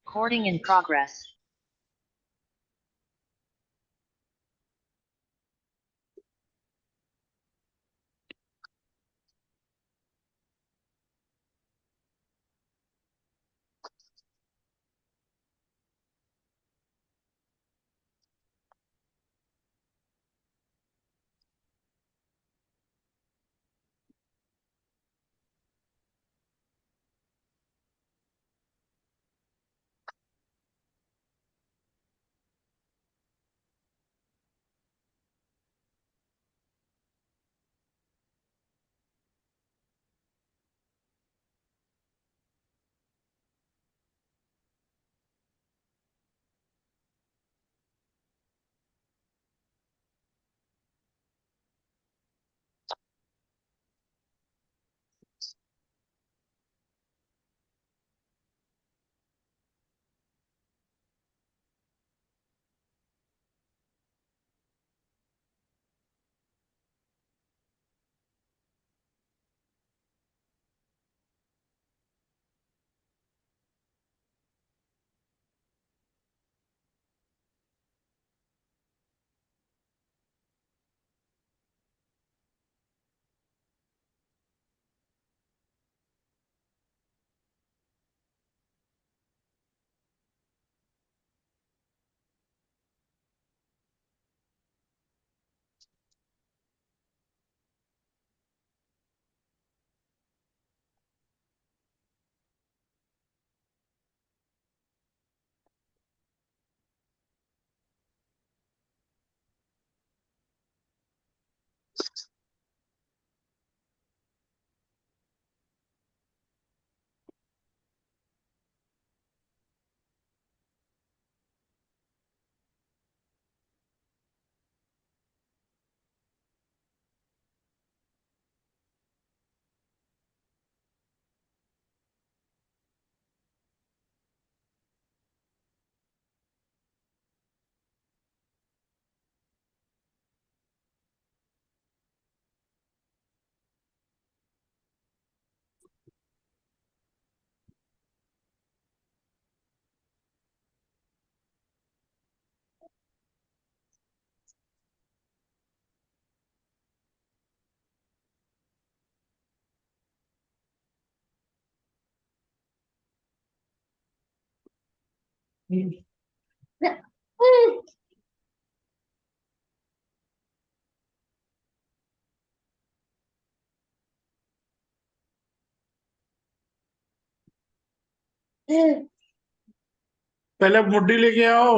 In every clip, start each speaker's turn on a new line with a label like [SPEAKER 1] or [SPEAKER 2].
[SPEAKER 1] Recording in progress.
[SPEAKER 2] पहले मुड्डी लेके आओ।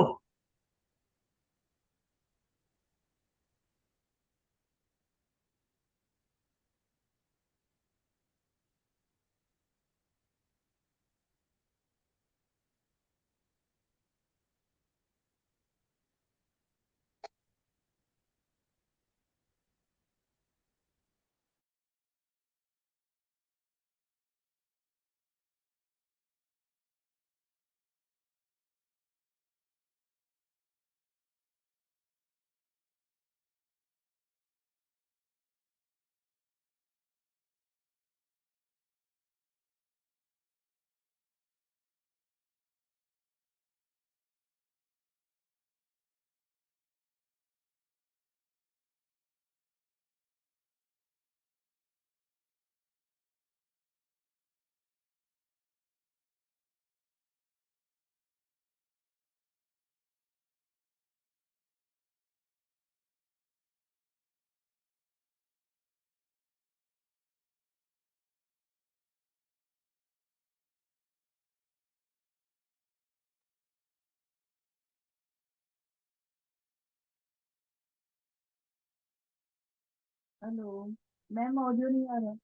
[SPEAKER 3] हेलो मैम, ऑडियो नहीं आ रहा।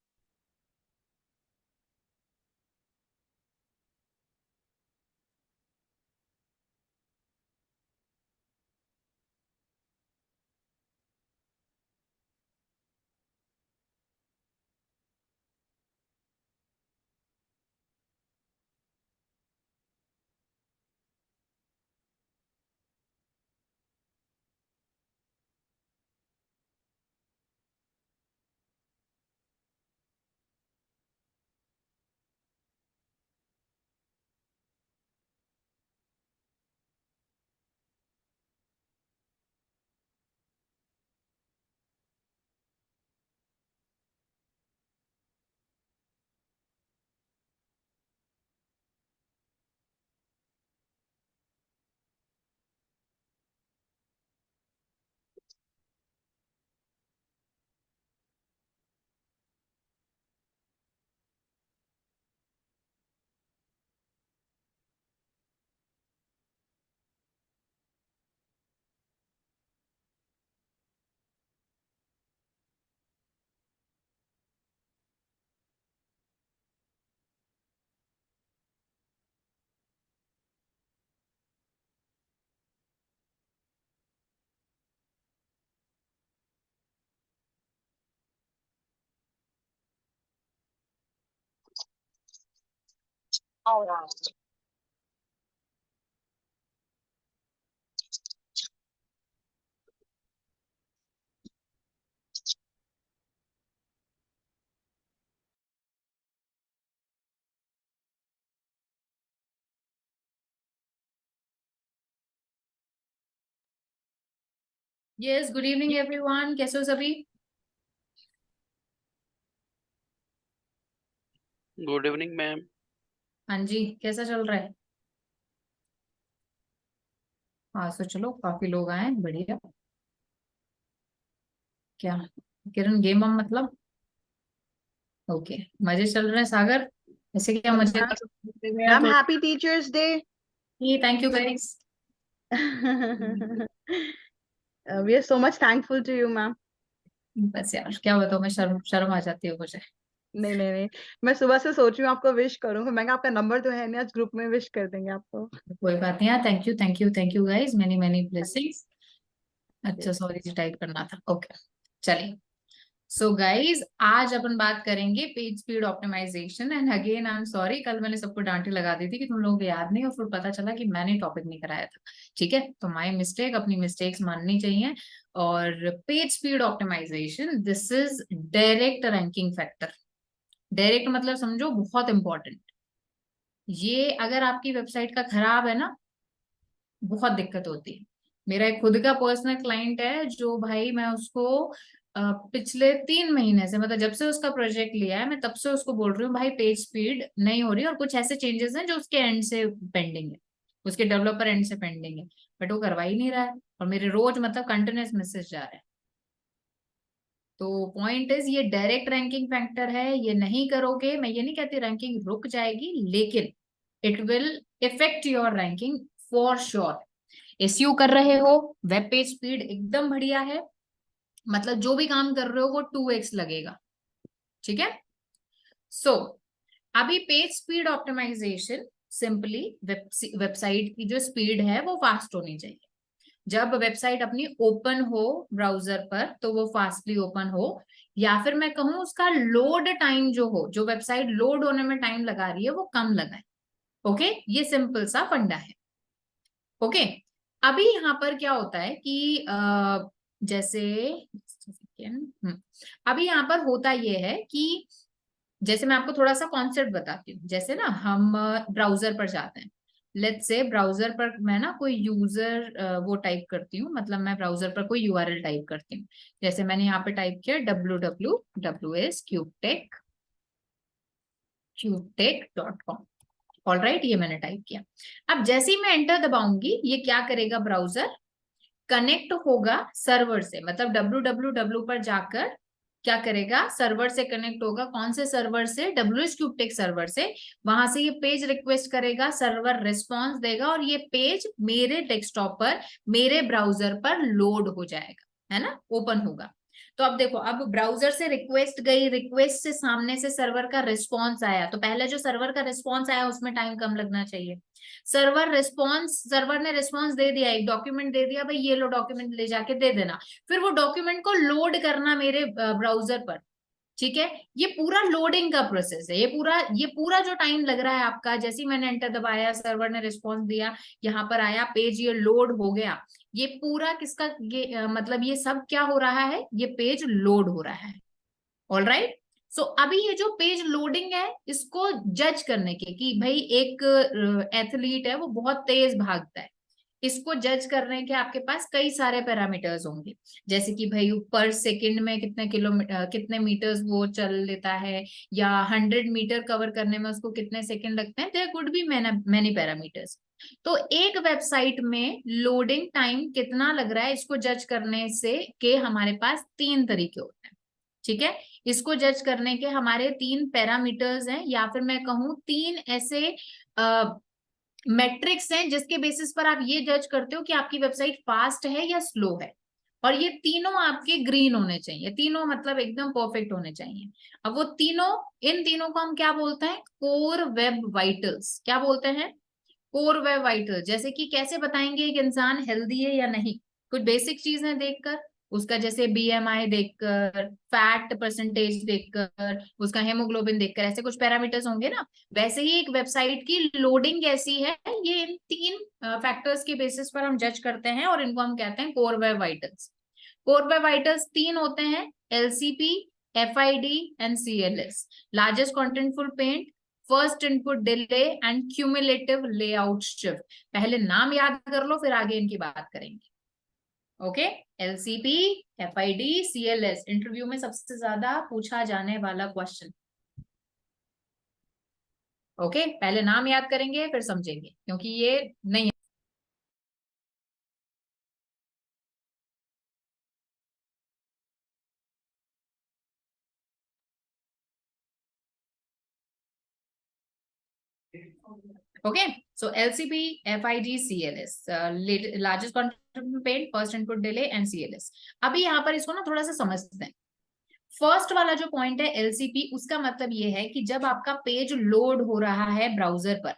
[SPEAKER 1] Yes, good evening everyone. कैसे हो सभी?
[SPEAKER 4] Good evening ma'am.
[SPEAKER 1] हाँ जी, कैसा चल रहा है? हाँ, तो चलो, काफी लोग आए हैं, बढ़िया। क्या किरण, गेम हम मतलब? ओके, मजे चल रहे हैं सागर? ऐसे क्या मजे कर सकते हैं
[SPEAKER 5] मैम
[SPEAKER 1] तो?
[SPEAKER 5] Happy teachers day.
[SPEAKER 1] Thank you guys.
[SPEAKER 5] We are so much thankful to you ma'am.
[SPEAKER 1] बस यार, क्या बताऊँ, मैं शर्म शर्म आ जाती है मुझे।
[SPEAKER 5] नहीं नहीं नहीं, मैं सुबह से सोच रही हूँ आपको विश करूँ, मैं कहा आपका नंबर तो है नहीं, आज ग्रुप में विश कर देंगे आपको।
[SPEAKER 1] कोई बात नहीं यार, thank you thank you thank you guys, many many blessings. अच्छा, सॉरी जी, टाइप करना था। ओके, चलिए। सो गाइज, आज अपन बात करेंगे page speed optimisation. And again I am sorry, कल मैंने सबको डांटी लगा दी थी कि तुम लोगों को याद नहीं, और फिर पता चला कि मैंने टॉपिक नहीं कराया था। ठीक है, तो माय मिस्टेक, अपनी मिस्टेक्स माननी चाहिए। और page speed optimisation, this is direct ranking factor. Direct मतलब समझो बहुत इंपॉर्टेंट। ये अगर आपकी वेबसाइट का खराब है ना, बहुत दिक्कत होती है। मेरा एक खुद का पर्सनल क्लाइंट है, जो भाई मैं उसको पिछले 3 महीने से, मतलब जब से उसका प्रोजेक्ट लिया है, मैं तब से उसको बोल रही हूँ भाई पेज स्पीड नहीं हो रही, और कुछ ऐसे चेंजेस हैं जो उसके एंड से पेंडिंग है, उसके डेवलपर एंड से पेंडिंग है, बट वो करवा ही नहीं रहा है, और मेरे रोज मतलब कंटिन्यूस मैसेज जा रहे हैं। तो पॉइंट इज, ये डायरेक्ट रैंकिंग फैक्टर है, ये नहीं करोगे, मैं ये नहीं कहती रैंकिंग रुक जाएगी, लेकिन it will effect your ranking for sure. SEO कर रहे हो, वेब पेज स्पीड एकदम बढ़िया है, मतलब जो भी काम कर रहे हो वो 2x लगेगा। ठीक है। सो अभी page speed optimisation, simply website की जो स्पीड है वो फास्ट होनी चाहिए। जब वेबसाइट अपनी ओपन हो ब्राउजर पर, तो वो फास्टली ओपन हो, या फिर मैं कहूँ उसका लोड टाइम जो हो, जो वेबसाइट लोड होने में टाइम लगा रही है वो कम लगाए। ओके, ये सिंपल सा फंडा है। ओके, अभी यहाँ पर क्या होता है कि जैसे अभी यहाँ पर होता ये है कि जैसे मैं आपको थोड़ा सा कॉन्सेप्ट बताती हूँ। जैसे ना हम ब्राउजर पर जाते हैं, लेट्स से ब्राउजर पर मैं ना कोई यूजर वो टाइप करती हूँ, मतलब मैं ब्राउजर पर कोई यूआरएल टाइप करती हूँ। जैसे मैंने यहाँ पे टाइप किया www.cubetek.com। ऑल राइट, ये मैंने टाइप किया। अब जैसे ही मैं एंटर दबाऊंगी, ये क्या करेगा, ब्राउजर कनेक्ट होगा सर्वर से, मतलब www पर जाकर क्या करेगा, सर्वर से कनेक्ट होगा। कौन से सर्वर से? WS क्यूबटेक सर्वर से। वहां से ये पेज रिक्वेस्ट करेगा, सर्वर रिस्पॉन्स देगा, और ये पेज मेरे डेस्कटॉप पर, मेरे ब्राउजर पर लोड हो जाएगा, है ना, ओपन होगा। तो अब देखो, अब ब्राउजर से रिक्वेस्ट गई, रिक्वेस्ट से सामने से सर्वर का रिस्पॉन्स आया, तो पहले जो सर्वर का रिस्पॉन्स आया उसमें टाइम कम लगना चाहिए। सर्वर ने रिस्पॉन्स दे दिया, एक डॉक्यूमेंट दे दिया, भाई ये लो डॉक्यूमेंट ले जाके दे देना। फिर वो डॉक्यूमेंट को लोड करना मेरे ब्राउजर पर। ठीक है, ये पूरा लोडिंग का प्रोसेस है। ये पूरा जो टाइम लग रहा है आपका, जैसे ही मैंने एंटर दबाया, सर्वर ने रिस्पॉन्स दिया, यहाँ पर आया पेज, ये लोड हो गया, ये पूरा किसका, ये मतलब ये सब क्या हो रहा है, ये पेज लोड हो रहा है। All right. सो अभी ये जो पेज लोडिंग है, इसको जज करने के कि भाई एक एथलीट है, वो बहुत तेज भागता है, इसको जज करने के आपके पास कई सारे पैरामीटर्स होंगे। जैसे कि भाई पर सेकंड में कितने किलोमीटर, कितने मीटर्स वो चल लेता है, या 100 मीटर कवर करने में उसको कितने सेकंड लगते हैं। There could be many parameters. तो एक वेबसाइट में लोडिंग टाइम कितना लग रहा है, इसको जज करने से के हमारे पास 3 तरीके होते हैं। ठीक है, इसको जज करने के हमारे 3 पैरामीटर्स हैं, या फिर मैं कहूँ 3 ऐसे मैट्रिक्स हैं जिसके बेसिस पर आप ये जज करते हो कि आपकी वेबसाइट फास्ट है या स्लो है। और ये तीनों आपके ग्रीन होने चाहिए, तीनों मतलब एकदम परफेक्ट होने चाहिए। अब वो तीनों, इन तीनों को हम क्या बोलते हैं, कोर वेब वाइटल्स। क्या बोलते हैं? Core web vitals. जैसे कि कैसे बताएंगे एक इंसान हेल्दी है या नहीं, कुछ बेसिक चीजें देखकर। उसका जैसे BMI देखकर, फैट परसेंटेज देखकर, उसका हेमोग्लोबिन देखकर, ऐसे कुछ पैरामीटर्स होंगे ना। वैसे ही एक वेबसाइट की लोडिंग कैसी है, ये इन 3 फैक्टर्स के बेसिस पर हम जज करते हैं, और इनको हम कहते हैं core web vitals. Core web vitals 3 होते हैं, LCP, FID and CLS। Largest contentful paint, first input delay and cumulative layout shift. पहले नाम याद कर लो, फिर आगे इनकी बात करेंगे। Okay, LCP, FID, CLS interview में सबसे ज्यादा पूछा जाने वाला क्वेश्चन। ओके, पहले नाम याद करेंगे फिर समझेंगे, क्योंकि ये नहीं। Okay, so LCP, FID, CLS, largest contributing paint, first input delay and CLS। अभी यहाँ पर इसको ना थोड़ा सा समझते हैं। फर्स्ट वाला जो पॉइंट है LCP, उसका मतलब ये है कि जब आपका पेज लोड हो रहा है ब्राउजर पर,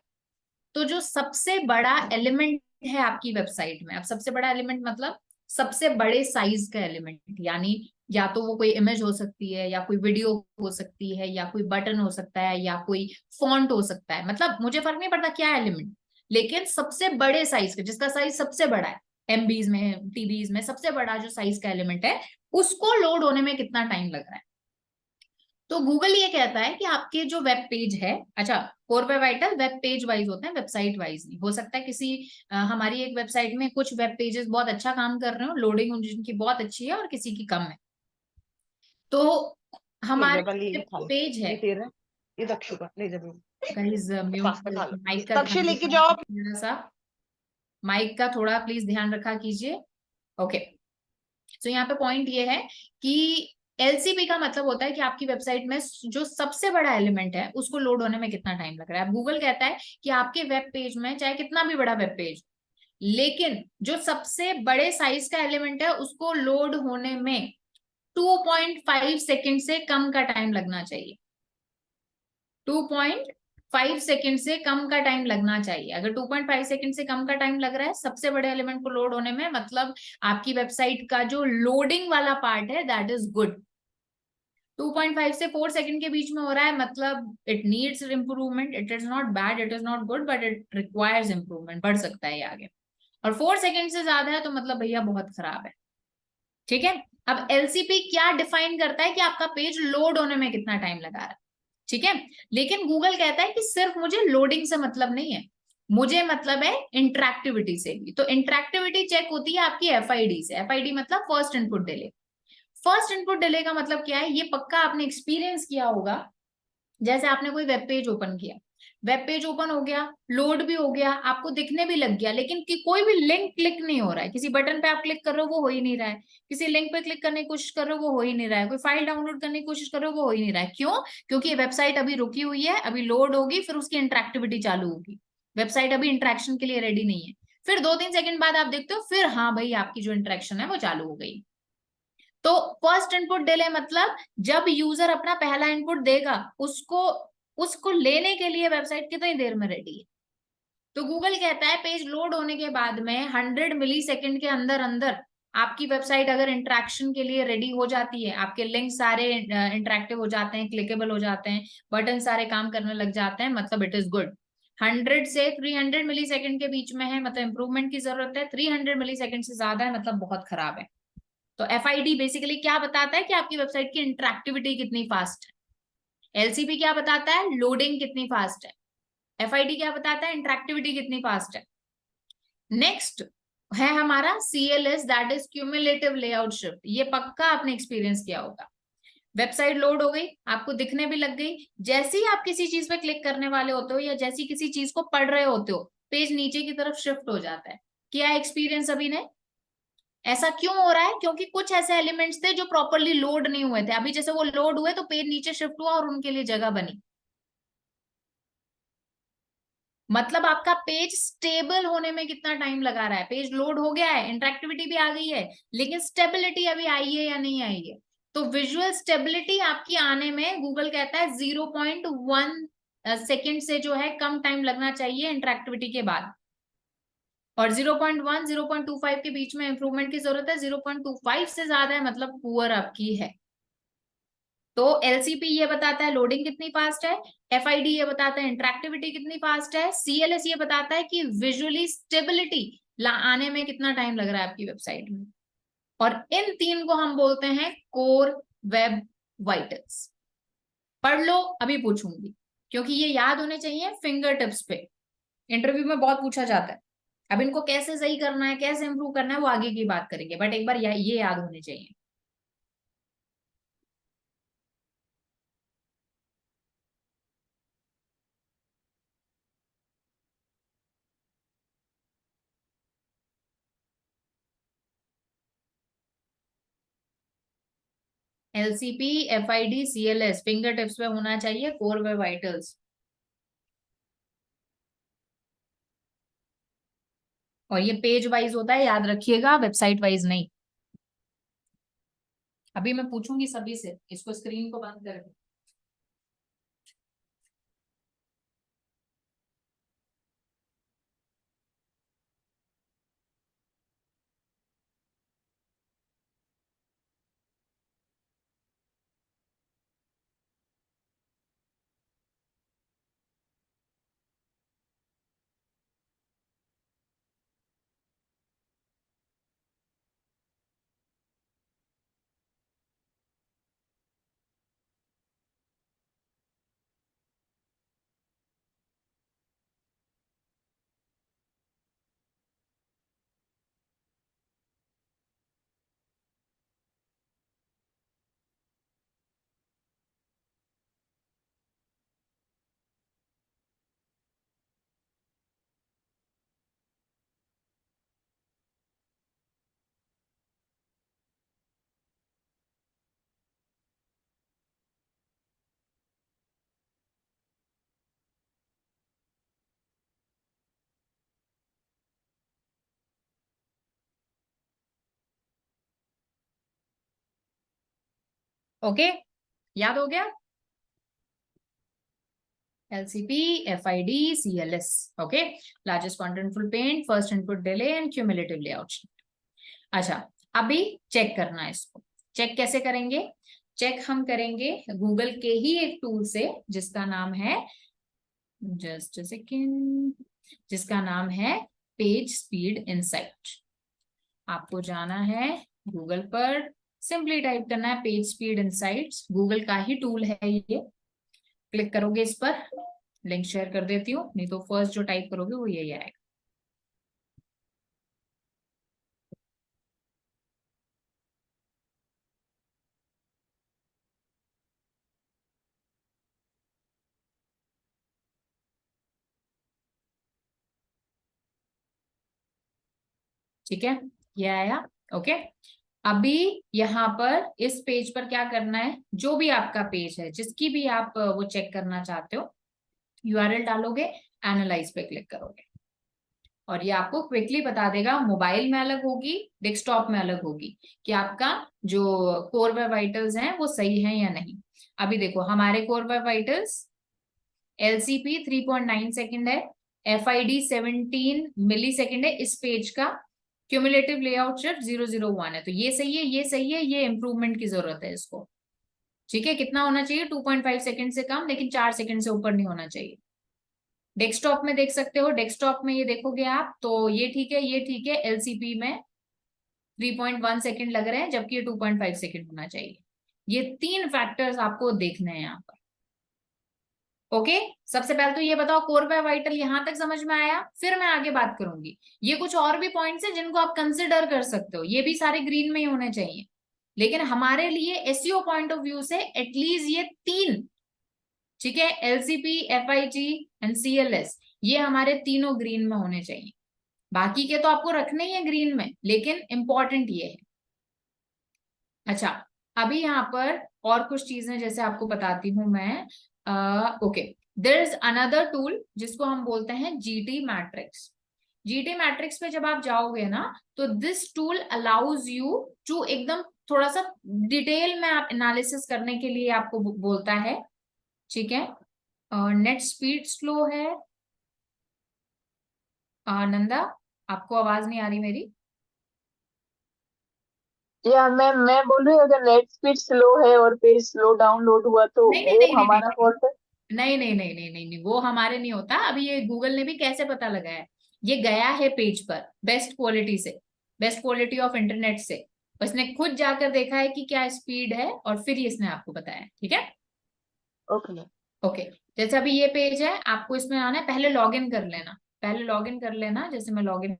[SPEAKER 1] तो जो सबसे बड़ा एलिमेंट है आपकी वेबसाइट में, अब सबसे बड़ा एलिमेंट मतलब सबसे बड़े साइज का एलिमेंट, यानी या तो वो कोई इमेज हो सकती है, या कोई वीडियो हो सकती है, या कोई बटन हो सकता है, या कोई फॉन्ट हो सकता है, मतलब मुझे फर्क नहीं पड़ता क्या एलिमेंट, लेकिन सबसे बड़े साइज का, जिसका साइज सबसे बड़ा है, MBs में, TBs में, सबसे बड़ा जो साइज का एलिमेंट है, उसको लोड होने में कितना टाइम लग रहा है। तो गूगल ये कहता है कि आपके जो वेब पेज है, अच्छा core web vital web page wise होते हैं, वेबसाइट वाइज नहीं। हो सकता है किसी हमारी एक वेबसाइट में कुछ वेब पेजेस बहुत अच्छा काम कर रहे हो, लोडिंग उनकी बहुत अच्छी है, और किसी की कम है। तो हमारे पेज है,
[SPEAKER 5] ये तेरा है, ये दक्षु का ले जा।
[SPEAKER 1] गाइस म्यूट माइक का
[SPEAKER 5] दक्षु
[SPEAKER 1] ध्यान
[SPEAKER 5] लेके
[SPEAKER 1] रखा
[SPEAKER 5] जाओ।
[SPEAKER 1] थोड़ा सा, माइक का थोड़ा प्लीज ध्यान रखा कीजिए। ओके, तो यहाँ पे पॉइंट ये है कि LCP का मतलब होता है कि आपकी वेबसाइट में जो सबसे बड़ा एलिमेंट है उसको लोड होने में कितना टाइम लग रहा है। गूगल कहता है कि आपके वेब पेज में चाहे कितना भी बड़ा वेब पेज, लेकिन जो सबसे बड़े साइज का एलिमेंट है उसको लोड होने में 2.5 सेकेंड से कम का टाइम लगना चाहिए। 2.5 सेकेंड से कम का टाइम लगना चाहिए। अगर 2.5 सेकेंड से कम का टाइम लग रहा है सबसे बड़े एलिमेंट को लोड होने में, मतलब आपकी वेबसाइट का जो लोडिंग वाला पार्ट है दैट इज गुड। 2.5 से 4 सेकंड के बीच में हो रहा है, मतलब it needs improvement, it is not bad, it is not good, but it requires improvement, बढ़ सकता है ये आगे। और 4 सेकंड से ज्यादा है तो मतलब भैया बहुत खराब है। ठीक है, अब LCP क्या डिफाइन करता है कि आपका पेज लोड होने में कितना टाइम लगा रहा है। ठीक है, लेकिन गूगल कहता है कि सिर्फ मुझे लोडिंग से मतलब नहीं है, मुझे मतलब है इंटरेक्टिविटी से भी। तो इंटरेक्टिविटी चेक होती है आपकी FID से। FID मतलब first input delay. First input delay का मतलब क्या है, ये पक्का आपने एक्सपीरियंस किया होगा। जैसे आपने कोई वेब पेज ओपन किया, वेब पेज ओपन हो गया, लोड भी हो गया, आपको दिखने भी लग गया, लेकिन कि कोई भी लिंक क्लिक नहीं हो रहा है। किसी बटन पे आप क्लिक कर रहे हो वो हो ही नहीं रहा है, किसी लिंक पे क्लिक करने की कोशिश कर रहे हो वो हो ही नहीं रहा है, कोई फाइल डाउनलोड करने की कोशिश कर रहे हो वो हो ही नहीं रहा है। क्यों? क्योंकि ये वेबसाइट अभी रुकी हुई है, अभी लोड होगी, फिर उसकी इंटरेक्टिविटी चालू होगी। वेबसाइट अभी इंटरेक्शन के लिए रेडी नहीं है। फिर 2-3 सेकंड बाद आप देखते हो, फिर हाँ भाई आपकी जो इंटरेक्शन है वो चालू हो गई। तो फर्स्ट इनपुट डिले मतलब जब यूजर अपना पहला इनपुट देगा, उसको उसको लेने के लिए वेबसाइट कितनी देर में रेडी है। तो गूगल कहता है पेज लोड होने के बाद में 100 मिली सेकेंड के अंदर अंदर आपकी वेबसाइट अगर इंटरेक्शन के लिए रेडी हो जाती है, आपके लिंक सारे इंटरेक्टिव हो जाते हैं, क्लिकेबल हो जाते हैं, बटन सारे काम करने लग जाते हैं, मतलब इट इज गुड। 100 से 300 मिली सेकेंड के बीच में है, मतलब इंप्रूवमेंट की जरूरत है। 300 मिली सेकेंड से ज्यादा है, मतलब बहुत खराब है। तो FID बेसिकली क्या बताता है कि आपकी वेबसाइट की इंटरेक्टिविटी कितनी फास्ट है। LCP क्या बताता है, लोडिंग कितनी फास्ट है। FID क्या बताता है, इंटरेक्टिविटी कितनी फास्ट है। नेक्स्ट है हमारा CLS, that is cumulative layout shift. ये पक्का आपने एक्सपीरियंस किया होगा। वेबसाइट लोड हो गई, आपको दिखने भी लग गई, जैसे ही आप किसी चीज पे क्लिक करने वाले होते हो या जैसी किसी चीज को पढ़ रहे होते हो, पेज नीचे की तरफ शिफ्ट हो जाता है। क्या एक्सपीरियंस अभी ने? ऐसा क्यों हो रहा है? क्योंकि कुछ ऐसे एलिमेंट्स थे जो प्रॉपरली लोड नहीं हुए थे। अभी जैसे वो लोड हुए तो पेज नीचे शिफ्ट हुआ और उनके लिए जगह बनी। मतलब आपका पेज स्टेबल होने में कितना टाइम लगा रहा है। पेज लोड हो गया है, इंटरेक्टिविटी भी आ गई है, लेकिन स्टेबिलिटी अभी आई है या नहीं आई है। तो विजुअल स्टेबिलिटी आपकी आने में गूगल कहता है 0.1 सेकेंड से जो है कम टाइम लगना चाहिए इंटरेक्टिविटी के बाद। और 0.1 0.25 के बीच में इंप्रूवमेंट की जरूरत है, 0.25 से ज्यादा है मतलब पुअर आपकी है। तो एलसीपी ये बताता है लोडिंग कितनी फास्ट है, एफआईडी ये बताता है इंटरेक्टिविटी कितनी फास्ट है, सीएलएस ये बताता है कि विजुअली स्टेबिलिटी आने में कितना टाइम लग रहा है आपकी वेबसाइट में। और इन तीन को हम बोलते हैं कोर वेब वाइटल्स। पढ़ लो, अभी पूछूंगी, क्योंकि ये याद होने चाहिए फिंगर टिप्स पे, इंटरव्यू में बहुत पूछा जाता है। अब इनको कैसे सही करना है, कैसे इंप्रूव करना है, वो आगे की बात करेंगे, बट एक बार ये याद होने चाहिए। एलसीपी, एफआईडी, सीएलएस फिंगर टिप्स पे होना चाहिए, कोर वेब वाइटल्स। और ये पेज वाइज होता है, याद रखिएगा, वेबसाइट वाइज नहीं। अभी मैं पूछूंगी सभी से, इसको स्क्रीन को बंद कर। ओके, याद हो गया? LCP, FID, CLS. Okay, largest contentful paint, first input delay and cumulative layout sheet. अच्छा, अभी चेक करना है इसको। चेक कैसे करेंगे? चेक हम करेंगे गूगल के ही एक टूल से, जिसका नाम है, जस्ट सेकेंड, जिसका नाम है पेज स्पीड इनसाइट। आपको जाना है गूगल पर, सिंपली टाइप करना है पेज स्पीड इनसाइट्स, गूगल का ही टूल है ये। क्लिक करोगे इस पर, लिंक शेयर कर देती हूँ, नहीं तो फर्स्ट जो टाइप करोगे वो यही आएगा। ठीक है, ये आया। ओके, अभी यहाँ पर इस पेज पर क्या करना है, जो भी आपका पेज है, जिसकी भी आप वो चेक करना चाहते हो, यूआरएल डालोगे, एनालाइज पे क्लिक करोगे, और ये आपको क्विकली बता देगा मोबाइल में अलग होगी, डेस्कटॉप में अलग होगी, कि आपका जो कोर वेब वाइटल्स हैं वो सही है या नहीं। अभी देखो, हमारे core web vitals LCP 3.9 second है, FID 17 मिली सेकेंड है इस पेज का, क्यूमुलेटिव लेआउट शिफ्ट 001 है, तो ये सही है, ये सही है, ये इंप्रूवमेंट की जरूरत है इसको। ठीक है, कितना होना चाहिए? 2.5 सेकेंड से कम, लेकिन 4 सेकेंड से ऊपर नहीं होना चाहिए। डेस्कटॉप में देख सकते हो, डेस्कटॉप में ये देखोगे आप तो ये ठीक है, ये ठीक है। LCP में 3.1 सेकेंड लग रहे हैं, जबकि ये 2.5 सेकेंड होना चाहिए। ये 3 फैक्टर्स आपको देखने हैं यहाँ पर। ओके, सबसे पहले तो ये बताओ कोर वेब वाइटल यहां तक समझ में आया? फिर मैं आगे बात करूंगी। ये कुछ और भी पॉइंट्स हैं जिनको आप कंसिडर कर सकते हो, ये भी सारे ग्रीन में ही होने चाहिए, लेकिन हमारे लिए एसईओ पॉइंट ऑफ व्यू से एटलीस्ट ये 3, ठीक है, LCP, FIG एंड CLS, ये हमारे तीनों ग्रीन में होने चाहिए। बाकी के तो आपको रखने ही है ग्रीन में, लेकिन इंपॉर्टेंट ये है। अच्छा, अभी यहाँ पर और कुछ चीजें जैसे आपको बताती हूँ मैं। Okay, there is another tool जिसको हम बोलते हैं GT मैट्रिक्स। GT मैट्रिक्स पे जब आप जाओगे ना, तो this tool allows you to एकदम थोड़ा सा डिटेल में आप एनालिसिस करने के लिए आपको बोलता है। ठीक है, नेट स्पीड स्लो है नंदा, आपको आवाज नहीं आ रही मेरी?
[SPEAKER 3] या मैं बोल रही हूँ अगर नेट स्पीड स्लो है और पेज स्लो डाउनलोड हुआ तो
[SPEAKER 1] नहीं नहीं
[SPEAKER 3] वो
[SPEAKER 1] नहीं नहीं नहीं
[SPEAKER 3] हमारा फॉल्ट है।
[SPEAKER 1] नहीं नहीं नहीं नहीं नहीं नहीं, वो हमारे नहीं होता। अभी ये गूगल ने भी कैसे पता लगाया है? ये गया है पेज पर बेस्ट क्वालिटी से, बेस्ट क्वालिटी ऑफ इंटरनेट से। उसने खुद जाकर देखा है कि क्या स्पीड है और फिर इसने आपको बताया। ठीक है,
[SPEAKER 3] ओके मैम।
[SPEAKER 1] ओके। जैसे अभी ये पेज है, आपको इसमें आना है, पहले लॉगिन कर लेना, पहले लॉगिन कर लेना। जैसे मैं लॉगिन,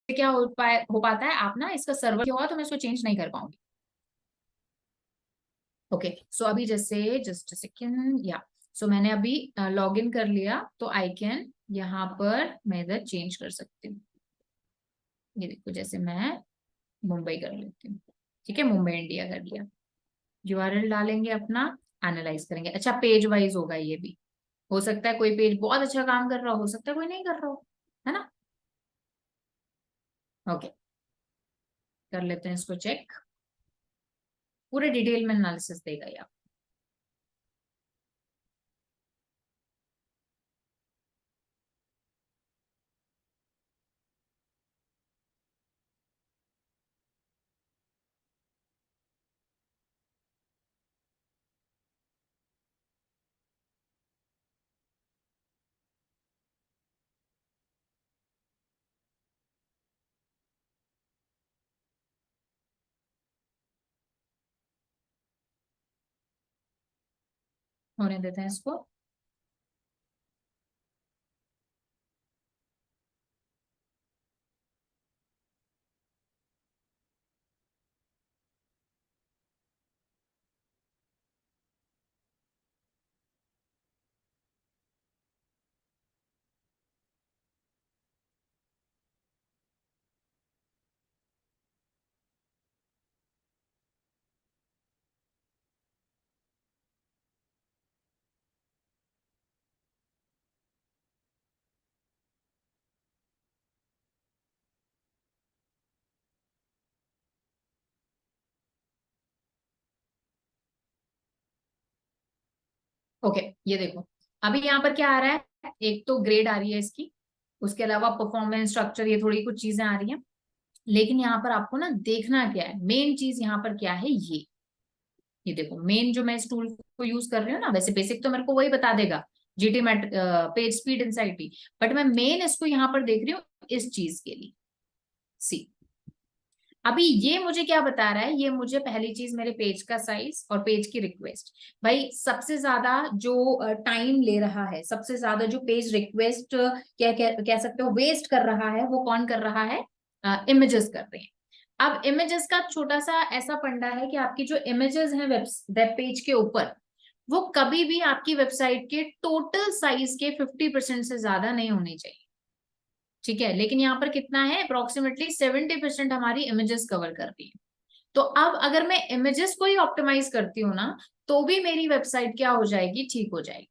[SPEAKER 1] क्या हो पाता है, आप ना इसका सर्वर होगा तो मैं इसको चेंज नहीं कर पाऊंगी। ओके, सो अभी जैसे जस्ट सेकेंड, या सो मैंने अभी लॉग इन कर लिया, तो आई कैन यहाँ पर मैं इधर चेंज कर सकती हूँ। ये देखो, जैसे मैं मुंबई कर लेती हूँ। ठीक है, मुंबई इंडिया कर लिया। यूआरएल डालेंगे अपना, एनालाइज करेंगे। अच्छा, पेज वाइज होगा ये भी। हो सकता है कोई पेज बहुत अच्छा काम कर रहा हो सकता है कोई नहीं कर रहा हो, है ना? ओके, कर लेते हैं इसको चेक। पूरे डिटेल में एनालिसिस देगा ये। होने देते हैं इसको। ओके, ये देखो, अभी यहाँ पर क्या आ रहा है, एक तो ग्रेड आ रही है इसकी, उसके अलावा परफॉर्मेंस स्ट्रक्चर, ये थोड़ी कुछ चीजें आ रही हैं। लेकिन यहाँ पर आपको ना देखना क्या है, मेन चीज यहाँ पर क्या है, ये देखो मेन जो मैं इस टूल को यूज कर रही हूँ ना, वैसे बेसिक तो मेरे को वही बता देगा, जीटी मैट, पेज स्पीड इंसाइटी, बट मैं मेन इसको यहाँ पर देख रही हूँ इस चीज के लिए। सी, अभी ये मुझे क्या बता रहा है, ये मुझे पहली चीज मेरे पेज का साइज और पेज की रिक्वेस्ट। भाई सबसे ज्यादा जो टाइम ले रहा है, सबसे ज्यादा जो पेज रिक्वेस्ट कह सकते हो वेस्ट कर रहा है, वो कौन कर रहा है? इमेजेस कर रहे हैं। अब इमेजेस का छोटा सा ऐसा फंडा है कि आपकी जो इमेजेस हैं वेब पेज के ऊपर, वो कभी भी आपकी वेबसाइट के टोटल साइज के 50% से ज्यादा नहीं होनी चाहिए। ठीक है, लेकिन यहाँ पर कितना है, अप्रोक्सीमेटली 70% हमारी इमेजेस कवर कर रही है। तो अब अगर मैं इमेजेस को ही ऑप्टिमाइज करती हूँ ना, तो भी मेरी वेबसाइट क्या हो जाएगी, ठीक हो जाएगी।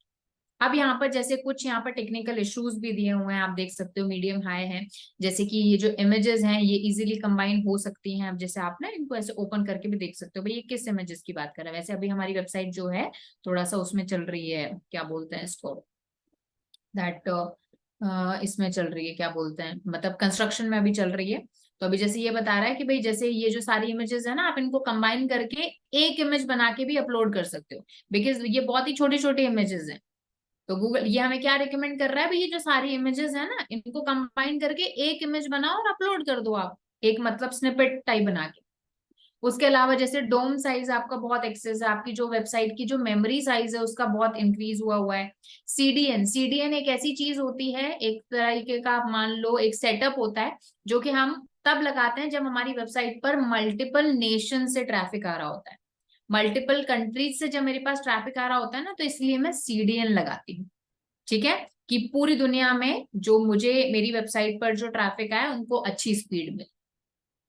[SPEAKER 1] अब यहाँ पर जैसे कुछ यहाँ पर टेक्निकल इश्यूज भी दिए हुए हैं, आप देख सकते हो मीडियम हाई है। जैसे कि ये जो इमेजेस हैं ये इजीली कंबाइन हो सकती हैं। अब जैसे आप ना इनको ऐसे ओपन करके भी देख सकते हो भाई ये किस इमेजेस की बात कर रहा है। वैसे अभी हमारी वेबसाइट जो है थोड़ा सा उसमें चल रही है, क्या बोलते हैं इसको, दैट इसमें चल रही है, क्या बोलते हैं, मतलब कंस्ट्रक्शन में अभी चल रही है। तो अभी जैसे ये बता रहा है कि भाई जैसे ये जो सारी इमेजेस है ना, आप इनको कंबाइन करके एक इमेज बना के भी अपलोड कर सकते हो, बिकॉज ये बहुत ही छोटी छोटी इमेजेस हैं। तो गूगल ये हमें क्या रिकमेंड कर रहा है, भाई ये जो सारी इमेजेस है ना, इनको कंबाइन करके एक इमेज बनाओ और अपलोड कर दो आप, एक मतलब स्निपेट टाइप बना के। उसके अलावा जैसे डोम साइज आपका बहुत एक्सेस है, आपकी जो वेबसाइट की जो मेमोरी साइज है उसका बहुत इंक्रीज हुआ हुआ है। सीडीएन, सीडीएन एक ऐसी चीज होती है, एक तरीके का आप मान लो एक सेटअप होता है, जो कि हम तब लगाते हैं जब हमारी वेबसाइट पर मल्टीपल नेशन से ट्रैफिक आ रहा होता है, मल्टीपल कंट्रीज से जब मेरे पास ट्रैफिक आ रहा होता है ना, तो इसलिए मैं सीडीएन लगाती हूँ। ठीक है, कि पूरी दुनिया में जो मुझे मेरी वेबसाइट पर जो ट्रैफिक आए उनको अच्छी स्पीड मिले।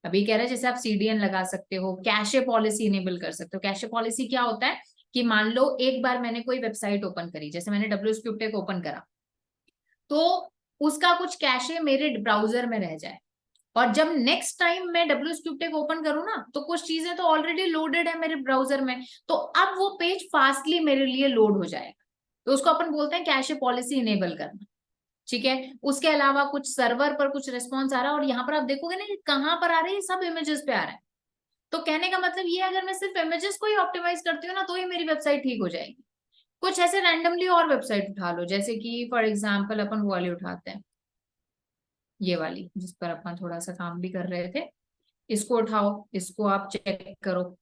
[SPEAKER 1] अभी कह रहे हैं जैसे आप सीडीएन लगा सकते हो, कैशे पॉलिसी इनेबल कर सकते हो। कैशे पॉलिसी क्या होता है कि मान लो एक बार मैंने कोई वेबसाइट ओपन करी, जैसे मैंने WSQT को ओपन करा, तो उसका कुछ कैशे मेरे ब्राउजर में रह जाए, और जब नेक्स्ट टाइम मैं WSCubeTech ओपन करूँ ना, तो कुछ चीजें तो ऑलरेडी लोडेड है मेरे ब्राउजर में, तो अब वो पेज फास्टली मेरे लिए लोड हो जाएगा। तो उसको अपन बोलते हैं कैशे पॉलिसी इनेबल करना। ठीक है, उसके अलावा कुछ सर्वर पर कुछ रिस्पॉन्स आ रहा है, और यहाँ पर आप देखोगे ना कहाँ पर आ रही है, सब इमेजेस पे आ रहा है। तो कहने का मतलब ये, अगर मैं सिर्फ इमेजेस को ही ऑप्टिमाइज करती हूँ ना, तो ही मेरी वेबसाइट ठीक हो जाएगी। कुछ ऐसे रैंडमली और वेबसाइट उठा लो, जैसे कि फॉर एग्जाम्पल अपन वो वाली उठाते हैं, ये वाली जिस पर अपन थोड़ा सा काम भी कर रहे थे, इसको उठाओ, इसको आप चेक करो।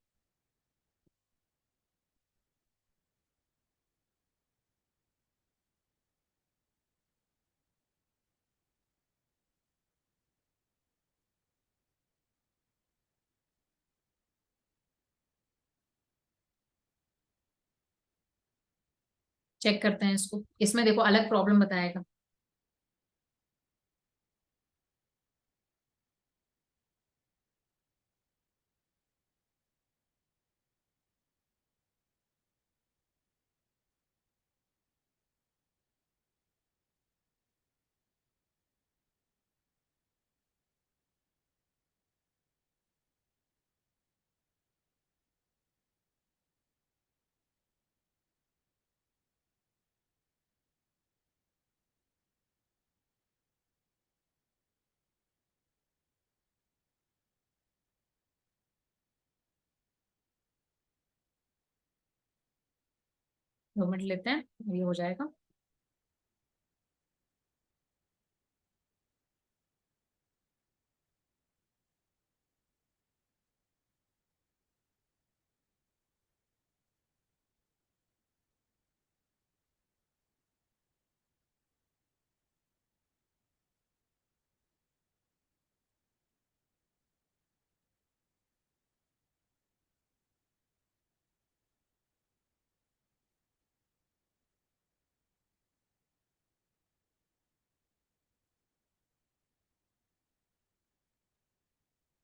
[SPEAKER 1] 'चेक करते हैं इसको, इसमें देखो अलग प्रॉब्लम बताएगा। दो मिनट लेते हैं, ये हो जाएगा।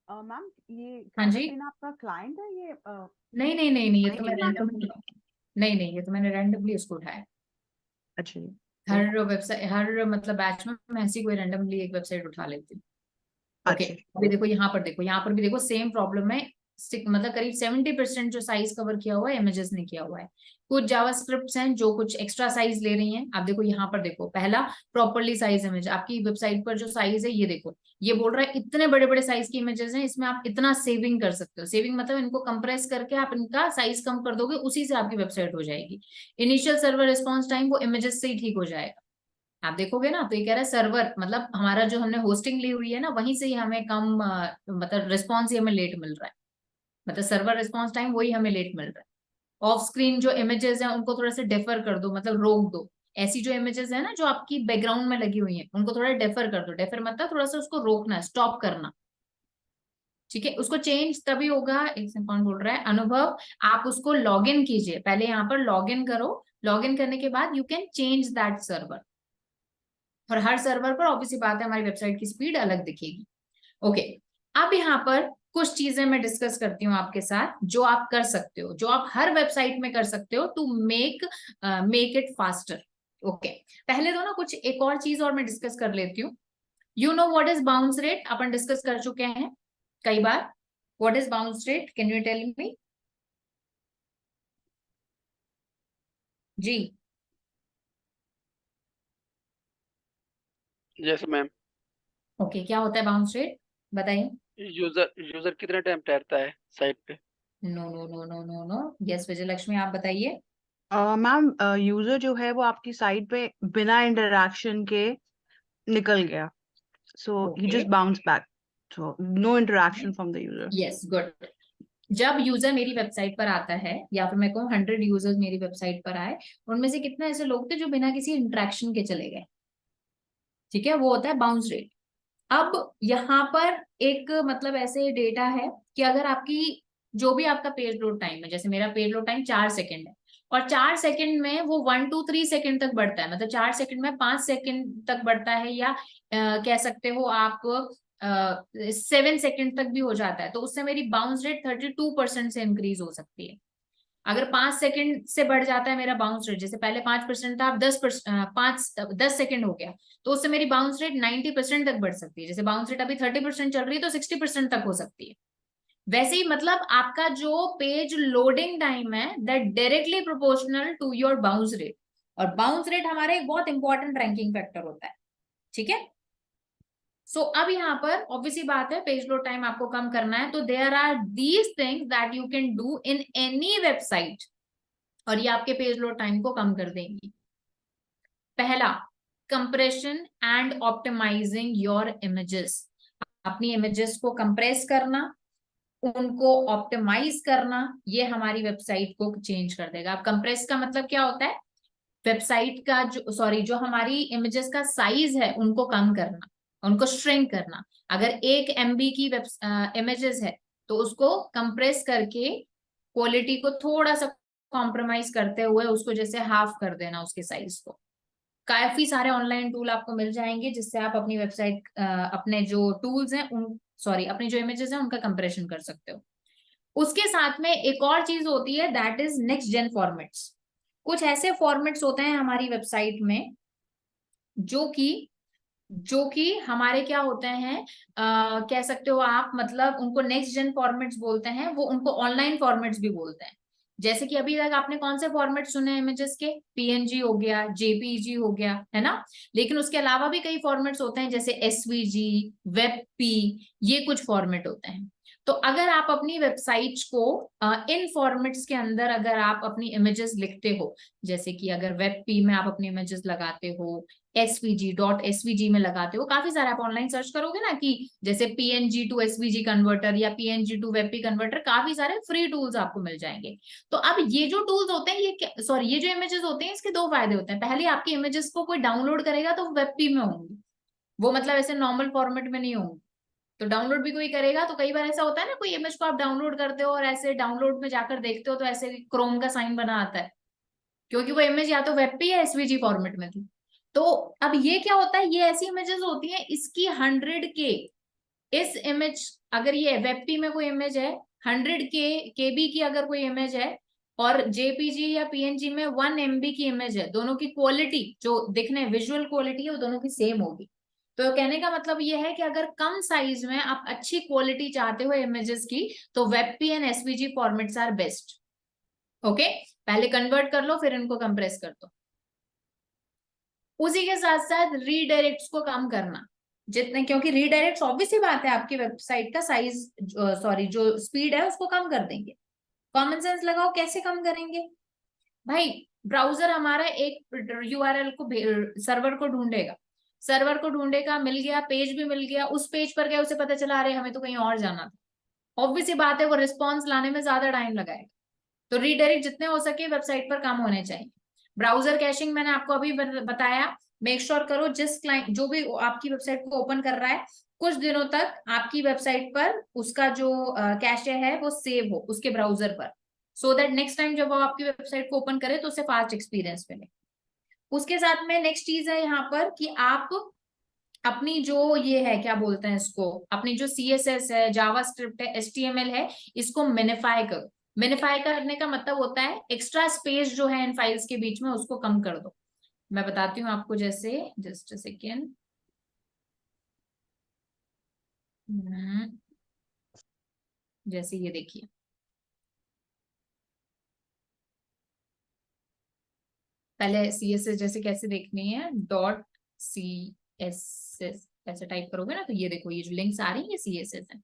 [SPEAKER 5] मैम ये
[SPEAKER 1] हाँ जी,
[SPEAKER 5] कैटाटीना आपका क्लाइंट है ये
[SPEAKER 1] नहीं नहीं नहीं नहीं, ये तो
[SPEAKER 5] नहीं
[SPEAKER 1] मैं
[SPEAKER 5] नहीं
[SPEAKER 1] रैंडमली, नहीं नहीं, ये तो मैंने रैंडमली उसको उठाया।
[SPEAKER 5] अच्छा जी
[SPEAKER 1] हर वेबसाइट, हर मतलब बैच में मैं ऐसी कोई रैंडमली एक वेबसाइट उठा लेती हूँ। ओके,
[SPEAKER 5] अच्छा
[SPEAKER 1] अभी देखो यहाँ पर, देखो यहाँ पर भी देखो सेम प्रॉब्लम है। मतलब करीब 70% जो साइज कवर किया हुआ है, इमेजेस ने किया हुआ है। कुछ जावास्क्रिप्ट्स हैं जो कुछ एक्स्ट्रा साइज ले रही हैं। आप देखो यहाँ पर, देखो पहला प्रॉपरली साइज इमेज, आपकी वेबसाइट पर जो साइज है ये देखो, ये बोल रहा है इतने बड़े बड़े साइज की इमेजेस हैं, इसमें आप इतना सेविंग कर सकते हो। सेविंग मतलब इनको कंप्रेस करके आप इनका साइज कम कर दोगे, उसी से आपकी वेबसाइट हो जाएगी। इनिशियल सर्वर रिस्पॉन्स टाइम वो इमेजेस से ही ठीक हो जाएगा। आप देखोगे ना, तो ये कह रहा है सर्वर मतलब हमारा जो हमने होस्टिंग ली हुई है ना, वहीं से ही हमें कम मतलब रिस्पॉन्स ही हमें लेट मिल रहा है। मतलब सर्वर रिस्पॉन्स टाइम वही हमें लेट मिल रहा है। ऑफ स्क्रीन जो इमेजेस हैं उनको थोड़ा सा डेफर कर दो, मतलब रोक दो। ऐसी जो इमेजेस है ना जो आपकी बैकग्राउंड में लगी हुई है, उनको थोड़ा डेफर कर दो। डेफर मतलब थोड़ा सा उसको रोकना, स्टॉप करना। ठीक है, उसको चेंज तभी होगा, एक सेकंड, कौन बोल रहा है, अनुभव। आप उसको लॉग इन कीजिए, पहले यहाँ पर लॉग इन करो। लॉग इन करने के बाद you can change that server. और हर सर्वर पर ऑब्वियसली बात है हमारी वेबसाइट की स्पीड अलग दिखेगी। ओके, अब यहाँ पर कुछ चीजें मैं डिस्कस करती हूँ आपके साथ, जो आप कर सकते हो, जो आप हर वेबसाइट में कर सकते हो to make it faster. Okay, पहले तो ना कुछ एक और चीज और मैं डिस्कस कर लेती हूँ। You know what is bounce rate, अपन डिस्कस कर चुके हैं कई बार। What is bounce rate, can you tell me? जी,
[SPEAKER 4] यस मैम।
[SPEAKER 1] ओके, क्या होता है बाउंस रेट, बताइए।
[SPEAKER 4] यूजर यूजर कितना टाइम ठहरता है साइट पे?
[SPEAKER 1] No no no no no no, yes Vijay Lakshmi, आप बताइए।
[SPEAKER 5] मैम यूजर जो है वो आपकी साइट पे बिना इंटरैक्शन के निकल गया, सो ही
[SPEAKER 1] okay,
[SPEAKER 5] just bounce back, so no interaction from the user.
[SPEAKER 1] Yes, good. जब यूजर मेरी वेबसाइट पर आता है, या फिर मैं कहूँ 100 यूजर्स मेरी वेबसाइट पर आए, उनमें से कितने ऐसे लोग थे जो बिना किसी इंटरेक्शन के चले गए? ठीक है, वो होता है बाउंस रेट। अब यहाँ पर एक मतलब ऐसे डेटा है कि अगर आपकी जो भी आपका पेज लोड टाइम है, जैसे मेरा पेज लोड टाइम 4 सेकंड है, और 4 सेकंड में वो 1 2 3 सेकंड तक बढ़ता है, मतलब 4 सेकंड में 5 सेकंड तक बढ़ता है, या कह सकते हो आप 7 सेकंड तक भी हो जाता है, तो उससे मेरी बाउंस रेट 32% से इंक्रीज हो सकती है। अगर 5 सेकंड से बढ़ जाता है मेरा बाउंस रेट, जैसे पहले 5% था, अब 10 सेकंड हो गया, तो उससे मेरी बाउंस रेट 90% तक बढ़ सकती है। जैसे बाउंस रेट अभी 30% चल रही है तो 60% तक हो सकती है। वैसे ही मतलब आपका जो पेज लोडिंग टाइम है that directly proportional to your bounce rate, और बाउंस रेट हमारा एक बहुत इंपॉर्टेंट रैंकिंग फैक्टर होता है, ठीक है। सो अब यहाँ पर ऑब्वियसली बात है, पेज लोड टाइम आपको कम करना है, तो there are these things that you can do in any website, और ये आपके पेज लोड टाइम को कम कर देंगी। पहला, compression and optimising your images. अपनी इमेजेस को कंप्रेस करना, उनको ऑप्टिमाइज करना, ये हमारी वेबसाइट को चेंज कर देगा। अब कंप्रेस का मतलब क्या होता है, वेबसाइट का जो हमारी इमेजेस का साइज है उनको कम करना, उनको श्रिंक करना। अगर 1 MB की इमेजेस है तो उसको कंप्रेस करके क्वालिटी को थोड़ा सा कॉम्प्रोमाइज करते हुए उसको जैसे हाफ कर देना उसके साइज को। काफी सारे ऑनलाइन टूल आपको मिल जाएंगे जिससे आप अपनी वेबसाइट, अपने जो टूल्स हैं अपनी जो इमेजेस हैं उनका कंप्रेशन कर सकते हो। उसके साथ में एक और चीज होती है that is next gen formats. कुछ ऐसे फॉर्मेट्स होते हैं हमारी वेबसाइट में जो कि हमारे क्या होते हैं, कह सकते हो आप, मतलब उनको नेक्स्ट जेन फॉर्मेट्स बोलते हैं, वो उनको ऑनलाइन फॉर्मेट्स भी बोलते हैं। जैसे कि अभी तक आपने कौन से फॉर्मेट सुने हैं इमेजेस के, PNG हो गया, JPG हो गया, है ना। लेकिन उसके अलावा भी कई फॉर्मेट्स होते हैं जैसे SVG, WebP, ये कुछ फॉर्मेट होते हैं। तो अगर आप अपनी वेबसाइट्स को इन फॉर्मेट्स के अंदर अगर आप अपनी इमेजेस लिखते हो, जैसे कि अगर WebP में आप अपनी इमेजेस लगाते हो, SVG में लगाते हो, काफी सारे आप ऑनलाइन सर्च करोगे ना कि जैसे PNG to SVG कन्वर्टर या PNG to WebP कन्वर्टर, काफी सारे फ्री टूल्स आपको मिल जाएंगे। तो अब ये जो टूल्स होते हैं, ये जो इमेजेस होते हैं, इसके दो फायदे होते हैं। पहले, आपकी इमेजेस को कोई डाउनलोड करेगा तो WebP में होंगी, वो मतलब ऐसे नॉर्मल फॉर्मेट में नहीं होंगी। तो डाउनलोड भी कोई करेगा तो कई बार ऐसा होता है ना, कोई इमेज को आप डाउनलोड करते हो और ऐसे डाउनलोड में जाकर देखते हो तो ऐसे क्रोम का साइन बना आता है, क्योंकि वो इमेज या तो WebP या SVG फॉर्मेट में थी। तो अब ये क्या होता है, ये ऐसी इमेजेस होती हैं, इसकी 100K, इस इमेज, अगर ये WebP में कोई इमेज है 100 KB की अगर कोई इमेज है, और JPG या PNG में 1 MB की इमेज है, दोनों की क्वालिटी जो दिखने विजुअल क्वालिटी है वो दोनों की सेम होगी। तो कहने का मतलब ये है कि अगर कम साइज में आप अच्छी क्वालिटी चाहते हो इमेजेस की, तो WebP and SVG formats are best. Okay, पहले कन्वर्ट कर लो, फिर इनको कंप्रेस कर दो। उसी के साथ साथ रीडायरेक्ट्स को कम करना जितने, क्योंकि रीडायरेक्ट्स ऑब्वियसली बात है आपकी वेबसाइट का साइज, जो स्पीड है उसको कम कर देंगे। कॉमन सेंस लगाओ, कैसे कम करेंगे भाई। ब्राउजर हमारा एक URL को, सर्वर को ढूंढेगा, मिल गया, पेज भी मिल गया, उस पेज पर गया, उसे पता चला अरे हमें तो कहीं और जाना था, ऑब्वियसली बात है वो रिस्पॉन्स लाने में ज्यादा टाइम लगाएगा। तो रीडायरेक्ट जितने हो सके वेबसाइट पर कम होने चाहिए। ब्राउजर कैशिंग मैंने आपको अभी बताया, मेक श्योर करो जिस क्लाइंट, जो भी आपकी वेबसाइट को ओपन कर रहा है, कुछ दिनों तक आपकी वेबसाइट पर उसका जो कैशे है वो सेव हो उसके ब्राउजर पर, सो दैट नेक्स्ट टाइम जब वो आपकी वेबसाइट को ओपन करे तो उसे फास्ट एक्सपीरियंस मिले। उसके साथ में नेक्स्ट चीज है यहाँ पर कि आप अपनी जो ये है, क्या बोलते हैं इसको, अपनी जो CSS है, जावास्क्रिप्ट है, HTML है, इसको मिनिफाई करो। मिनिफाई करने का मतलब होता है एक्स्ट्रा स्पेस जो है इन फाइल्स के बीच में उसको कम कर दो। मैं बताती हूँ आपको, जैसे जस्ट अ सेकेंड, जैसे ये देखिए, पहले CSS जैसे कैसे देखनी है, .CSS ऐसे टाइप करोगे ना, तो ये देखो, ये जो लिंक्स आ रही है ये CSS है।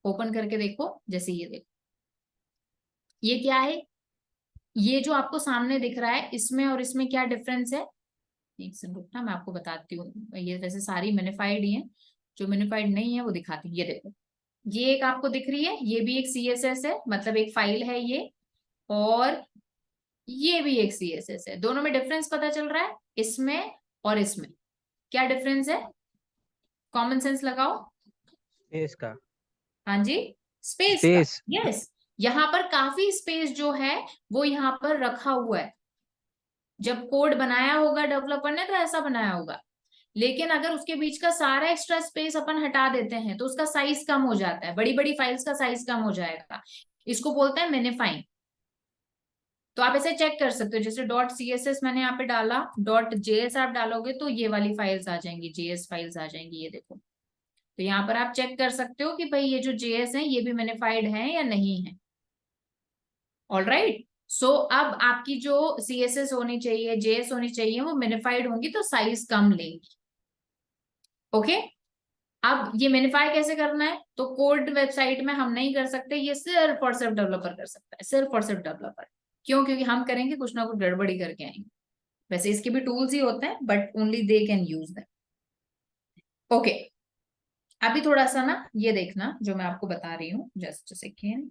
[SPEAKER 1] ओपन करके देखो, जैसे ये देखो, ये क्या है, ये जो आपको सामने दिख रहा है, इसमें और इसमें क्या डिफरेंस है, एक सेकंड रुकना, मैं आपको बताती हूँ। ये वैसे सारी मिनिफाइड ही है, जो मिनिफाइड नहीं है वो दिखाती हूँ। ये देखो, ये एक आपको दिख रही है, ये भी एक CSS है, मतलब एक फाइल है ये, और ये भी एक CSS है। दोनों में डिफरेंस पता चल रहा है, इसमें और इसमें क्या डिफरेंस है, कॉमन सेंस लगाओ।
[SPEAKER 6] स्पेस का।
[SPEAKER 1] हाँ जी, स्पेस का,
[SPEAKER 6] स्पेस।
[SPEAKER 1] यस। यहाँ पर काफी स्पेस जो है वो यहाँ पर रखा हुआ है, जब कोड बनाया होगा डेवलपर ने तो ऐसा बनाया होगा। लेकिन अगर उसके बीच का सारा एक्स्ट्रा स्पेस अपन हटा देते हैं तो उसका साइज कम हो जाता है, बड़ी बड़ी फाइल्स का साइज कम हो जाएगा। इसको बोलते हैं मिनिफाइंग। तो आप ऐसे चेक कर सकते हो, जैसे डॉट CSS मैंने यहाँ पे डाला, डॉट JS आप डालोगे तो ये वाली फाइल्स आ जाएंगी, JS फाइल्स आ जाएंगी, ये देखो। तो यहाँ पर आप चेक कर सकते हो कि भाई ये जो JS है ये भी मिनिफाइड है या नहीं है। All right. सो अब आपकी जो CSS होनी चाहिए, JS होनी चाहिए, वो मिनिफाइड होंगी तो साइज कम लेंगी। ओके। अब ये मिनिफाई कैसे करना है, तो कोड वेबसाइट में हम नहीं कर सकते, ये सिर्फ और सिर्फ डेवलपर कर सकता है, सिर्फ और सिर्फ डेवलपर। क्यों? क्योंकि हम करेंगे कुछ ना कुछ गड़बड़ी करके आएंगे। वैसे इसके भी टूल्स ही होते हैं, but only they can use them. Okay. अभी थोड़ा सा ना ये देखना जो मैं आपको बता रही हूँ, just second.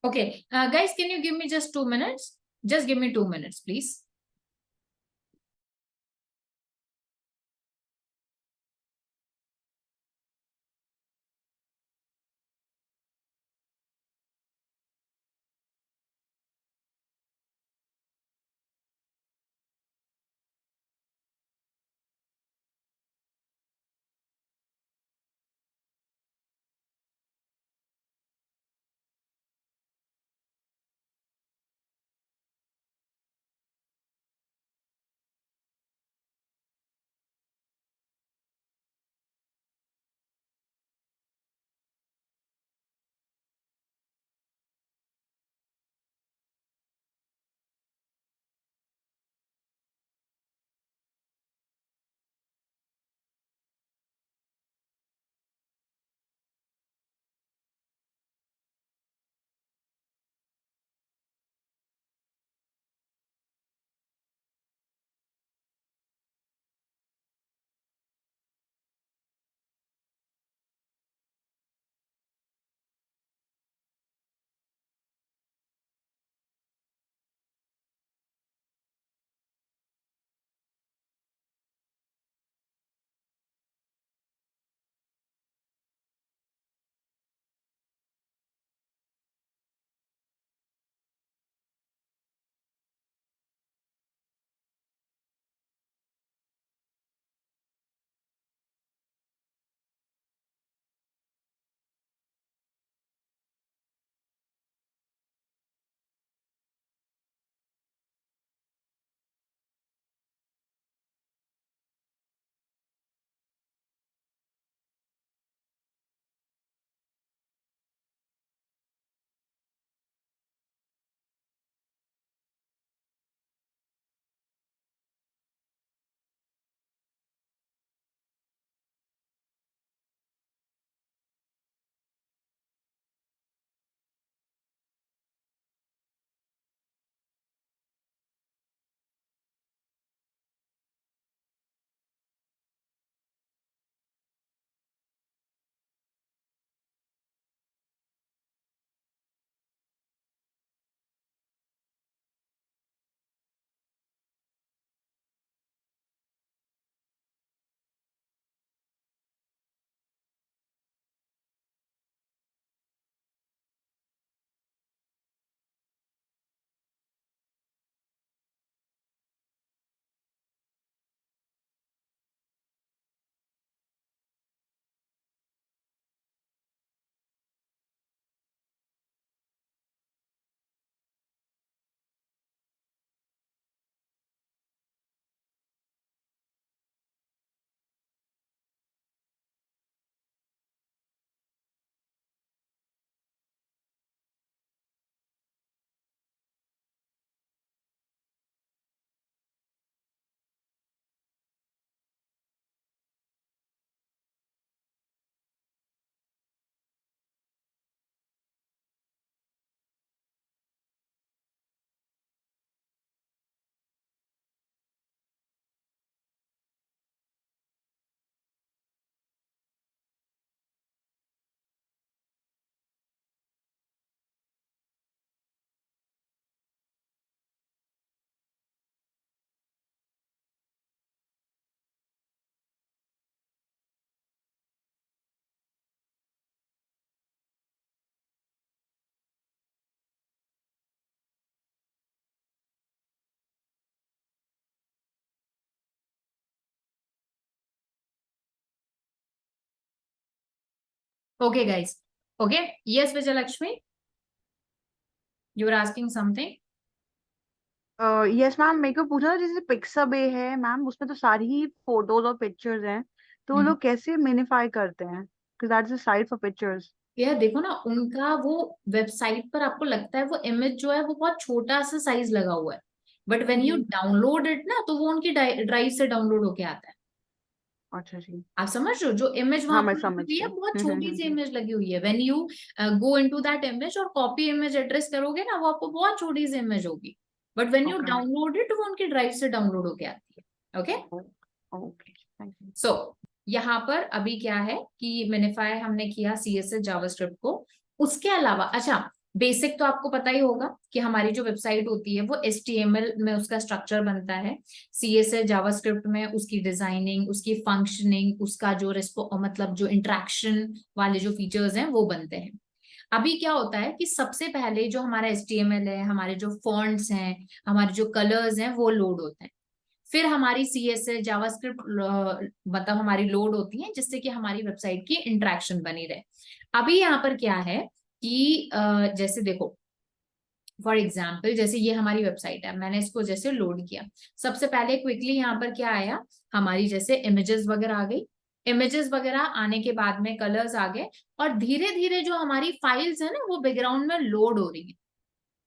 [SPEAKER 1] Okay, guys, can you give me just 2 minutes? Just give me 2 minutes, please. Okay, guys. Okay. Yes, Vijayalakshmi, you were asking something.
[SPEAKER 5] Yes ma'am, मेरे को पूछा था जैसे पिक्साबे है मैम, उसमें तो सारी ही फोटोज और पिक्चर्स हैं, तो वो लोग कैसे मिनिफाई करते हैं? Because that is a site for pictures.
[SPEAKER 1] यार देखो ना, उनका वो वेबसाइट पर आपको लगता है वो इमेज जो है वो बहुत छोटा सा साइज लगा हुआ है, but when you download it ना, तो वो उनकी ड्राइव से डाउनलोड होके आता है।
[SPEAKER 5] अच्छा जी।
[SPEAKER 1] आप समझ रहे हो, जो इमेज
[SPEAKER 5] हाँ
[SPEAKER 1] वहां
[SPEAKER 5] मैं
[SPEAKER 1] पर लगी
[SPEAKER 5] समझ
[SPEAKER 1] हुई है
[SPEAKER 5] गई।
[SPEAKER 1] बहुत छोटी सी इमेज लगी हुई है। When you go into that image और कॉपी इमेज एड्रेस करोगे ना, वो आपको बहुत छोटी सी इमेज होगी, but when you
[SPEAKER 5] okay
[SPEAKER 1] download it वो उनकी ड्राइव से डाउनलोड होके आती है। Okay.
[SPEAKER 5] Okay, thank you.
[SPEAKER 1] So यहाँ पर अभी क्या है कि मिनिफाई हमने किया CSS जावास्क्रिप्ट को। उसके अलावा अच्छा, बेसिक तो आपको पता ही होगा कि हमारी जो वेबसाइट होती है वो HTML में उसका स्ट्रक्चर बनता है, CSS जावास्क्रिप्ट में उसकी डिजाइनिंग, उसकी फंक्शनिंग, उसका जो मतलब जो इंटरेक्शन वाले जो फीचर्स हैं वो बनते हैं। अभी क्या होता है कि सबसे पहले जो हमारा HTML है, हमारे जो फॉन्ट्स हैं, हमारे जो कलर्स हैं वो लोड होते हैं, फिर हमारी CSS जावास्क्रिप्ट मतलब हमारी लोड होती है, जिससे कि हमारी वेबसाइट की इंटरेक्शन बनी रहे। अभी यहाँ पर क्या है कि जैसे देखो, फॉर एग्जाम्पल जैसे ये हमारी वेबसाइट है, मैंने इसको जैसे लोड किया, सबसे पहले क्विकली यहाँ पर क्या आया, हमारी जैसे इमेजेस वगैरह आ गई, इमेजेस वगैरह आने के बाद में कलर्स आ गए, और धीरे धीरे जो हमारी फाइल्स है ना वो बैकग्राउंड में लोड हो रही है।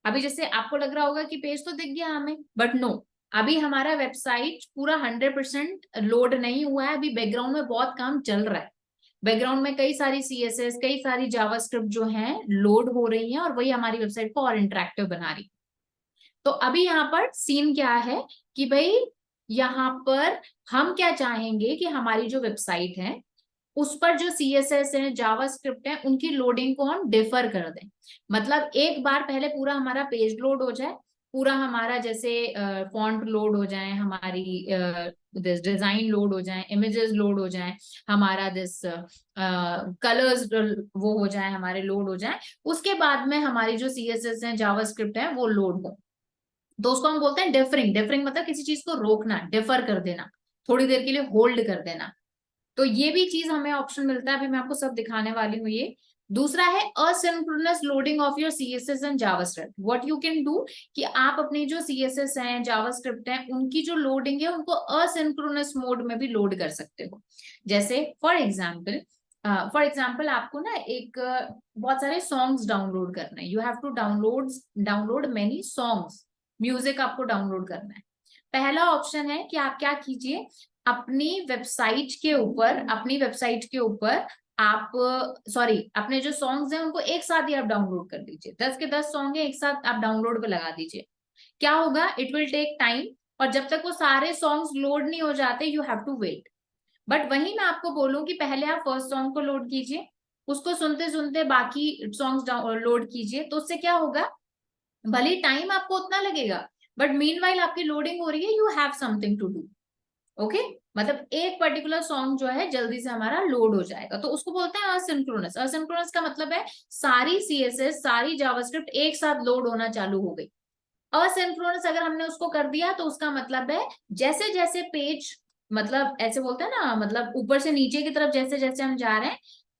[SPEAKER 1] अभी जैसे आपको लग रहा होगा कि पेज तो दिख गया हमें, बट नो, अभी हमारा वेबसाइट पूरा 100% लोड नहीं हुआ है, अभी बैकग्राउंड में बहुत काम चल रहा है। बैकग्राउंड में कई सारी CSS, कई सारी जावास्क्रिप्ट जो हैं लोड हो रही हैं, और वही हमारी वेबसाइट को और इंटरेक्टिव बना रही है। तो अभी यहाँ पर सीन क्या है कि भाई यहाँ पर हम क्या चाहेंगे कि हमारी जो वेबसाइट है उस पर जो CSS है, जावास्क्रिप्ट है, उनकी लोडिंग को हम डिफर कर दें। मतलब एक बार पहले पूरा हमारा पेज लोड हो जाए, पूरा हमारा जैसे फॉन्ट लोड हो जाए, हमारी डिजाइन लोड हो जाए, इमेजेस लोड हो जाए, हमारा दिस कलर्स वो हो जाए, हमारे लोड हो जाए, उसके बाद में हमारी जो CSS है, जावास्क्रिप्ट है, वो लोड हो। तो उसको हम बोलते हैं डेफरिंग। डेफरिंग मतलब किसी चीज को रोकना, डिफर कर देना, थोड़ी देर के लिए होल्ड कर देना। तो ये भी चीज हमें ऑप्शन मिलता है, अभी मैं आपको सब दिखाने वाली हूँ ये। दूसरा है asynchronous loading of your CSS and JavaScript. What you can do कि आप अपनी जो CSS हैं, जावास्क्रिप्ट हैं, उनकी जो लोडिंग है उनको asynchronous मोड में भी लोड कर सकते हो। जैसे फॉर एग्जाम्पल आपको ना एक बहुत सारे सॉन्ग्स डाउनलोड करना है, you have to download many songs, music आपको डाउनलोड करना है। पहला ऑप्शन है कि आप क्या कीजिए, अपनी वेबसाइट के ऊपर आप अपने जो सॉन्ग्स हैं उनको एक साथ ही आप डाउनलोड कर लीजिए, 10 के 10 सॉन्ग है एक साथ आप डाउनलोड पे लगा दीजिए। क्या होगा, इट विल टेक टाइम, और जब तक वो सारे सॉन्ग्स लोड नहीं हो जाते you have to wait. But वही मैं आपको बोलूं कि पहले आप फर्स्ट सॉन्ग को लोड कीजिए, उसको सुनते सुनते बाकी सॉन्ग्स लोड कीजिए, तो उससे क्या होगा, भले टाइम आपको उतना लगेगा, बट मीनवाइल आपकी लोडिंग हो रही है, you have something to do. Okay, मतलब एक पर्टिकुलर सॉन्ग जो है जल्दी से हमारा लोड हो जाएगा, तो उसको बोलते हैं असिंक्रोनस। असिंक्रोनस का मतलब है सारी CSS, सारी जावास्क्रिप्ट एक साथ लोड होना चालू हो गई। असिंक्रोनस अगर हमने उसको कर दिया तो उसका मतलब है जैसे जैसे पेज, मतलब ऐसे बोलते हैं ना, मतलब ऊपर से नीचे की तरफ जैसे जैसे हम जा रहे हैं,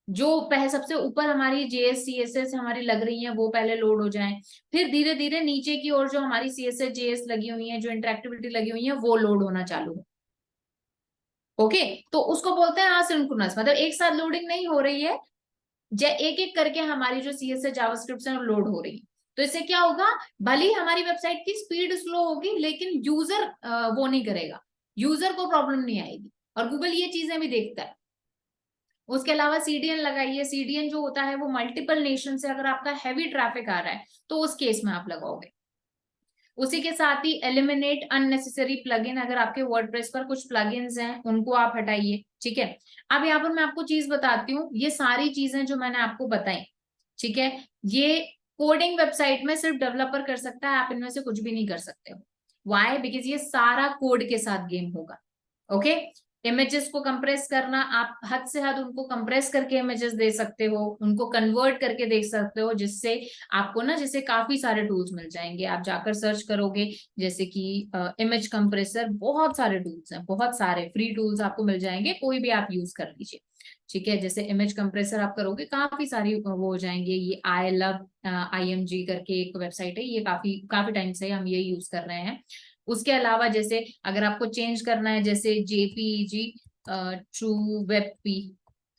[SPEAKER 1] जो पहले सबसे ऊपर हमारी JS CSS हमारी लग रही है वो पहले लोड हो जाए, फिर धीरे धीरे नीचे की ओर जो हमारी CSS JS लगी हुई है, जो इंटरेक्टिविटी लगी हुई है, वो लोड होना चालू हो। ओके, तो उसको बोलते हैं असिंक्रोनस, मतलब एक साथ लोडिंग नहीं हो रही है, एक एक करके हमारी जो CSS जावास्क्रिप्ट है लोड हो रही है। तो इससे क्या होगा, भले ही हमारी वेबसाइट की स्पीड स्लो होगी, लेकिन यूजर वो नहीं करेगा, यूजर को प्रॉब्लम नहीं आएगी, और गूगल ये चीजें भी देखता है। उसके अलावा CDN लगाइए। CDN जो होता है वो मल्टीपल नेशन से अगर आपका हैवी ट्रैफिक आ रहा है तो उस केस में आप लगाओगे। उसी के साथ ही एलिमिनेट अननेसेसरी प्लगइन, अगर आपके वर्डप्रेस पर कुछ प्लगइन्स हैं उनको आप हटाइए। ठीक है, अब यहाँ पर मैं आपको चीज बताती हूँ, ये सारी चीजें जो मैंने आपको बताई, ठीक है, ये कोडिंग वेबसाइट में सिर्फ डेवलपर कर सकता है, आप इनमें से कुछ भी नहीं कर सकते हो। वाई? बिकॉज ये सारा कोड के साथ गेम होगा। ओके, इमेजेस को कंप्रेस करना, आप हद से हद उनको कंप्रेस करके इमेजेस दे सकते हो, उनको कन्वर्ट करके देख सकते हो, जिससे आपको ना जैसे काफी सारे टूल्स मिल जाएंगे। आप जाकर सर्च करोगे जैसे कि इमेज कंप्रेसर, बहुत सारे टूल्स हैं, बहुत सारे फ्री टूल्स आपको मिल जाएंगे, कोई भी आप यूज कर लीजिए। ठीक है, जैसे इमेज कंप्रेसर आप करोगे काफी सारी वो हो जाएंगे। ये आई लव IMG करके एक वेबसाइट है, ये काफी काफी टाइम से हम ये यूज कर रहे हैं। उसके अलावा जैसे अगर आपको चेंज करना है, जैसे JPEG, ट्रू वेब पी,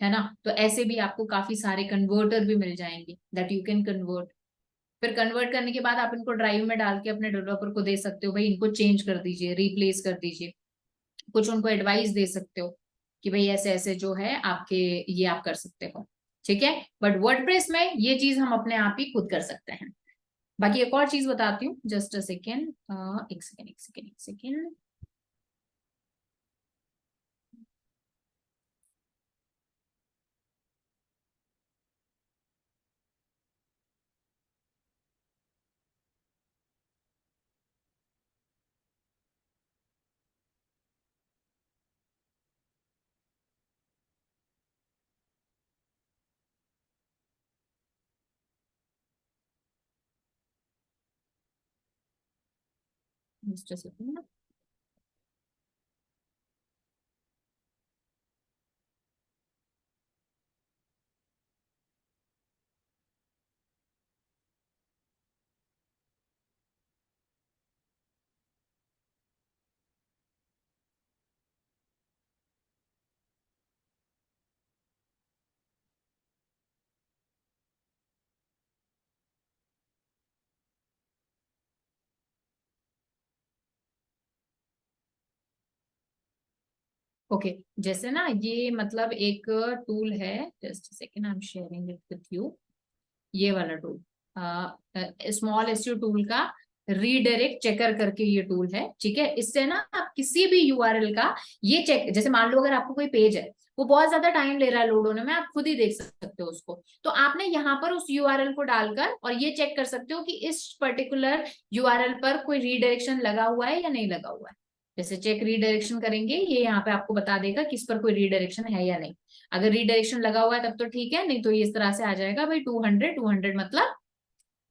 [SPEAKER 1] है ना, तो ऐसे भी आपको काफी सारे कन्वर्टर भी मिल जाएंगे दैट यू कैन कन्वर्ट। फिर कन्वर्ट करने के बाद आप इनको ड्राइव में डाल के अपने डेवलपर को दे सकते हो, भाई इनको चेंज कर दीजिए, रिप्लेस कर दीजिए, कुछ उनको एडवाइस दे सकते हो कि भाई ऐसे ऐसे जो है आपके ये आप कर सकते हो। ठीक है, बट वर्डप्रेस में ये चीज हम अपने आप ही खुद कर सकते हैं। बाकी एक और चीज बताती हूँ, जस्ट अ सेकेंड, एक सेकेंड एक सेकेंड एक second. Just a second. Okay, जैसे ना ये मतलब एक टूल है, just second, I am sharing it with you. ये वाला टूल स्मॉल एसईओ टूल का रीडायरेक्ट चेकर करके ये टूल है। ठीक है, इससे ना आप किसी भी URL का ये चेक, जैसे मान लो अगर आपको कोई पेज है वो बहुत ज्यादा टाइम ले रहा है लोड होने में, आप खुद ही देख सकते हो उसको, तो आपने यहाँ पर उस URL को डालकर और ये चेक कर सकते हो कि इस पर्टिकुलर URL पर कोई रीडायरेक्शन लगा हुआ है या नहीं लगा हुआ है। जैसे चेक रीडायरेक्शन करेंगे, ये यहाँ पे आपको बता देगा कि इस पर कोई रीडायरेक्शन है या नहीं। अगर रीडायरेक्शन लगा हुआ है तब तो ठीक है, नहीं तो ये इस तरह से आ जाएगा भाई 200 मतलब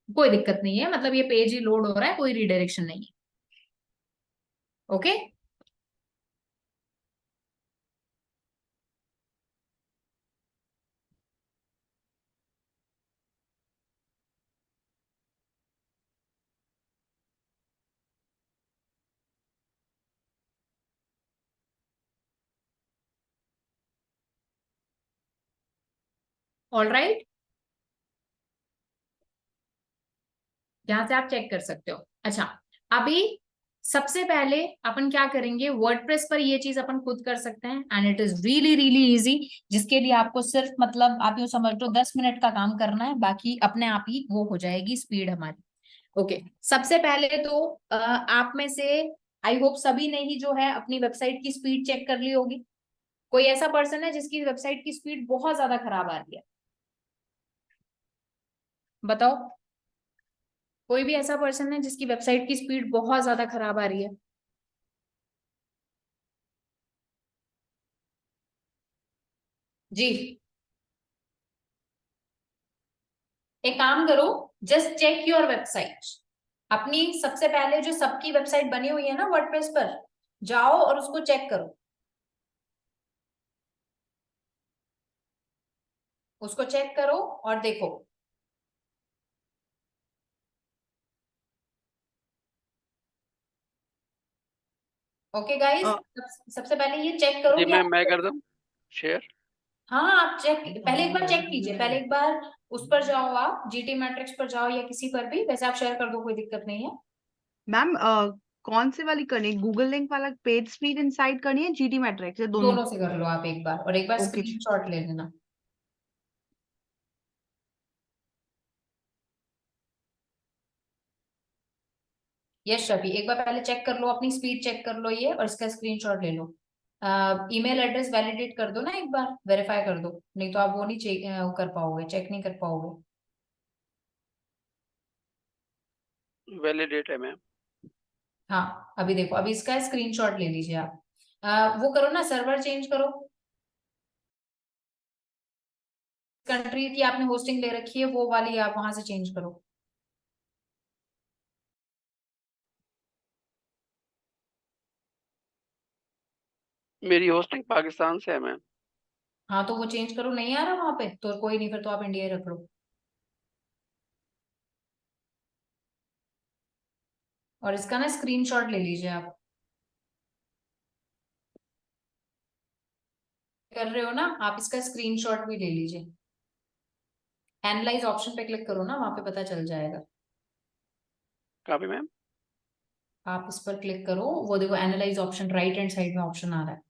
[SPEAKER 1] कोई दिक्कत नहीं है, मतलब ये पेज ही लोड हो रहा है, कोई रीडायरेक्शन नहीं है। ओके, ऑल राइट, यहाँ से आप चेक कर सकते हो। अच्छा, अभी सबसे पहले अपन क्या करेंगे, वर्डप्रेस पर ये चीज अपन खुद कर सकते हैं and it is really really easy, जिसके लिए आपको सिर्फ मतलब आप यूँ समझ लो 10 मिनट का काम करना है, बाकी अपने आप ही वो हो जाएगी स्पीड हमारी। ओके, सबसे पहले तो आप में से आई होप सभी ने ही जो है अपनी वेबसाइट की स्पीड चेक कर ली होगी। कोई ऐसा पर्सन है जिसकी वेबसाइट की स्पीड बहुत ज्यादा खराब आ रही है? बताओ, कोई भी ऐसा पर्सन है जिसकी वेबसाइट की स्पीड बहुत ज्यादा खराब आ रही है? जी, एक काम करो, जस्ट चेक योर वेबसाइट। अपनी सबसे पहले जो सबकी वेबसाइट बनी हुई है ना वर्डप्रेस पर, जाओ और उसको चेक करो, उसको चेक करो और देखो। ओके गाइस, सबसे पहले ये चेक करो
[SPEAKER 4] जी
[SPEAKER 1] कि
[SPEAKER 4] मैम,
[SPEAKER 1] आप,
[SPEAKER 4] मैं कर दूं शेयर?
[SPEAKER 1] हाँ हाँ, आप चेक पहले एक बार चेक कीजिए, पहले एक बार उस पर जाओ, आप GT मैट्रिक्स पर जाओ या किसी पर भी, वैसे आप शेयर कर दो, कोई दिक्कत नहीं है।
[SPEAKER 5] मैम कौन से वाली करनी है, गूगल लिंक वाला पेज स्पीड इनसाइड करनी है, GT मैट्रिक्स, या दोनों?
[SPEAKER 1] दोनों से कर लो आप एक बार, और एक बार
[SPEAKER 5] ओके।
[SPEAKER 1] स्क्रीनशॉट ले लेना। यस शफी, एक बार पहले चेक कर लो, अपनी स्पीड चेक कर लो ये, और इसका स्क्रीनशॉट ले लो। ईमेल एड्रेस वैलिडेट कर दो ना, एक बार वेरीफाई कर दो, नहीं तो आप वो नहीं चेक कर पाओगे, चेक नहीं कर पाओगे।
[SPEAKER 4] वैलिडेट है मैम।
[SPEAKER 1] हाँ, अभी देखो, अभी इसका स्क्रीनशॉट ले लीजिए आप। वो करो ना, सर्वर चेंज करो। कंट्री की आपने होस्टिंग ले रखी है वो वाली, आप वहां से चेंज करो।
[SPEAKER 4] मेरी होस्टिंग पाकिस्तान से है मैम।
[SPEAKER 1] हाँ तो वो चेंज करो, नहीं आ रहा वहां पे तो कोई नहीं, फिर तो आप इंडिया ही रख लो। और इसका ना स्क्रीनशॉट ले लीजिए आप। कर रहे हो ना आप, इसका स्क्रीनशॉट भी ले लीजिए। एनालाइज ऑप्शन पे क्लिक करो ना, वहां पे पता चल जाएगा।
[SPEAKER 4] कहाँ पे मैम?
[SPEAKER 1] आप इस पर क्लिक करो, वो देखो analyse option, right hand side में ऑप्शन आ रहा है।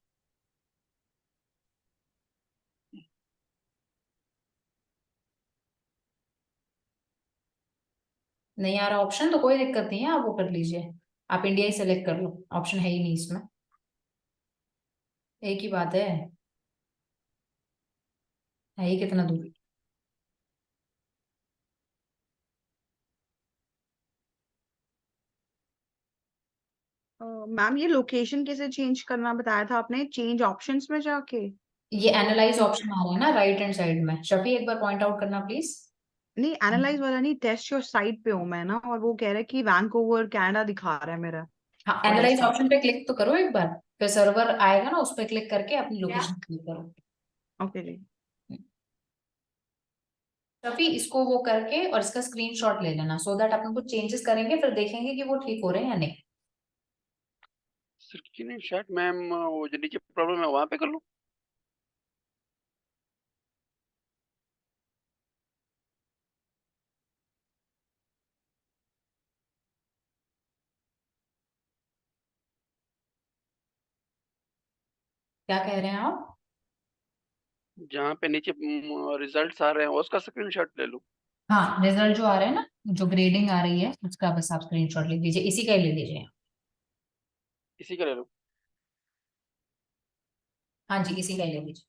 [SPEAKER 1] नहीं आ रहा ऑप्शन तो कोई दिक्कत नहीं है, आप वो कर लीजिए। आप इंडिया ही सेलेक्ट कर लो, ऑप्शन है ही नहीं इसमें। एक ही बात है ही कितना दूर।
[SPEAKER 5] मैम ये लोकेशन कैसे चेंज करना बताया था आपने, चेंज ऑप्शंस में जाके?
[SPEAKER 1] ये एनालाइज ऑप्शन आ रहा है ना राइट हैंड साइड में, शफी एक बार पॉइंट आउट करना प्लीज।
[SPEAKER 5] नहीं एनालाइज वाला नहीं, टेस्ट योर साइट पे हूँ मैं ना, और वो कह रहा है कि वैंकूवर कनाडा दिखा रहा है मेरा
[SPEAKER 1] हाँ एनालाइज
[SPEAKER 5] डेस्कटॉप।
[SPEAKER 1] ऑप्शन पे क्लिक तो करो एक बार, फिर सर्वर आएगा ना, उस पर क्लिक करके अपनी लोकेशन क्लिक करो।
[SPEAKER 5] ओके जी।
[SPEAKER 1] शफी इसको वो करके और इसका स्क्रीनशॉट ले लेना, सो दैट अपन कुछ चेंजेस करेंगे फिर देखेंगे कि वो ठीक हो रहे हैं या नहीं।
[SPEAKER 4] स्क्रीनशॉट मैम, वो जो नीचे प्रॉब्लम है वहाँ पे कर लूँ?
[SPEAKER 1] क्या कह रहे हैं आप?
[SPEAKER 4] जहाँ पे नीचे रिजल्ट्स आ रहे हैं उसका स्क्रीनशॉट ले लूँ?
[SPEAKER 1] हाँ रिजल्ट जो आ रहे हैं ना, जो ग्रेडिंग आ रही है उसका बस आप स्क्रीनशॉट ले लीजिए, इसी का ही ले लीजिए।
[SPEAKER 4] इसी का ले लूँ?
[SPEAKER 1] हाँ जी इसी का ही ले लीजिए।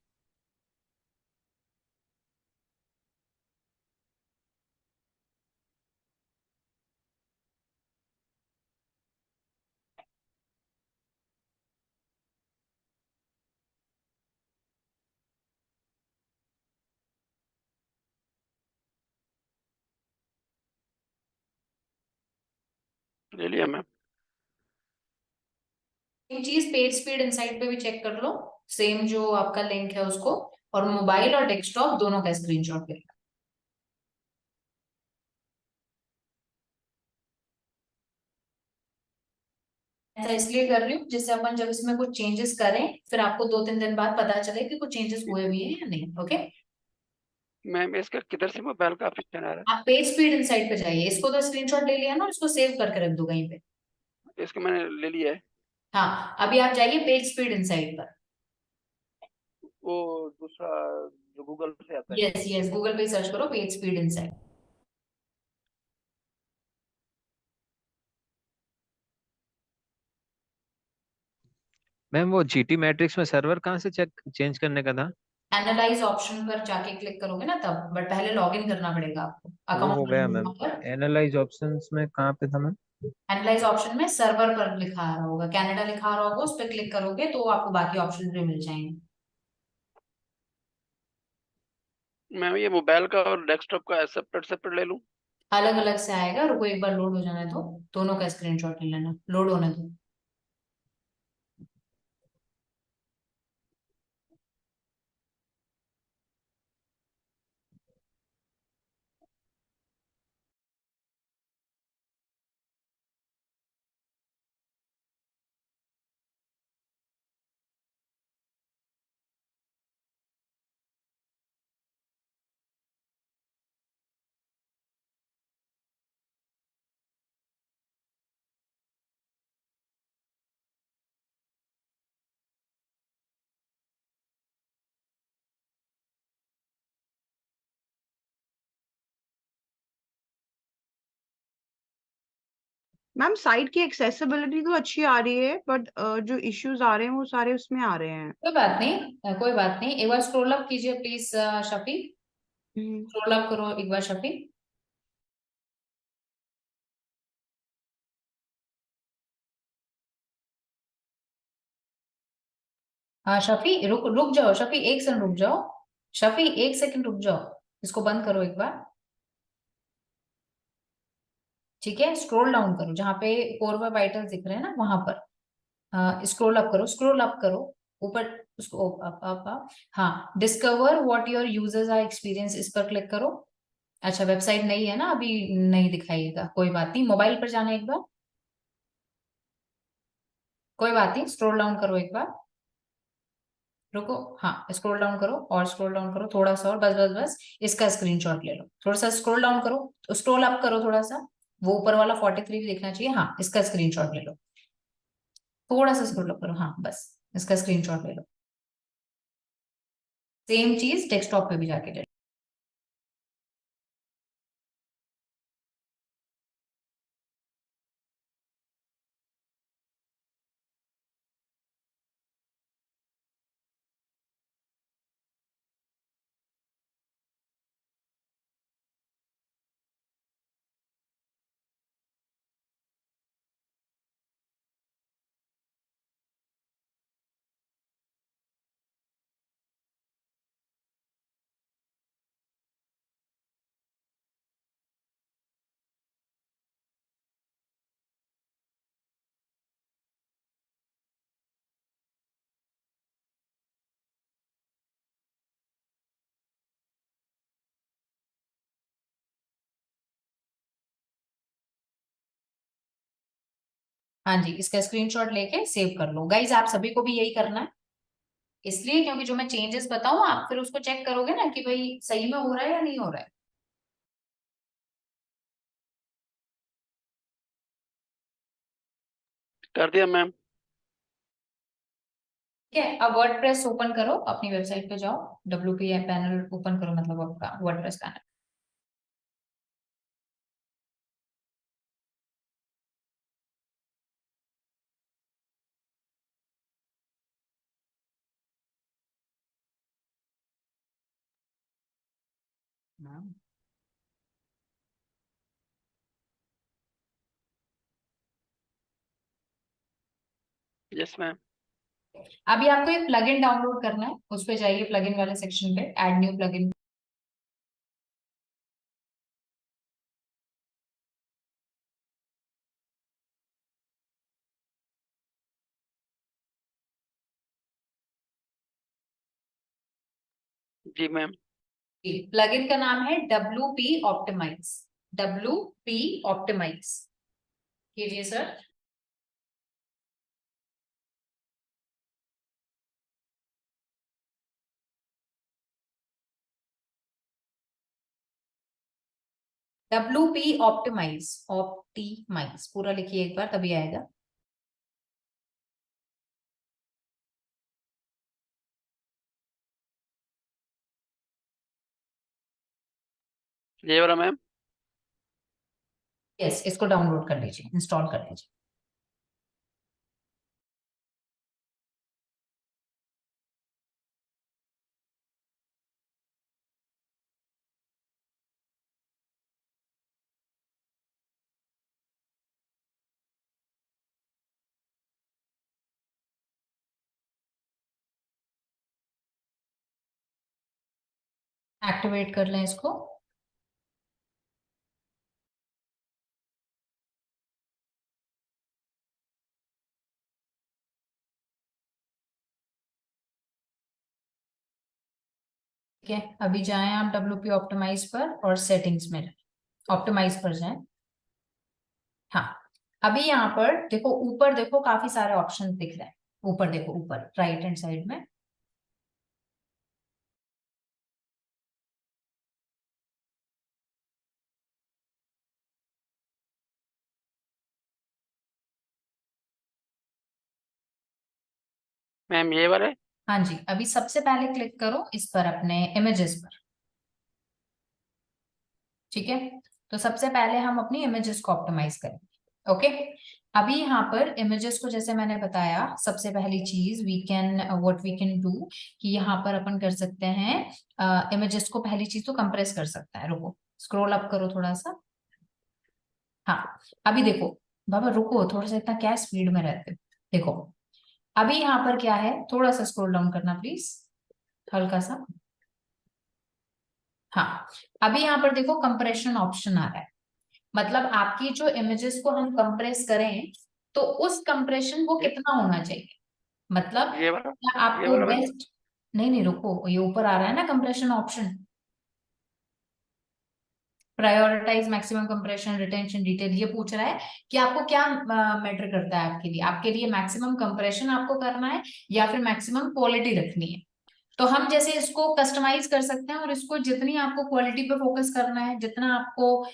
[SPEAKER 4] ले लिया मैम।
[SPEAKER 1] एक चीज पेज स्पीड इनसाइड पे भी चेक कर लो, सेम जो आपका लिंक है उसको, और मोबाइल और डेस्कटॉप दोनों का स्क्रीनशॉट ले लो। ऐसा इसलिए कर रही हूँ जिससे अपन जब इसमें कुछ चेंजेस करें फिर आपको 2-3 दिन बाद पता चले कि कुछ चेंजेस हुए भी हैं या नहीं। ओके,
[SPEAKER 4] मैम इसका किधर से मोबाइल का ऑप्शन आ रहा
[SPEAKER 1] आप पेज स्पीड इनसाइड पे जाइए, इसको तो स्क्रीनशॉट ले लिया ना, और इसको सेव करके रख दो कहीं पे।
[SPEAKER 4] है? इसको मैंने ले लिया है।
[SPEAKER 1] हाँ अभी आप जाइए पेज स्पीड इनसाइड पर।
[SPEAKER 4] वो दूसरा जो गूगल से आता है।
[SPEAKER 1] यस यस, गूगल पे सर्च करो पेज स्पीड इनसाइड।
[SPEAKER 6] मैम वो जीटी मैट्रिक्स में सर्वर कहाँ से चेक चेंज करने का था?
[SPEAKER 1] एनालाइज ऑप्शन पर जाके क्लिक करोगे ना तब, बट पहले लॉग इन करना पड़ेगा आपको
[SPEAKER 6] वो हो गया मैम।
[SPEAKER 1] अकाउंट।
[SPEAKER 6] एनालाइज ऑप्शंस में कहाँ पे था मैम?
[SPEAKER 1] एनालाइज ऑप्शन में सर्वर पर लिखा आ रहा होगा, कनाडा लिखा आ रहा होगा, उस पर क्लिक करोगे तो आपको बाकी ऑप्शन भी मिल जाएंगे।
[SPEAKER 4] मैम ये मोबाइल का और डेस्कटॉप का सेपरेट सेपरेट ले लूँ?
[SPEAKER 1] अलग अलग से आएगा, रुको एक बार लोड हो जाने दो, दोनों का स्क्रीनशॉट ले लेना, लोड होने दो।
[SPEAKER 5] मैम साइट की एक्सेसिबिलिटी तो अच्छी आ रही है, बट जो इश्यूज आ रहे हैं वो सारे उसमें आ रहे हैं।
[SPEAKER 1] कोई बात नहीं, कोई बात नहीं, एक बार स्क्रॉल अप कीजिए please Shafi,
[SPEAKER 5] hmm.
[SPEAKER 1] Scroll up करो एक बार शफी। हाँ शफी, रुक रुक जाओ शफी, एक सेकंड रुक जाओ। शफी एक सेकंड रुक जाओ, इसको बंद करो एक बार। ठीक है, स्क्रॉल डाउन करो जहाँ पे कोर वेब वाइटल्स दिख रहे हैं ना, वहां पर स्क्रॉल अप करो, स्क्रॉल अप करो ऊपर, उसको अप अप अप। हाँ, discover what your users are experience, इस पर क्लिक करो। अच्छा, वेबसाइट नहीं है ना अभी, नहीं दिखाइएगा, कोई बात नहीं, मोबाइल पर जाना एक बार, कोई बात नहीं, स्क्रॉल डाउन करो एक बार, रुको। हाँ, स्क्रॉल डाउन करो और स्क्रॉल डाउन करो थोड़ा सा और, बस बस बस, इसका स्क्रीनशॉट ले लो, थोड़ा सा स्क्रॉल डाउन करो, स्क्रॉल अप करो थोड़ा सा, वो ऊपर वाला 43 भी दिखना चाहिए। हाँ, इसका स्क्रीनशॉट ले लो, थोड़ा सा स्क्रॉल अप करो, हाँ बस, इसका स्क्रीनशॉट ले लो। सेम चीज डेस्कटॉप पे भी जाके ले लो। हाँ जी, इसका स्क्रीनशॉट लेके सेव कर लो गाइज, आप सभी को भी यही करना है, इसलिए क्योंकि जो मैं चेंजेस बताऊं आप फिर उसको चेक करोगे ना कि भाई सही में हो रहा है या नहीं हो रहा है।
[SPEAKER 4] कर दिया मैम।
[SPEAKER 1] ठीक है, अब वर्डप्रेस ओपन करो, अपनी वेबसाइट पे जाओ, WP पैनल ओपन करो, मतलब आपका WordPress panel.
[SPEAKER 6] Ma'am
[SPEAKER 4] yes ma'am.
[SPEAKER 1] अभी आपको एक प्लगइन डाउनलोड करना है, उस पे जाइए प्लगइन वाले सेक्शन पे, ऐड न्यू प्लगइन।
[SPEAKER 4] जी मैम।
[SPEAKER 1] प्लगइन का नाम है WP ऑप्टिमाइज, WP ऑप्टिमाइज, कीजिए सर। WP ऑप्टिमाइज, ऑप्टिमाइज पूरा लिखिए एक बार, तभी आएगा।
[SPEAKER 4] ये वाला मैम।
[SPEAKER 1] यस, इसको डाउनलोड कर लीजिए, इंस्टॉल कर लीजिए। एक्टिवेट कर लें इसको। ठीक है, अभी जाएं आप WP ऑप्टिमाइज पर और सेटिंग्स में ऑप्टिमाइज पर जाएं। हाँ, अभी यहाँ पर देखो, ऊपर देखो काफी सारे ऑप्शन दिख रहे हैं, ऊपर देखो, ऊपर राइट हैंड साइड में।
[SPEAKER 4] मैम ये वाले।
[SPEAKER 1] हाँ जी, अभी सबसे पहले क्लिक करो इस पर, अपने इमेजेस पर। ठीक है, तो सबसे पहले हम अपनी इमेजेस को ऑप्टिमाइज करेंगे। ओके, अभी यहाँ पर इमेजेस को जैसे मैंने बताया, सबसे पहली चीज we can, what we can do, कि यहाँ पर अपन कर सकते हैं इमेजेस को, पहली चीज तो कंप्रेस कर सकता है। रुको, स्क्रॉल अप करो थोड़ा सा। हाँ, अभी देखो बाबा, रुको थोड़ा सा, इतना क्या स्पीड में रहते हो। देखो, अभी यहाँ पर क्या है, थोड़ा सा स्क्रॉल डाउन करना प्लीज, हल्का सा। हाँ, अभी यहाँ पर देखो कंप्रेशन ऑप्शन आ रहा है, मतलब आपकी जो इमेजेस को हम कंप्रेस करें तो उस कंप्रेशन वो
[SPEAKER 4] ये
[SPEAKER 1] कितना होना चाहिए, मतलब
[SPEAKER 4] ये वाला
[SPEAKER 1] क्या
[SPEAKER 4] ये
[SPEAKER 1] आपको
[SPEAKER 4] वाला मैम।
[SPEAKER 1] बेस्ट। नहीं नहीं रुको, ये ऊपर आ रहा है ना compression option, prioritise maximum compression retention detail, ये पूछ रहा है कि आपको क्या मैटर करता है आपके लिए मैक्सिमम कंप्रेशन आपको करना है या फिर मैक्सिमम क्वालिटी रखनी है। तो हम जैसे इसको कस्टमाइज कर सकते हैं और इसको जितनी आपको क्वालिटी पे फोकस करना है, जितना आपको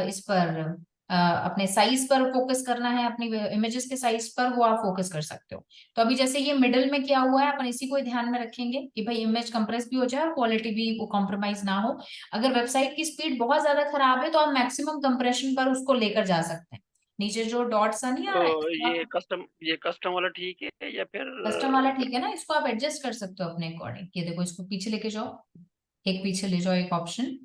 [SPEAKER 1] इस पर अपने साइज पर फोकस करना है, अपनी इमेजेस के साइज पर, वो आप फोकस कर सकते हो। तो अभी जैसे ये मिडिल में क्या हुआ है, अपन इसी को ही ध्यान में रखेंगे कि भाई इमेज कंप्रेस भी हो जाए और क्वालिटी भी वो कॉम्प्रोमाइज ना हो। अगर वेबसाइट की स्पीड बहुत ज्यादा खराब है तो आप मैक्सिमम कंप्रेशन पर उसको लेकर जा सकते हैं। नीचे जो डॉट्स नहीं आ
[SPEAKER 4] तो
[SPEAKER 1] रहा है,
[SPEAKER 4] ये कस्टम वाला ठीक है या फिर
[SPEAKER 1] कस्टम वाला ठीक है ना, इसको आप एडजस्ट कर सकते हो अपने अकॉर्डिंग। ये देखो, इसको पीछे लेके जाओ, एक पीछे ले जाओ एक ऑप्शन।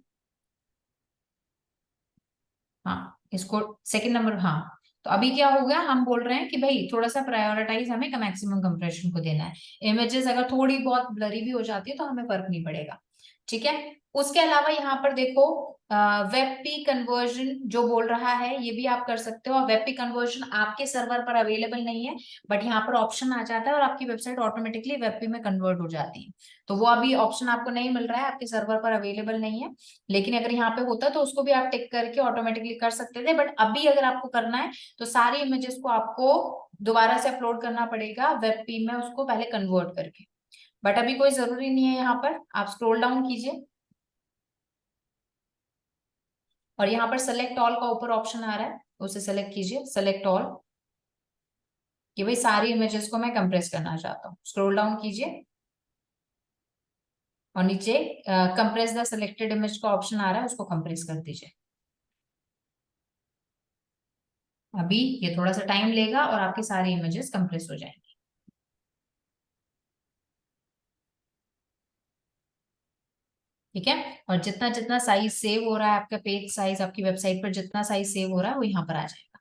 [SPEAKER 1] हाँ, इसको सेकंड नंबर, हाँ। तो अभी क्या हो गया, हम बोल रहे हैं कि भाई थोड़ा सा प्रायोरिटाइज हमें मैक्सिमम कंप्रेशन को देना है। इमेजेस अगर थोड़ी बहुत ब्लरी भी हो जाती है तो हमें फर्क नहीं पड़ेगा, ठीक है। उसके अलावा यहाँ पर देखो वेब पी कन्वर्जन जो बोल रहा है, ये भी आप कर सकते हो। और वेब पी कन्वर्जन आपके सर्वर पर अवेलेबल नहीं है, बट यहाँ पर ऑप्शन आ जाता है और आपकी वेबसाइट ऑटोमेटिकली वेब पी में कन्वर्ट हो जाती है। तो वो अभी ऑप्शन आपको नहीं मिल रहा है, आपके सर्वर पर अवेलेबल नहीं है, लेकिन अगर यहाँ पे होता तो उसको भी आप टिक करके ऑटोमेटिकली कर सकते थे। बट अभी अगर आपको करना है तो सारी इमेजेस को आपको दोबारा से अपलोड करना पड़ेगा वेब पी में, उसको पहले कन्वर्ट करके। बट अभी कोई जरूरी नहीं है, यहाँ पर आप स्क्रॉल डाउन कीजिए और यहाँ पर सेलेक्ट ऑल का ऊपर ऑप्शन आ रहा है, उसे सेलेक्ट कीजिए, सेलेक्ट ऑल, कि भाई सारी इमेजेस को मैं कंप्रेस करना चाहता हूँ। स्क्रॉल डाउन कीजिए और नीचे कंप्रेस द सिलेक्टेड इमेज का ऑप्शन आ रहा है, उसको कंप्रेस कर दीजिए। अभी ये थोड़ा सा टाइम लेगा और आपकी सारी इमेजेस कंप्रेस हो जाएंगी, ठीक है। और जितना जितना साइज सेव हो रहा है, आपका पेज साइज आपकी वेबसाइट पर जितना साइज सेव हो रहा है वो यहाँ पर आ जाएगा,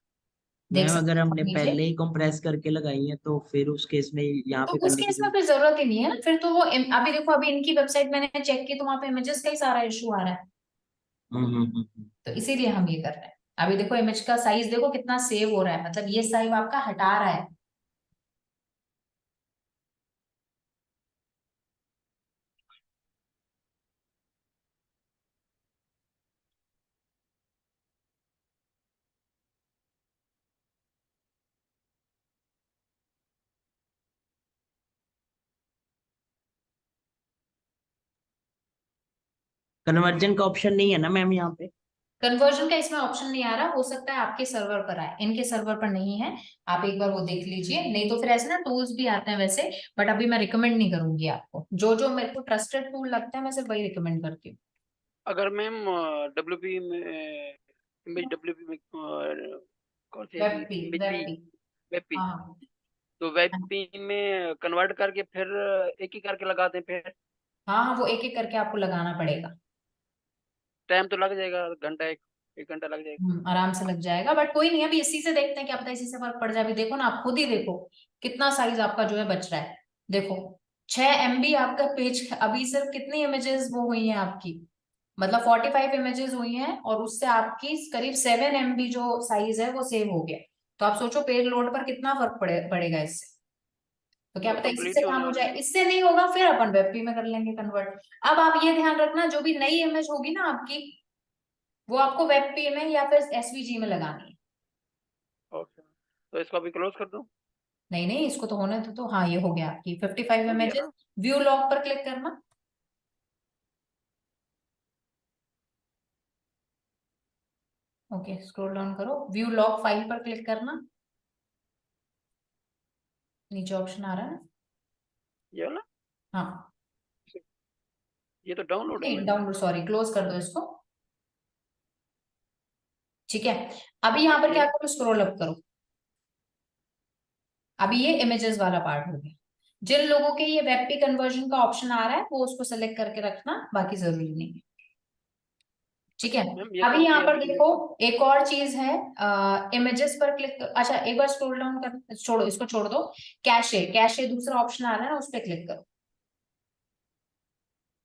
[SPEAKER 1] देख
[SPEAKER 7] मैम अगर
[SPEAKER 1] सकते हो
[SPEAKER 7] हमने
[SPEAKER 1] आप नीचे।
[SPEAKER 7] पहले ही कंप्रेस करके लगाई है तो फिर उस केस में यहाँ
[SPEAKER 1] तो
[SPEAKER 7] पे
[SPEAKER 1] उस
[SPEAKER 7] करने की
[SPEAKER 1] केस में
[SPEAKER 7] जरूरत।
[SPEAKER 1] फिर जरूरत ही नहीं है ना, फिर तो वो अभी देखो, अभी इनकी वेबसाइट मैंने चेक की तो वहां पे इमेजेस का ही सारा इशू आ रहा है, तो इसीलिए हम ये कर रहे हैं। अभी देखो इमेज का साइज देखो कितना सेव हो रहा है, मतलब ये साइज आपका हटा रहा है।
[SPEAKER 7] कन्वर्जन का ऑप्शन नहीं है ना मैम यहाँ पे?
[SPEAKER 1] कन्वर्जन का इसमें ऑप्शन नहीं आ रहा, हो सकता है आपके सर्वर पर आए, इनके सर्वर पर नहीं है। आप एक बार वो देख लीजिए, नहीं तो फिर ऐसे ना टूल्स भी आते हैं वैसे, बट अभी मैं रिकमेंड नहीं करूंगी आपको। जो जो मेरे को ट्रस्टेड टूल लगता है मैं सिर्फ वही रिकमेंड करती हूँ।
[SPEAKER 4] अगर मैम डब्ल्यूपी में इमेज डब्ल्यूपी में कौन सी है
[SPEAKER 1] वेब
[SPEAKER 4] अभी
[SPEAKER 1] P,
[SPEAKER 4] image
[SPEAKER 1] web
[SPEAKER 4] P
[SPEAKER 1] P.
[SPEAKER 4] Web P,
[SPEAKER 1] हाँ
[SPEAKER 4] तो वेब
[SPEAKER 1] हाँ
[SPEAKER 4] पी में कन्वर्ट करके फिर एक ही करके लगाते हैं, फिर
[SPEAKER 1] हाँ हाँ, वो एक एक करके आपको लगाना पड़ेगा।
[SPEAKER 4] टाइम तो लग जाएगा, घंटा एक घंटा लग जाएगा।
[SPEAKER 1] आराम से लग जाएगा, बट कोई नहीं, अभी इसी से देखते हैं, क्या पता इसी से फर्क पड़ जाए। अभी देखो ना, आप खुद ही देखो कितना साइज आपका जो है बच रहा है। देखो 6 MB आपका पेज, अभी सिर्फ कितनी इमेजेस वो हुई हैं आपकी, मतलब 45 इमेजेस हुई हैं और उससे आपकी करीब 7 MB जो साइज है वो सेव हो गया। तो आप सोचो पेज लोड पर कितना फर्क पड़ेगा इससे। तो क्या
[SPEAKER 4] तो
[SPEAKER 1] पता इसी
[SPEAKER 4] कंप्लीट
[SPEAKER 1] से
[SPEAKER 4] ही होने
[SPEAKER 1] काम हो
[SPEAKER 4] वाली
[SPEAKER 1] जाए,
[SPEAKER 4] है।
[SPEAKER 1] इससे नहीं होगा फिर अपन वेब में कर लेंगे कन्वर्ट। अब आप ये ध्यान रखना, जो भी नई इमेज होगी ना आपकी, वो आपको वेब में या फिर एसवीजी में लगानी है।
[SPEAKER 4] ओके, तो इसको अभी क्लोज कर दूं?
[SPEAKER 1] नहीं नहीं, इसको तो होने तो हाँ, ये हो गया आपकी 55
[SPEAKER 4] हो गया
[SPEAKER 1] इमेजेस।
[SPEAKER 4] ना?
[SPEAKER 1] व्यू लॉग पर क्लिक करना, ओके स्क्रॉल डाउन करो, व्यू लॉग फाइल पर क्लिक करना, नीचे ऑप्शन आ रहा है।
[SPEAKER 4] ये वाला?
[SPEAKER 1] हाँ,
[SPEAKER 4] ये तो डाउनलोड
[SPEAKER 1] नहीं
[SPEAKER 4] हुआ है।
[SPEAKER 1] डाउनलोड, सॉरी क्लोज कर दो इसको, ठीक है। अभी यहाँ पर क्या
[SPEAKER 4] ये
[SPEAKER 1] करो, स्क्रॉल अप करो। अभी ये इमेजेस वाला पार्ट हो गया। जिन लोगों के ये वेब पे कन्वर्जन का ऑप्शन आ रहा है वो उसको सेलेक्ट करके रखना, बाकी जरूरी नहीं है। ठीक है।
[SPEAKER 4] मैम ये
[SPEAKER 1] अभी यहाँ पर
[SPEAKER 4] कॉपी
[SPEAKER 1] देखो एक और चीज है, इमेजेस पर क्लिक अच्छा एक बार स्क्रॉल डाउन कर, छोड़ो इसको, छोड़ दो। कैशे, कैशे दूसरा ऑप्शन आ रहा है ना, उस पर क्लिक करो।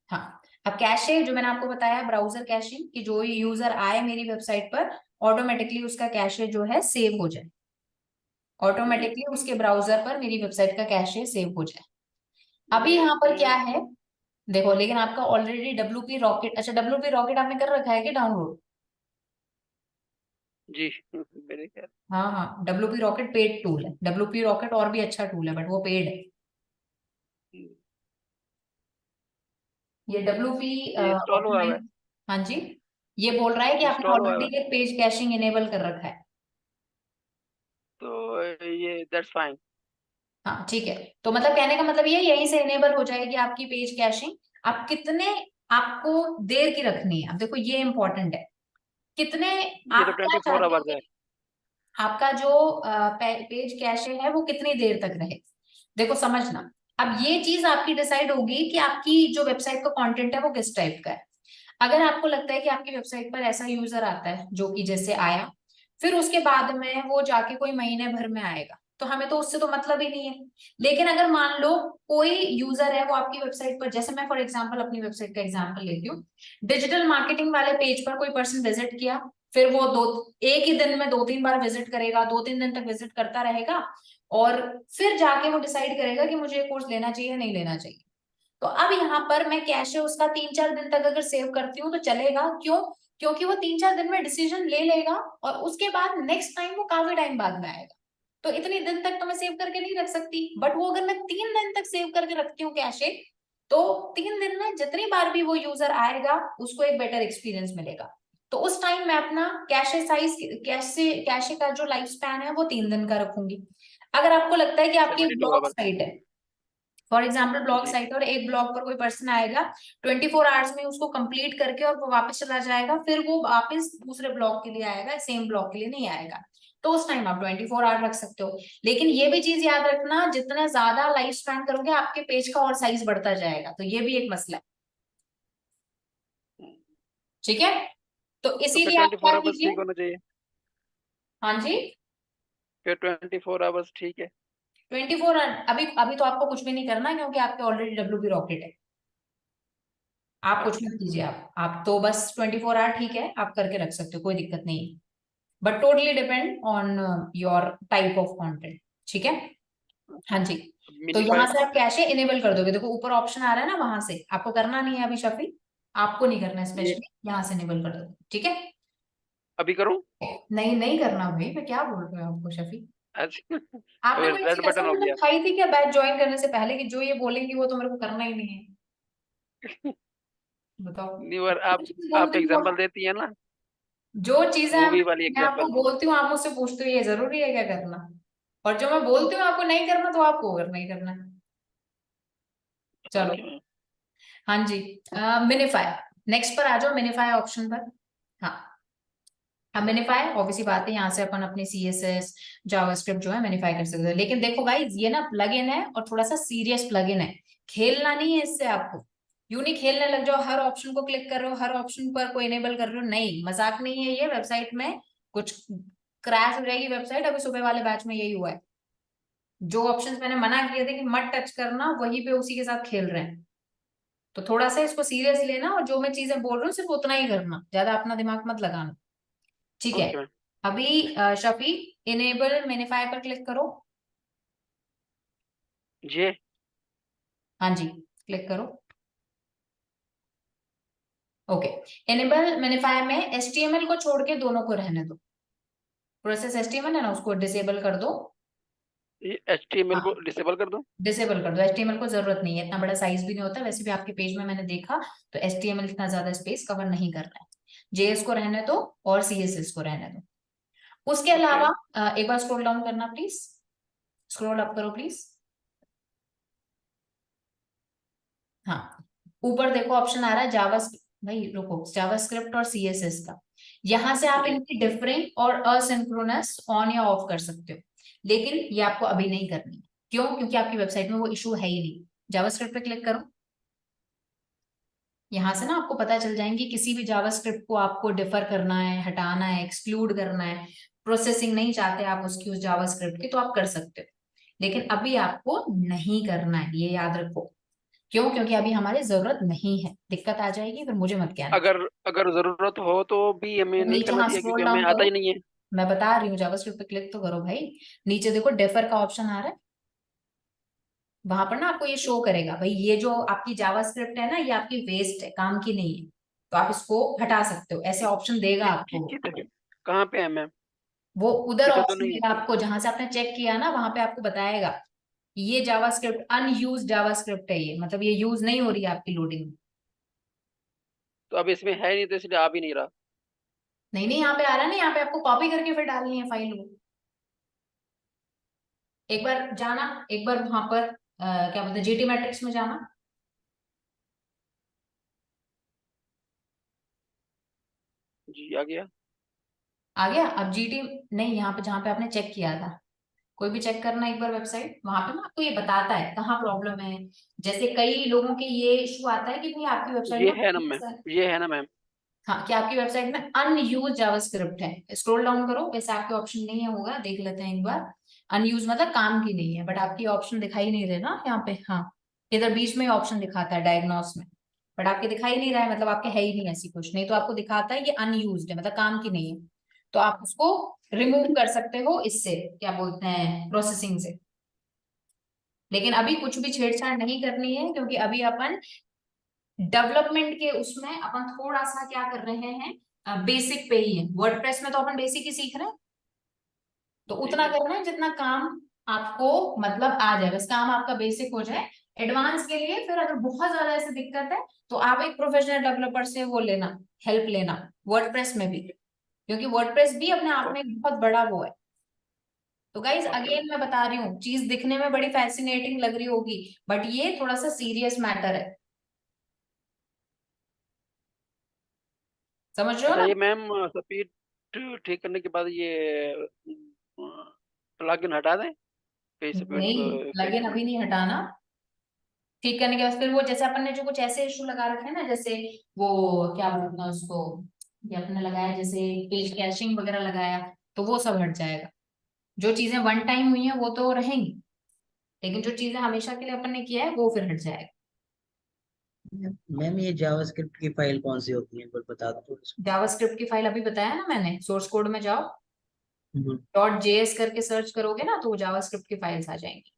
[SPEAKER 1] हाँ, अब कैशे जो मैंने आपको बताया, ब्राउजर कैशिंग, कि जो यूजर आए मेरी वेबसाइट पर ऑटोमेटिकली उसका कैशे जो है सेव हो जाए, ऑटोमेटिकली उसके ब्राउजर पर मेरी वेबसाइट का कैशे सेव हो जाए। अभी यहाँ पर क्या है देखो, लेकिन आपका ऑलरेडी डब्ल्यूपी रॉकेट, अच्छा डब्ल्यूपी रॉकेट आपने कर रखा है कि डाउनलोड?
[SPEAKER 4] जी मेरे ख्याल।
[SPEAKER 1] हाँ हाँ, डब्ल्यूपी रॉकेट पेड टूल है, डब्ल्यूपी रॉकेट और भी अच्छा टूल है बट वो पेड है। ये डब्ल्यूपी
[SPEAKER 4] ये इंस्टॉल हुआ हुआ है,
[SPEAKER 1] हाँ जी, ये बोल रहा है कि आपने
[SPEAKER 4] इंस्टॉल हुआ हुआ है,
[SPEAKER 1] ऑलरेडी ये पेज कैशिंग इनेबल कर रखा है।
[SPEAKER 4] तो ये दैट्स फाइन।
[SPEAKER 1] हाँ ठीक है, तो मतलब कहने का मतलब ये यहीं से इनेबल हो जाएगी आपकी पेज कैशिंग। आप कितने, आपको देर की रखनी है, अब देखो ये इंपॉर्टेंट है, कितने
[SPEAKER 4] ये तो
[SPEAKER 1] आप क्या
[SPEAKER 4] 24 आवर्स
[SPEAKER 1] चाहते
[SPEAKER 4] है।
[SPEAKER 1] हैं आपका जो पेज कैशे है वो कितनी देर तक रहे। देखो समझना, अब ये चीज आपकी डिसाइड होगी कि आपकी जो वेबसाइट का कंटेंट है वो किस टाइप का है। अगर आपको लगता है कि आपकी वेबसाइट पर ऐसा यूजर आता है जो कि जैसे आया, फिर उसके बाद में वो जाके कोई महीने भर में आएगा, तो हमें तो उससे तो मतलब ही नहीं है। लेकिन अगर मान लो कोई यूजर है वो आपकी वेबसाइट पर, जैसे मैं फॉर एग्जांपल अपनी वेबसाइट का एग्जांपल लेती हूँ, डिजिटल मार्केटिंग वाले पेज पर कोई पर्सन विजिट किया, फिर वो एक ही दिन में 2-3 बार विजिट करेगा, 2-3 दिन तक विजिट करता रहेगा, और फिर जाके वो डिसाइड करेगा कि मुझे कोर्स लेना चाहिए नहीं लेना चाहिए। तो अब यहाँ पर मैं कैशे उसका 3-4 दिन तक अगर सेव करती हूँ तो चलेगा, क्यों? क्योंकि वो 3-4 दिन में डिसीजन ले लेगा और उसके बाद नेक्स्ट टाइम वो काफी टाइम बाद में आएगा। तो इतने दिन तक तो मैं सेव करके नहीं रख सकती, बट वो अगर मैं 3 दिन तक सेव करके रखती हूँ कैशे, तो 3 दिन में जितनी बार भी वो यूजर आएगा उसको एक बेटर एक्सपीरियंस मिलेगा। तो उस टाइम मैं अपना कैशे साइज, कैशे का जो लाइफ स्पैन है वो 3 दिन का रखूंगी। अगर आपको लगता है कि आपकी एक
[SPEAKER 4] 72
[SPEAKER 1] ब्लॉग
[SPEAKER 4] आवर्स।
[SPEAKER 1] साइट है, फॉर एग्जाम्पल ब्लॉग
[SPEAKER 4] जी
[SPEAKER 1] साइट, और एक ब्लॉग पर कोई पर्सन आएगा, 24 आवर्स में उसको कंप्लीट करके और वो वापस चला जाएगा, फिर वो वापस दूसरे ब्लॉग के लिए आएगा, सेम ब्लॉग के लिए नहीं आएगा, तो उस टाइम आप 24 आवर रख सकते हो। लेकिन ये भी चीज याद रखना, जितना ज्यादा लाइफ स्पैन करोगे आपके पेज का और साइज बढ़ता जाएगा, तो ये भी एक मसला है। ठीक है, तो
[SPEAKER 4] तो फिर
[SPEAKER 1] इसीलिए आप
[SPEAKER 4] 24
[SPEAKER 1] क्या
[SPEAKER 4] आवर्स
[SPEAKER 1] कीजिए।
[SPEAKER 4] ठीक होना चाहिए,
[SPEAKER 1] हाँ जी,
[SPEAKER 4] फिर 24 आवर्स ठीक है।
[SPEAKER 1] 24 आवर, अभी अभी तो आपको कुछ भी नहीं करना क्योंकि आपके ऑलरेडी डब्ल्यूपी रॉकेट है, आप कुछ
[SPEAKER 4] अच्छा
[SPEAKER 1] मत कीजिए, आप तो बस 24 आवर ठीक है, आप करके रख सकते हो, कोई दिक्कत नहीं है, but totally depend on your type of content. ठीक है, हाँ जी। तो यहाँ
[SPEAKER 4] मिनीफाई।
[SPEAKER 1] से आप कैशे इनेबल कर दोगे, देखो ऊपर ऑप्शन आ रहा है ना, वहां से आपको करना नहीं है अभी शफी, आपको नहीं करना है
[SPEAKER 4] ये
[SPEAKER 1] स्पेशली, यहाँ से इनेबल कर दोगे। ठीक है,
[SPEAKER 4] अभी करूं?
[SPEAKER 1] नहीं नहीं करना भाई, मैं क्या बोल रही हूँ आपको शफी।
[SPEAKER 4] अच्छा तो
[SPEAKER 1] आपने कोई ऐसी
[SPEAKER 4] रेड बटन हो
[SPEAKER 1] कसम
[SPEAKER 4] गया।
[SPEAKER 1] खाई थी क्या बैच ज्वाइन करने से पहले कि जो ये बोलेंगी वो तो मेरे को करना ही नहीं है? बताओ।
[SPEAKER 4] नहीं और
[SPEAKER 1] जो
[SPEAKER 4] आप
[SPEAKER 1] चीज़
[SPEAKER 4] आप
[SPEAKER 1] बोलती हूँ,
[SPEAKER 4] एग्जांपल देती है ना,
[SPEAKER 1] जो चीजें
[SPEAKER 4] मूवी वाली
[SPEAKER 1] मैं आपको
[SPEAKER 4] एग्जांपल।
[SPEAKER 1] बोलती हूँ आप मुझसे पूछते हो ये जरूरी है क्या करना, और जो मैं बोलती हूँ आपको नहीं करना तो आपको करना ही करना है। चलो,
[SPEAKER 4] ओके मैम।
[SPEAKER 1] हाँ जी, मिनिफाई, नेक्स्ट पर आ जाओ, मिनिफाई ऑप्शन पर। हाँ, अब मिनिफाई ऑब्वियसली बात है, यहाँ से अपन अपने CSS जावास्क्रिप्ट जो है मिनिफाई कर सकते हैं। लेकिन देखो गाइस, ये ना प्लगइन है और थोड़ा सा सीरियस प्लगइन है, खेलना नहीं है इससे आपको। यूं नहीं खेलने लग जाओ, हर ऑप्शन को क्लिक कर रहे हो, हर ऑप्शन पर को इनेबल कर रहे हो, नहीं, मजाक नहीं है ये, वेबसाइट में कुछ क्रैश हो जाएगी वेबसाइट, अभी सुबह वाले बैच में यही हुआ है। जो ऑप्शंस मैंने मना किए थे कि मत टच करना, वहीं पे उसी के साथ खेल रहे हैं। तो थोड़ा सा इसको सीरियस लेना, और जो मैं चीजें बोल रही हूँ सिर्फ उतना ही करना, ज्यादा अपना दिमाग मत लगाना। ठीक है,
[SPEAKER 4] ओके मैम।
[SPEAKER 1] अभी शफी इनेबल मिनिफाई पर क्लिक करो।
[SPEAKER 4] जी
[SPEAKER 1] हाँ जी, क्लिक करो। ओके, इनेबल मिनिफाई में HTML को छोड़ के दोनों को रहने दो, प्रोसेस HTML है ना उसको डिसेबल कर दो।
[SPEAKER 4] ये HTML को
[SPEAKER 1] हाँ,
[SPEAKER 4] डिसेबल कर दूं?
[SPEAKER 1] डिसेबल कर दो, HTML को जरूरत नहीं है, इतना बड़ा साइज भी नहीं होता, वैसे भी आपके पेज में मैंने देखा तो HTML इतना ज्यादा स्पेस कवर नहीं कर रहा है। JS को रहने दो और CSS को रहने दो। उसके
[SPEAKER 4] ओके
[SPEAKER 1] अलावा एक बार स्क्रॉल डाउन करना प्लीज, स्क्रॉल अप करो प्लीज। हाँ, ऊपर देखो ऑप्शन आ रहा है जावा, भाई रुको, जावास्क्रिप्ट और CSS का, यहां से आप
[SPEAKER 4] जी
[SPEAKER 1] इनकी डिफरिंग और असिंक्रोनस ऑन या ऑफ कर सकते हो, लेकिन ये आपको अभी नहीं करनी है। क्यों? क्योंकि आपकी वेबसाइट में वो इशू है ही नहीं। जावास्क्रिप्ट पे क्लिक करो। यहाँ से ना आपको पता चल जाएंगे किसी भी जावास्क्रिप्ट को आपको डिफर करना है, हटाना है, एक्सक्लूड करना है, प्रोसेसिंग नहीं चाहते आप उसकी, उस जावास्क्रिप्ट की, तो आप कर सकते हो। लेकिन अभी आपको नहीं करना है, ये याद रखो। क्यों? क्योंकि अभी हमारी जरूरत नहीं है। दिक्कत आ जाएगी फिर मुझे मत कहना।
[SPEAKER 4] अगर अगर जरूरत हो तो भी हमें नहीं
[SPEAKER 1] नीचे
[SPEAKER 4] करना
[SPEAKER 1] हाँ
[SPEAKER 4] चाहिए, क्योंकि
[SPEAKER 1] स्क्रॉल
[SPEAKER 4] हमें
[SPEAKER 1] डाउन
[SPEAKER 4] आता ही
[SPEAKER 1] करो,
[SPEAKER 4] नहीं है।
[SPEAKER 1] मैं बता रही हूँ, जावास्क्रिप्ट पे क्लिक तो करो भाई। नीचे देखो डेफर का ऑप्शन आ रहा है, वहां पर ना आपको ये शो करेगा भाई ये जो आपकी जावास्क्रिप्ट है ना, ये आपकी वेस्ट है, काम की नहीं है, तो आप इसको हटा सकते हो, ऐसे ऑप्शन देगा आपको।
[SPEAKER 4] किधर? कहाँ पे है मैम?
[SPEAKER 1] वो उधर
[SPEAKER 4] इधर तो
[SPEAKER 1] ऑप्शन
[SPEAKER 4] नहीं है।
[SPEAKER 1] देगा आपको जहां से आपने चेक किया ना, वहां पे आपको बताएगा ये जावास्क्रिप्ट अनयूज जावास्क्रिप्ट है, ये मतलब ये यूज नहीं हो रही है आपकी लोडिंग में।
[SPEAKER 4] तो अब इसमें है नहीं, तो इसलिए आ भी नहीं रहा।
[SPEAKER 1] नहीं नहीं, यहाँ पे आ रहा है ना, यहाँ पे आपको कॉपी करके फिर डालनी है फाइल को। एक बार जाना, एक बार वहां पर क्या बोलते हैं, जीटी मैट्रिक्स में जाना।
[SPEAKER 4] जी आ गया।
[SPEAKER 1] आ गया? अब जीटी नहीं, यहाँ पे जहाँ पे आपने चेक किया था, कोई भी चेक करना एक बार वेबसाइट, वहां पे ना आपको ये बताता है कहाँ प्रॉब्लम है। जैसे कई लोगों के ये इशू आता है कि भाई आपकी वेबसाइट
[SPEAKER 4] ये
[SPEAKER 1] में
[SPEAKER 4] है ना मैम, ये है ना मैम।
[SPEAKER 1] हाँ, कि आपकी वेबसाइट में अनयूज जावास्क्रिप्ट है। स्क्रॉल डाउन करो, वैसे आपके ऑप्शन नहीं है, होगा देख लेते हैं एक बार। अनयूज मतलब काम की नहीं है, बट आपकी ऑप्शन दिखाई नहीं दे ना यहाँ पे। हाँ, इधर बीच में ऑप्शन दिखाता है डायग्नोस में, बट आपके दिखाई नहीं रहा है, मतलब आपके है ही नहीं ऐसी कुछ, नहीं तो आपको दिखाता है ये अनयूज्ड है, मतलब काम की नहीं है। तो आप उसको रिमूव कर सकते हो इससे, क्या बोलते हैं, प्रोसेसिंग से। लेकिन अभी कुछ भी छेड़छाड़ नहीं करनी है, क्योंकि अभी अपन डेवलपमेंट के उसमें अपन थोड़ा सा क्या कर रहे हैं, बेसिक पे ही है। वर्डप्रेस में तो अपन बेसिक ही सीख रहे हैं, तो
[SPEAKER 4] जी
[SPEAKER 1] उतना
[SPEAKER 4] मैम।
[SPEAKER 1] करना है जितना काम आपको मतलब आ जाए, बस काम आपका बेसिक हो जाए। एडवांस के लिए फिर अगर बहुत ज्यादा ऐसी दिक्कत है, तो आप एक प्रोफेशनल डेवलपर से वो लेना, हेल्प लेना, वर्डप्रेस में भी, क्योंकि वर्डप्रेस भी अपने आप में एक बहुत बड़ा वो है। तो गाइज
[SPEAKER 4] ओके मैम।
[SPEAKER 1] अगेन मैं बता रही हूँ, चीज दिखने में बड़ी फैसिनेटिंग लग रही होगी, बट ये थोड़ा सा सीरियस मैटर है। समझ रहे हो
[SPEAKER 4] अच्छा
[SPEAKER 1] ना?
[SPEAKER 4] ये मैम, स्पीड ठीक करने के बाद ये प्लगइन हटा दें? पेज स्पीड
[SPEAKER 1] नहीं,
[SPEAKER 4] पेज
[SPEAKER 1] प्लगइन
[SPEAKER 4] स्पीड।
[SPEAKER 1] अभी नहीं हटाना। ठीक करने के बाद फिर वो जैसे अपन ने जो कुछ ऐसे इशू लगा रखे हैं ना, जैसे वो क्या बोलते हैं उसको, ये अपने लगाया जैसे पेज कैशिंग वगैरह लगाया, तो वो सब हट जाएगा। जो चीजें वन टाइम हुई हैं वो तो रहेंगी, लेकिन जो चीजें हमेशा के लिए अपन ने किया है वो फिर हट जाएगा।
[SPEAKER 7] मैम ये जावास्क्रिप्ट की फाइल कौन सी होती है, एक बार बता दो थोड़ा सा।
[SPEAKER 1] जावास्क्रिप्ट की फाइल अभी बताया ना मैंने, सोर्स कोड में जाओ,
[SPEAKER 7] हम्म,
[SPEAKER 1] .js करके सर्च करोगे ना, तो जावास्क्रिप्ट की फाइल्स आ जाएंगी।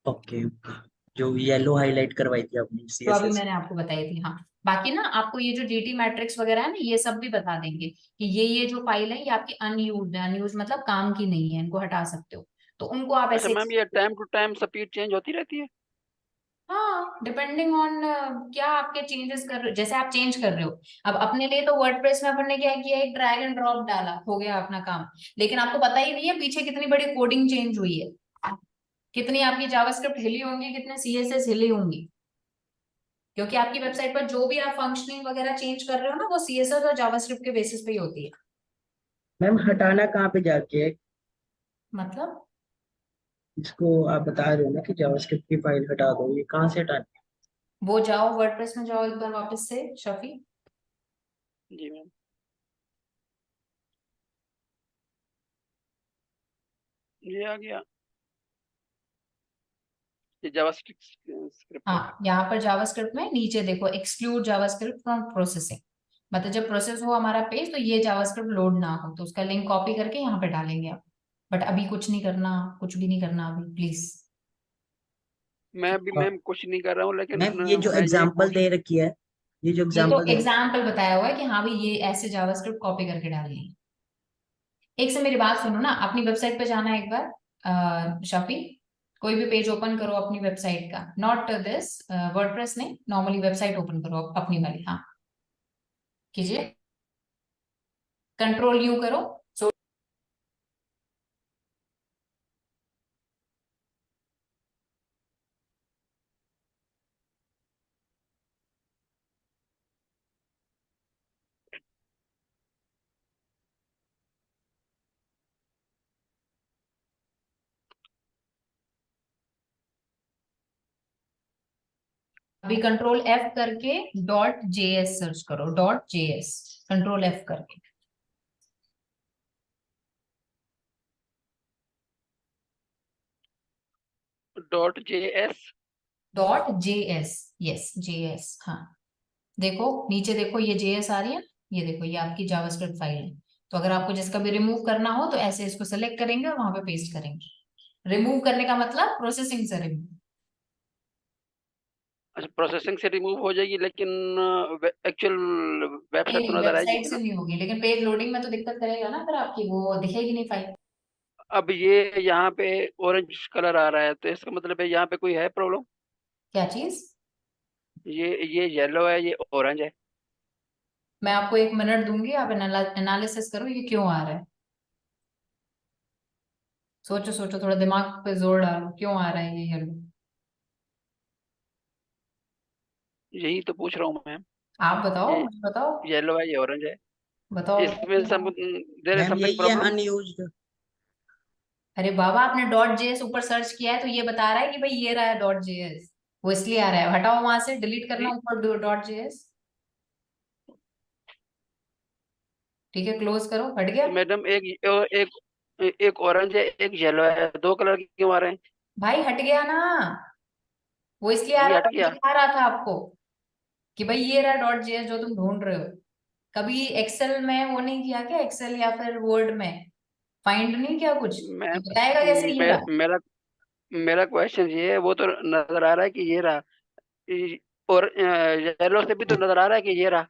[SPEAKER 7] Okay okay. जो येलो हाईलाइट करवाई थी आपने
[SPEAKER 1] तो अभी
[SPEAKER 7] सीएसएस।
[SPEAKER 1] मैंने आपको बताई थी, हाँ। बाकी ना आपको ये जो जीटी मैट्रिक्स वगैरह है ना, ये सब भी बता देंगे कि ये जो फाइल है ये आपकी अनयूज्ड है। अनयूज मतलब काम की नहीं है, इनको हटा सकते हो, तो उनको आप
[SPEAKER 4] अच्छा
[SPEAKER 1] ऐसे।
[SPEAKER 4] मैम, ये time to time speed change होती रहती है?
[SPEAKER 1] हाँ, डिपेंडिंग ऑन क्या आपके चेंजेस कर रहे हो, जैसे आप चेंज कर रहे हो। अब अपने लिए तो वर्डप्रेस में अपन ने क्या किया, एक ड्रैग एंड ड्रॉप डाला, हो गया अपना काम। लेकिन आपको पता ही नहीं है पीछे कितनी बड़ी कोडिंग चेंज हुई है, कितनी आपकी जावास्क्रिप्ट हिली होंगी, कितने सीएसएस हिली होंगी, क्योंकि आपकी वेबसाइट पर जो भी आप फंक्शनिंग वगैरह चेंज कर रहे हो ना, वो सीएसएस और जावास्क्रिप्ट के बेसिस पे ही होती है।
[SPEAKER 7] मैम हटाना कहाँ पे जाके है?
[SPEAKER 1] मतलब
[SPEAKER 7] इसको आप बता रहे हो ना कि जावास्क्रिप्ट की फाइल हटा दो, ये कहाँ से हटानी है?
[SPEAKER 1] वो जाओ वर्डप्रेस में जाओ एक बार वापस से, शफी।
[SPEAKER 4] जी मैम। ये आ गया, ये जावास्क्रिप्ट स्क्रिप्ट है।
[SPEAKER 1] हाँ, यहाँ पर जावास्क्रिप्ट में नीचे देखो, एक्सक्लूड जावास्क्रिप्ट फ्रॉम प्रोसेसिंग, मतलब जब प्रोसेस हो हमारा पेज तो ये जावास्क्रिप्ट लोड ना हो, तो उसका लिंक कॉपी करके यहाँ पे डालेंगे आप। बट अभी कुछ नहीं करना, कुछ भी नहीं करना अभी, प्लीज।
[SPEAKER 4] मैं भी
[SPEAKER 7] और
[SPEAKER 4] मैम कुछ नहीं कर रहा हूँ, लेकिन
[SPEAKER 7] मैम ये जो
[SPEAKER 4] मैं ये
[SPEAKER 7] एग्जांपल
[SPEAKER 4] कोशिश।
[SPEAKER 7] दे रखी है, ये जो
[SPEAKER 1] ये तो
[SPEAKER 7] एग्जांपल दे रखी
[SPEAKER 1] एग्जाम्पल बताया हुआ है कि हाँ भाई ये ऐसे जावास्क्रिप्ट कॉपी करके डालनी है। एक से मेरी बात सुनो ना, अपनी वेबसाइट पे जाना है एक बार, शफी। कोई भी पेज ओपन करो अपनी वेबसाइट का, नॉट दिस वर्डप्रेस नहीं, नॉर्मली वेबसाइट ओपन करो अपनी वाली, हाँ कीजिए, कंट्रोल यू करो। सो अभी कंट्रोल F करके .js सर्च करो, .js, कंट्रोल F करके।
[SPEAKER 4] .js
[SPEAKER 1] .js, यस JS, हाँ। देखो नीचे, देखो ये JS आ रही है, ये देखो ये आपकी जावास्क्रिप्ट फाइल है। तो अगर आपको जिसका भी रिमूव करना हो तो ऐसे इसको सेलेक्ट करेंगे और वहां पे पेस्ट करेंगे। रिमूव करने का मतलब प्रोसेसिंग से रिमूव।
[SPEAKER 4] अच्छा, प्रोसेसिंग से रिमूव हो जाएगी, लेकिन एक्चुअल वेबसाइट तो
[SPEAKER 1] नहीं,
[SPEAKER 4] नजर
[SPEAKER 1] वेबसाइट
[SPEAKER 4] आएगी
[SPEAKER 1] से
[SPEAKER 4] ना।
[SPEAKER 1] नहीं होगी, लेकिन पेज लोडिंग में तो दिक्कत करेगा ना, फिर आपकी वो दिखेगी नहीं फाइल।
[SPEAKER 4] अब ये यहाँ पे ऑरेंज कलर आ रहा है, तो इसका मतलब है यहाँ पे कोई है प्रॉब्लम।
[SPEAKER 1] क्या चीज?
[SPEAKER 4] ये येलो है, ये ऑरेंज है।
[SPEAKER 1] मैं आपको 1 मिनट दूंगी, आप एनालिसिस करो ये क्यों आ रहा है। सोचो सोचो, थोड़ा दिमाग पे जोर डालो, क्यों आ रहा है ये येलो।
[SPEAKER 4] यही तो पूछ रहा हूँ मैम।
[SPEAKER 1] आप बताओ,
[SPEAKER 4] ये
[SPEAKER 1] मुझे बताओ,
[SPEAKER 4] येलो है, ये ऑरेंज है।
[SPEAKER 1] बताओ बताओ
[SPEAKER 4] इसमें
[SPEAKER 1] क्यों आ
[SPEAKER 4] सम
[SPEAKER 1] रहा है?
[SPEAKER 4] देयर इज
[SPEAKER 7] मैम
[SPEAKER 4] समथिंग
[SPEAKER 7] यही है
[SPEAKER 4] प्रॉब्लम।
[SPEAKER 7] अनयूज्ड।
[SPEAKER 1] अरे बाबा, आपने .js ऊपर सर्च किया है तो ये बता रहा है कि भाई ये रहा है .js, वो इसलिए आ रहा है। हटाओ वहां से, डिलीट करना ऊपर .js। ठीक है, क्लोज करो, हट गया।
[SPEAKER 4] तो मैडम एक ऑरेंज है, एक येलो है, दो कलर क्यों आ रहे हैं?
[SPEAKER 1] भाई हट गया ना, वो इसलिए आ
[SPEAKER 4] जी
[SPEAKER 1] रहा
[SPEAKER 4] हट
[SPEAKER 1] था,
[SPEAKER 4] गया।
[SPEAKER 1] दिखा रहा था आपको कि भाई ये रहा .js जो तुम ढूंढ रहे हो। कभी एक्सेल में वो नहीं किया क्या? एक्सेल या फिर वर्ड में फाइंड नहीं किया कुछ? ये
[SPEAKER 4] मैम
[SPEAKER 1] बताएगा कैसे ये रहा।
[SPEAKER 4] मेरा मेरा क्वेश्चन ये है, वो तो नजर आ रहा है कि ये रहा। और येलो से भी तो नजर आ रहा है कि ये रहा।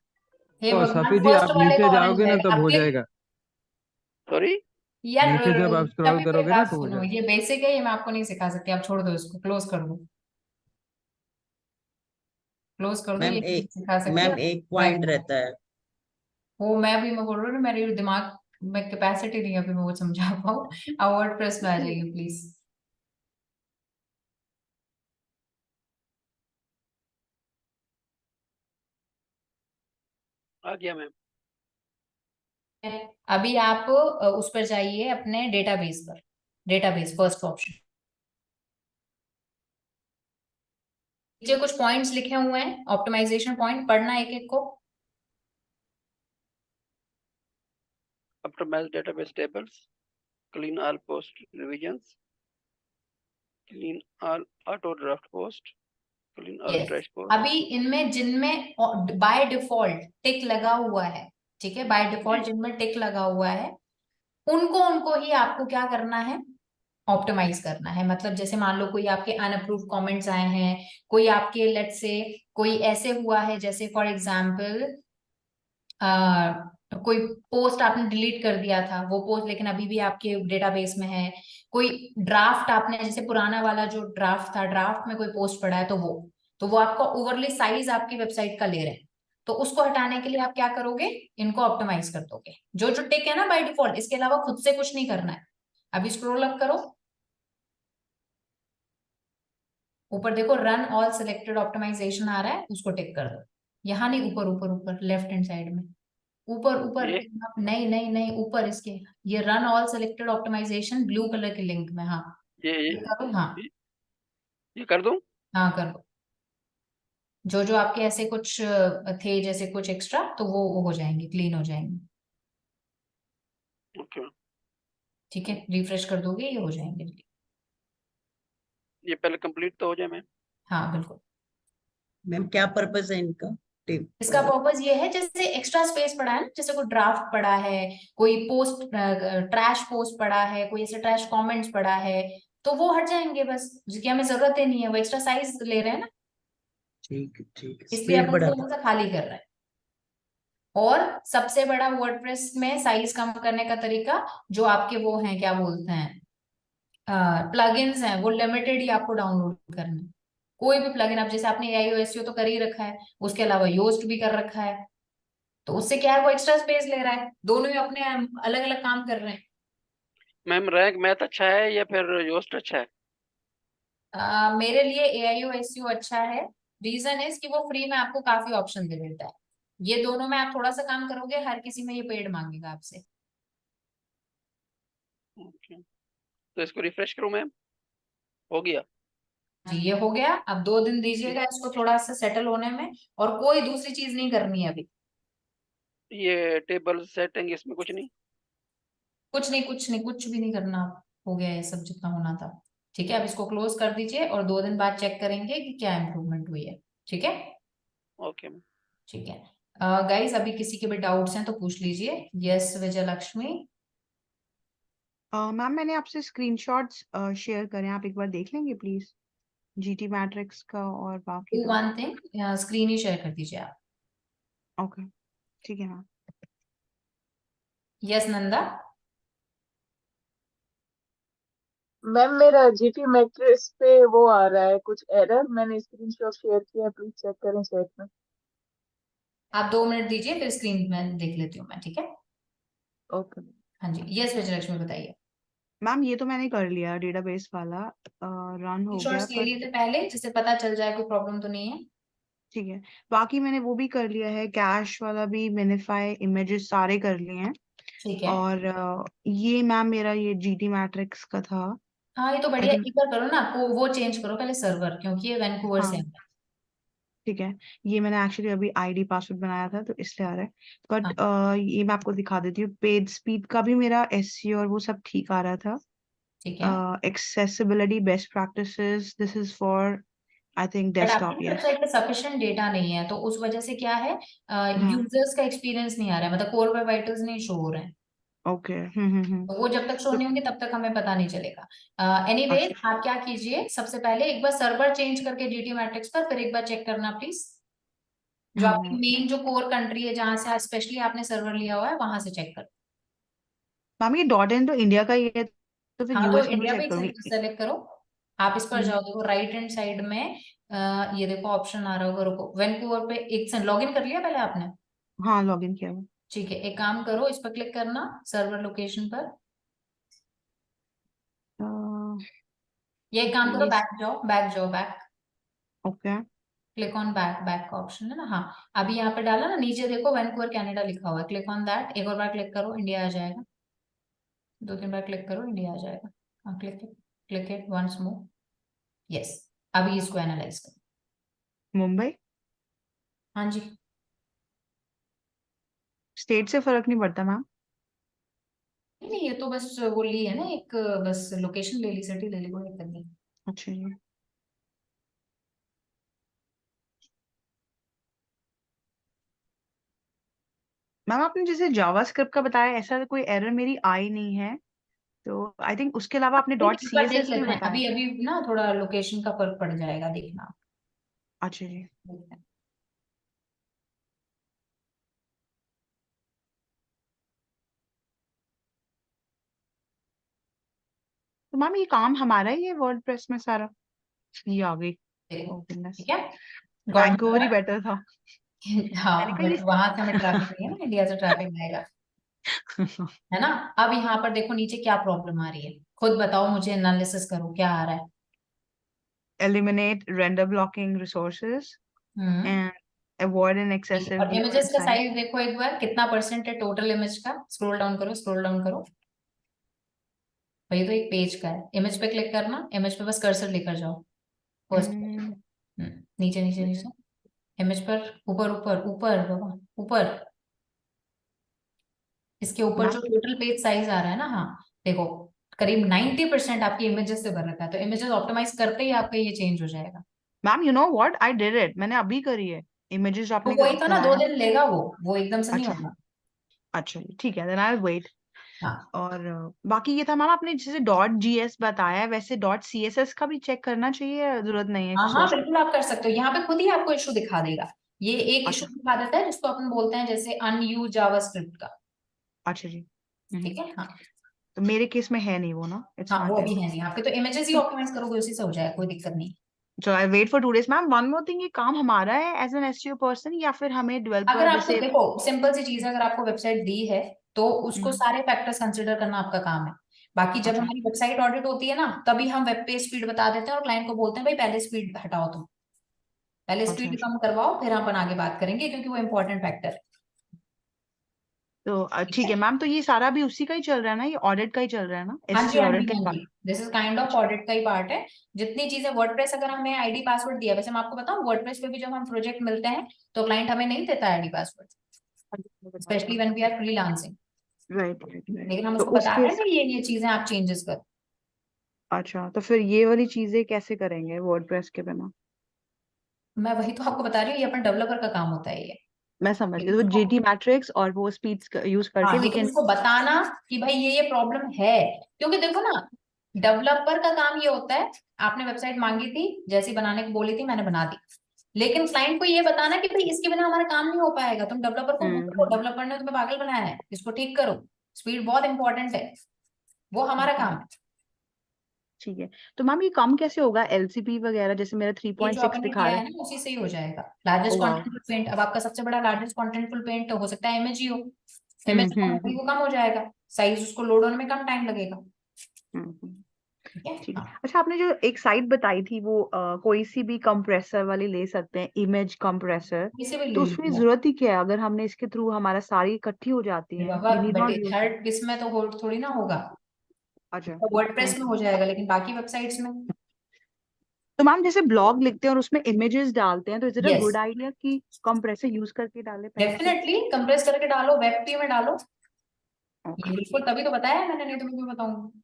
[SPEAKER 1] हे
[SPEAKER 6] तो
[SPEAKER 1] भगवान,
[SPEAKER 6] सफी जी
[SPEAKER 1] फर्स्ट
[SPEAKER 6] आप
[SPEAKER 1] वाले
[SPEAKER 6] नीचे
[SPEAKER 1] का ऑरेंज
[SPEAKER 6] जाओगे ना
[SPEAKER 1] है,
[SPEAKER 6] तब
[SPEAKER 1] अब
[SPEAKER 6] हो
[SPEAKER 1] क्लिक।
[SPEAKER 6] जाएगा।
[SPEAKER 4] सॉरी।
[SPEAKER 1] यार
[SPEAKER 6] नीचे जब आप स्क्रॉल
[SPEAKER 1] कभी मेरी
[SPEAKER 6] करोगे ना
[SPEAKER 1] बात
[SPEAKER 6] तो हो
[SPEAKER 1] सुनो,
[SPEAKER 6] जाएगा।
[SPEAKER 1] ये बेसिक है, ये मैं आपको नहीं सिखा सकती, आप छोड़ दो इसको, क्लोज कर दो। क्लोज कर दो, ये
[SPEAKER 7] मैम
[SPEAKER 1] नहीं
[SPEAKER 7] एक
[SPEAKER 1] सिखा सकती
[SPEAKER 7] मैम
[SPEAKER 1] आप।
[SPEAKER 7] एक
[SPEAKER 1] मैं
[SPEAKER 7] पॉइंट रहता है।
[SPEAKER 1] वो मैं बोल रही हूँ ना, मेरे दिमाग में कैपेसिटी नहीं है अभी मैं वो समझा पाऊँ। आप वर्डप्रेस में आ जाइए प्लीज।
[SPEAKER 4] आ गया मैम।
[SPEAKER 1] अभी आप उस पर जाइए, अपने डेटाबेस पर। डेटाबेस फर्स्ट ऑप्शन, नीचे कुछ पॉइंट्स लिखे हुए हैं, ऑप्टिमाइजेशन पॉइंट, पढ़ना एक एक को।
[SPEAKER 4] Optimize database tables, clean all post revisions, clean all auto draft post, clean all
[SPEAKER 1] yes,
[SPEAKER 4] trash post.
[SPEAKER 1] अभी इनमें जिनमें बाय डिफॉल्ट टिक लगा हुआ है, ठीक है, बाय डिफॉल्ट
[SPEAKER 4] जी
[SPEAKER 1] जिनमें टिक लगा हुआ है उनको उनको ही आपको क्या करना है, ऑप्टिमाइज करना है। मतलब जैसे मान लो कोई आपके अनअप्रूव कमेंट्स आए हैं, कोई आपके लेट से कोई ऐसे हुआ है, जैसे फॉर एग्जांपल कोई पोस्ट आपने डिलीट कर दिया था, वो पोस्ट लेकिन अभी भी आपके डेटाबेस में है। कोई ड्राफ्ट आपने, जैसे पुराना वाला जो ड्राफ्ट था, ड्राफ्ट में कोई पोस्ट पड़ा है, तो वो आपका ओवरली साइज आपकी वेबसाइट का ले रहे हैं। तो उसको हटाने के लिए आप क्या करोगे, इनको ऑप्टिमाइज कर दोगे। जो जो टिक है ना बाय डिफॉल्ट, इसके अलावा खुद से कुछ नहीं करना है। अभी स्क्रॉल अप करो, ऊपर देखो रन ऑल सिलेक्टेड ऑप्टिमाइजेशन आ रहा है, उसको टिक कर दो। यहाँ नहीं, ऊपर ऊपर ऊपर लेफ्ट हैंड साइड में, ऊपर ऊपर।
[SPEAKER 4] ये
[SPEAKER 1] नहीं नहीं नहीं, ऊपर इसके, ये run all selected optimisation blue colour के लिंक में, हाँ
[SPEAKER 4] ये
[SPEAKER 1] click करो, हाँ
[SPEAKER 4] ये, ये कर दूं?
[SPEAKER 1] हाँ कर दो। जो जो आपके ऐसे कुछ थे जैसे कुछ एक्स्ट्रा, तो वो हो जाएंगे, क्लीन हो जाएंगे।
[SPEAKER 4] ओके।
[SPEAKER 1] ठीक है, रिफ्रेश कर दोगे, ये हो जाएंगे।
[SPEAKER 4] ये पहले कंप्लीट तो हो जाए मैम।
[SPEAKER 1] हाँ बिल्कुल।
[SPEAKER 7] मैम क्या पर्पस है इनका? टिप
[SPEAKER 1] इसका पर्पस ये है, जैसे एक्स्ट्रा स्पेस पड़ा है ना, जैसे कोई ड्राफ्ट पड़ा है, कोई पोस्ट, ट्रैश पोस्ट पड़ा है, कोई ऐसे ट्रैश कमेंट्स पड़ा है, तो वो हट जाएंगे बस, जिसकी हमें जरूरत ही नहीं है, वो एक्स्ट्रा साइज ले रहे हैं ना,
[SPEAKER 7] ठीक
[SPEAKER 1] इसलिए
[SPEAKER 7] स्पीड
[SPEAKER 1] अपन
[SPEAKER 7] बढ़ा।
[SPEAKER 1] उसको थोड़ा सा खाली कर रहे हैं। और सबसे बड़ा वर्डप्रेस में साइज कम करने का तरीका, जो आपके वो हैं, क्या बोलते हैं, प्लगइन्स हैं, वो लिमिटेड ही आपको डाउनलोड करना है। कोई भी प्लगइन, आप जैसे आपने एआईओ एसईओ तो कर ही रखा है, उसके अलावा योस्ट भी कर रखा है, तो उससे क्या है, वो एक्स्ट्रा स्पेस ले रहा है, दोनों ही अपने अलग अलग काम कर रहे हैं।
[SPEAKER 4] मैम रैंक मैथ अच्छा है या फिर योस्ट अच्छा है?
[SPEAKER 1] मेरे लिए एआईओ एसईओ अच्छा है। रीजन इज कि वो फ्री में आपको काफी ऑप्शन दे देता है। ये दोनों में आप थोड़ा सा काम करोगे, हर किसी में ये पेड मांगेगा आपसे।
[SPEAKER 4] ओके, तो इसको रिफ्रेश करूं मैम? हो गया।
[SPEAKER 1] जी ये हो गया। अब 2 दिन दीजिएगा इसको थोड़ा सा सेटल होने में, और कोई दूसरी चीज नहीं करनी है अभी।
[SPEAKER 4] ये टेबल सेटिंग इसमें कुछ नहीं।
[SPEAKER 1] कुछ नहीं, कुछ नहीं, कुछ भी नहीं करना। हो गया ये सब जितना होना था। ठीक है, अब इसको क्लोज कर दीजिए और 2 दिन बाद चेक करेंगे कि क्या इम्प्रूवमेंट हुई है। ठीक है।
[SPEAKER 4] Okay ma'am.
[SPEAKER 1] ठीक है गाइस, अभी किसी के भी डाउट्स हैं तो पूछ लीजिए। यस विजय लक्ष्मी।
[SPEAKER 5] मैम मैंने आपसे स्क्रीनशॉट्स शेयर करे, आप एक बार देख लेंगे प्लीज, जीटी मैट्रिक्स का और बाकी
[SPEAKER 1] डू
[SPEAKER 5] का।
[SPEAKER 1] वन थिंग, स्क्रीन ही शेयर कर दीजिए आप।
[SPEAKER 5] ओके ठीक है मैम।
[SPEAKER 1] यस नंदा।
[SPEAKER 3] मैम मेरा जीटी मैट्रिक्स पे वो आ रहा है कुछ एरर, मैंने स्क्रीनशॉट शेयर किया है, प्लीज चेक करें चैट में।
[SPEAKER 1] आप 2 मिनट दीजिए, फिर स्क्रीन में देख लेती हूँ मैं। ठीक है।
[SPEAKER 3] ओके।
[SPEAKER 1] हाँ जी, यस विजय लक्ष्मी बताइए।
[SPEAKER 5] मैम ये तो मैंने कर लिया, डेटाबेस वाला रन हो गया,
[SPEAKER 1] शॉर्ट्स ले
[SPEAKER 5] पर
[SPEAKER 1] लिए थे पहले, जिससे पता चल जाए कोई प्रॉब्लम तो नहीं है।
[SPEAKER 5] ठीक है। बाकी मैंने वो भी कर लिया है, कैश वाला भी, मिनिफाई, इमेजेस सारे कर लिए हैं।
[SPEAKER 1] ठीक है।
[SPEAKER 5] और ये मैम मेरा ये जीटी मैट्रिक्स का था।
[SPEAKER 1] हाँ ये तो
[SPEAKER 5] आई
[SPEAKER 1] बढ़िया,
[SPEAKER 5] थिंक
[SPEAKER 1] एक बार करो ना, वो चेंज करो पहले सर्वर, क्योंकि ये वैंकूवर से
[SPEAKER 5] हाँ
[SPEAKER 1] है।
[SPEAKER 5] ठीक है। ये मैंने एक्चुअली अभी आईडी पासवर्ड बनाया था तो इसलिए आ रहा है। बट
[SPEAKER 1] हाँ
[SPEAKER 5] ये मैं आपको दिखा देती हूँ, पेज स्पीड का भी मेरा एसईओ और वो सब ठीक आ रहा था।
[SPEAKER 1] ठीक है।
[SPEAKER 5] Accessibility best practices, this is for I think
[SPEAKER 1] but
[SPEAKER 5] desktop,
[SPEAKER 1] आपकी
[SPEAKER 5] यस।
[SPEAKER 1] वेबसाइट पे सफिशिएंट डेटा नहीं है, तो उस वजह से क्या है,
[SPEAKER 5] हाँ
[SPEAKER 1] यूजर्स का एक्सपीरियंस नहीं आ रहा है, मतलब कोर वेब वाइटल्स नहीं शो हो रहे हैं।
[SPEAKER 5] ओके
[SPEAKER 1] तो वो जब तक शो
[SPEAKER 5] तो
[SPEAKER 1] नहीं होंगे तब तक हमें पता नहीं चलेगा। एनीवेज
[SPEAKER 5] अच्छा
[SPEAKER 1] आप क्या कीजिए, सबसे पहले एक बार सर्वर चेंज करके जीटी मैट्रिक्स पर, फिर एक बार चेक करना प्लीज। जो
[SPEAKER 5] हाँ
[SPEAKER 1] आपकी
[SPEAKER 5] मैम।
[SPEAKER 1] मेन जो कोर कंट्री है जहां से स्पेशली आपने सर्वर लिया हुआ है, वहां से चेक कर।
[SPEAKER 5] मैम ये डॉट इन तो इंडिया का ही है, तो फिर
[SPEAKER 1] हाँ तो
[SPEAKER 5] यूएस का भी
[SPEAKER 1] इंडिया पे
[SPEAKER 5] चेक
[SPEAKER 1] ही
[SPEAKER 5] करूँ?
[SPEAKER 1] सेलेक्ट करो। आप इस पर
[SPEAKER 5] हम्म,
[SPEAKER 1] जाओ, देखो राइट हैंड साइड में ये देखो ऑप्शन आ रहा होगा, रुको, वैंकूवर पे एक से लॉग इन कर लिया पहले आपने?
[SPEAKER 5] हाँ लॉग इन किया हुआ।
[SPEAKER 1] ठीक है, एक काम करो, इस पर क्लिक करना, सर्वर लोकेशन पर। ये एक काम करो,
[SPEAKER 5] ये
[SPEAKER 1] बैक जाओ, बैक जाओ, back.
[SPEAKER 5] Okay.
[SPEAKER 1] Click on back, back का ऑप्शन है ना, हाँ। अभी यहाँ पे डाला ना, नीचे देखो वैंकूवर कनाडा लिखा हुआ है, क्लिक ऑन दैट, एक और बार क्लिक करो, इंडिया आ जाएगा। 2-3 बार क्लिक करो, इंडिया आ जाएगा। हाँ click, click it once more. Yes. अभी इसको एनालाइज करो।
[SPEAKER 5] मुंबई
[SPEAKER 1] हाँ जी।
[SPEAKER 5] स्टेट से फर्क नहीं पड़ता मैम?
[SPEAKER 1] नहीं नहीं, ये तो बस वो ली है ना एक, बस लोकेशन ले ली, सिटी ले ली, कोई दिक्कत नहीं।
[SPEAKER 5] अच्छा जी। मैम आपने जैसे जावास्क्रिप्ट का बताया, ऐसा कोई एरर मेरी आई नहीं है, तो आई थिंक उसके अलावा आपने
[SPEAKER 1] नहीं,
[SPEAKER 5] डॉट
[SPEAKER 1] एक बार देख
[SPEAKER 5] सीएसएस भी
[SPEAKER 1] लेते हैं,
[SPEAKER 5] बताया।
[SPEAKER 1] अभी अभी ना थोड़ा लोकेशन का फर्क पड़ जाएगा, देखना।
[SPEAKER 5] अच्छा जी।
[SPEAKER 1] देखते हैं।
[SPEAKER 5] तो मैम ये काम हमारा ही है वर्डप्रेस में सारा? ये आ गई।
[SPEAKER 1] देखो।
[SPEAKER 5] ओह गुडनेस।
[SPEAKER 1] ठीक है। गॉट
[SPEAKER 5] वैंकूवर ही बेटर था। मैंने
[SPEAKER 1] हाँ
[SPEAKER 5] कहा
[SPEAKER 1] बट वहां से हमें ट्रैफिक नहीं है ना, इंडिया से ट्रैफिक आएगा।
[SPEAKER 5] ये
[SPEAKER 1] है ना। अब यहाँ पर देखो नीचे क्या प्रॉब्लम आ रही है, खुद बताओ मुझे, एनालिसिस करो क्या आ रहा है।
[SPEAKER 5] eliminate render blocking resources
[SPEAKER 1] hmm.
[SPEAKER 5] and avoid an
[SPEAKER 1] ठीक है,
[SPEAKER 5] excessive
[SPEAKER 1] और
[SPEAKER 5] view
[SPEAKER 1] इमेजेस
[SPEAKER 5] and
[SPEAKER 1] का
[SPEAKER 5] size।
[SPEAKER 1] साइज देखो एक बार, कितना परसेंट है टोटल इमेज का, स्क्रॉल डाउन करो, स्क्रॉल डाउन करो। और ये तो एक पेज का है, इमेज पे क्लिक करना, इमेज पे बस कर्सर लेकर जाओ, फर्स्ट।
[SPEAKER 5] हम्म,
[SPEAKER 1] नीचे नीचे नीचे, इमेज पर, ऊपर ऊपर ऊपर बाबा, ऊपर। इसके ऊपर जो
[SPEAKER 5] मैम
[SPEAKER 1] टोटल पेज साइज आ रहा है ना, हाँ देखो, करीब 90% आपकी इमेजेस से भर रखा है, तो इमेजेस ऑप्टिमाइज करते ही आपका ये चेंज हो जाएगा।
[SPEAKER 5] Ma'am you know what, I did it, मैंने अभी करी है। इमेजेस
[SPEAKER 1] तो
[SPEAKER 5] आपने
[SPEAKER 1] वही तो ना, दो
[SPEAKER 5] बनाया।
[SPEAKER 1] दिन लेगा वो एकदम से नहीं
[SPEAKER 5] अच्छा
[SPEAKER 1] होगा।
[SPEAKER 5] अच्छा जी, ठीक है, देन आई वेट।
[SPEAKER 1] हाँ
[SPEAKER 5] और बाकी ये था मैम, आपने जैसे डॉट जीएस बताया है, वैसे डॉट सीएसएस का भी चेक करना चाहिए या जरूरत नहीं है
[SPEAKER 1] हाँ हाँ,
[SPEAKER 5] सोच?
[SPEAKER 1] बिल्कुल आप कर सकते हो, यहाँ पे खुद ही आपको इशू दिखा देगा। ये एक इशू
[SPEAKER 5] अच्छा
[SPEAKER 1] दिखा देता है जिसको अपन बोलते हैं जैसे अनयूज जावास्क्रिप्ट का।
[SPEAKER 5] अच्छा जी।
[SPEAKER 1] ठीक है। हाँ
[SPEAKER 5] तो मेरे केस में है नहीं वो ना, इट्स
[SPEAKER 1] हाँ, वो
[SPEAKER 5] नॉट
[SPEAKER 1] अभी
[SPEAKER 5] देयर।
[SPEAKER 1] है नहीं आपके, तो इमेजेस ही
[SPEAKER 5] तो
[SPEAKER 1] ऑप्टिमाइज करोगे उसी से हो जाएगा, कोई दिक्कत नहीं।
[SPEAKER 5] So I wait for 2 days। Ma'am one more thing, ये काम हमारा है एज एन एसईओ पर्सन या फिर हमें
[SPEAKER 1] अगर
[SPEAKER 5] डेवलपर
[SPEAKER 1] आपको
[SPEAKER 5] जैसे?
[SPEAKER 1] देखो, सिंपल सी चीज है, अगर आपको वेबसाइट दी है तो उसको
[SPEAKER 5] हम्म,
[SPEAKER 1] सारे फैक्टर्स कंसिडर करना आपका काम है। बाकी जब
[SPEAKER 5] अच्छा
[SPEAKER 1] हमारी वेबसाइट ऑडिट होती है ना, तभी हम वेब पेज स्पीड बता देते हैं और क्लाइंट को बोलते हैं भाई पहले स्पीड हटाओ, तुम पहले
[SPEAKER 5] अच्छा
[SPEAKER 1] स्पीड
[SPEAKER 5] अच्छा।
[SPEAKER 1] कम करवाओ, फिर अपन आगे बात करेंगे, क्योंकि वो इंपॉर्टेंट फैक्टर है।
[SPEAKER 5] तो ठीक है मैम, तो ये सारा भी उसी का ही चल रहा है ना, ये ऑडिट का ही चल रहा है ना,
[SPEAKER 1] हाँ
[SPEAKER 5] एससी
[SPEAKER 1] जी, हाँ
[SPEAKER 5] ऑडिट
[SPEAKER 1] जी,
[SPEAKER 5] का ही
[SPEAKER 1] हाँ
[SPEAKER 5] part?
[SPEAKER 1] जी, this is kind of audit का ही पार्ट है। जितनी चीजें वर्डप्रेस, अगर हमें आईडी पासवर्ड दिया, वैसे मैं आपको बताऊं वर्डप्रेस पे भी जब हम प्रोजेक्ट मिलते हैं तो क्लाइंट हमें नहीं देता ID password, specially when we are freelancing,
[SPEAKER 5] right right right.
[SPEAKER 1] लेकिन हम
[SPEAKER 5] तो
[SPEAKER 1] उसको
[SPEAKER 5] उस
[SPEAKER 1] बताते हैं
[SPEAKER 5] केस,
[SPEAKER 1] ना ये चीजें आप चेंजेस कर।
[SPEAKER 5] अच्छा, तो फिर ये वाली चीजें कैसे करेंगे वर्डप्रेस के बिना?
[SPEAKER 1] मैं वही तो आपको बता रही हूँ, ये अपन डेवलपर का काम होता है ये।
[SPEAKER 5] मैं समझ गई,
[SPEAKER 1] लेकिन
[SPEAKER 5] तो
[SPEAKER 1] उसको,
[SPEAKER 5] जीटी मैट्रिक्स और वो स्पीड्स यूज
[SPEAKER 1] हाँ,
[SPEAKER 5] करके वी
[SPEAKER 1] लेकिन
[SPEAKER 5] कैन।
[SPEAKER 1] उसको बताना कि भाई ये प्रॉब्लम है, क्योंकि देखो ना, डेवलपर का काम ये होता है, आपने वेबसाइट मांगी थी, जैसी बनाने को बोली थी मैंने बना दी, लेकिन क्लाइंट को ये बताना कि भाई इसके बिना हमारा काम नहीं हो पाएगा, तुम डेवलपर को बोलो डेवलपर ने तुम्हें पागल बनाया है, इसको ठीक करो, स्पीड बहुत इंपॉर्टेंट है, वो हमारा काम है।
[SPEAKER 5] ठीक है। तो मैम ये कम कैसे होगा, एलसीपी वगैरह जैसे मेरा
[SPEAKER 1] ये जो
[SPEAKER 5] 3.6
[SPEAKER 1] अपन ने
[SPEAKER 5] दिखा
[SPEAKER 1] किया
[SPEAKER 5] रहा
[SPEAKER 1] है
[SPEAKER 5] है?
[SPEAKER 1] ना उसी से ही हो जाएगा। लार्जेस्ट
[SPEAKER 5] वाह।
[SPEAKER 1] कॉन्टेंटफुल पेंट, अब आपका सबसे बड़ा लार्जेस्ट कॉन्टेंटफुल पेंट हो सकता है इमेज ही हो, इमेज
[SPEAKER 5] हम्म।
[SPEAKER 1] वो कम हो जाएगा, साइज उसको लोड होने में कम टाइम लगेगा।
[SPEAKER 5] हम्म।
[SPEAKER 1] ठीक है,
[SPEAKER 5] ठीक है।
[SPEAKER 1] हाँ,
[SPEAKER 5] अच्छा, आपने जो एक साइट बताई थी वो कोई सी भी कंप्रेसर वाली ले सकते हैं, इमेज कंप्रेसर,
[SPEAKER 1] इसे भी
[SPEAKER 5] तो
[SPEAKER 1] ले
[SPEAKER 5] उसमें
[SPEAKER 1] लीजिए।
[SPEAKER 5] जरूरत ही क्या है अगर हमने इसके थ्रू हमारा सारी इकट्ठी हो जाती है,
[SPEAKER 1] बाबा
[SPEAKER 5] we need
[SPEAKER 1] but
[SPEAKER 5] not use.
[SPEAKER 1] हर इसमें तो होल्ड थोड़ी ना होगा,
[SPEAKER 5] अच्छा।
[SPEAKER 1] वर्डप्रेस में हो जाएगा, लेकिन बाकी वेबसाइट्स में।
[SPEAKER 5] तो मैम जैसे ब्लॉग लिखते हैं और उसमें इमेजेस डालते हैं, तो is it a
[SPEAKER 1] yes,
[SPEAKER 5] good idea कि कंप्रेसर यूज करके डाले पहले से?
[SPEAKER 1] डेफिनेटली कंप्रेस करके डालो, वेब में डालो, ये
[SPEAKER 5] ओके।
[SPEAKER 1] बिल्कुल, तभी तो बताया है मैंने, नहीं तो मैं क्यों बताऊंगी।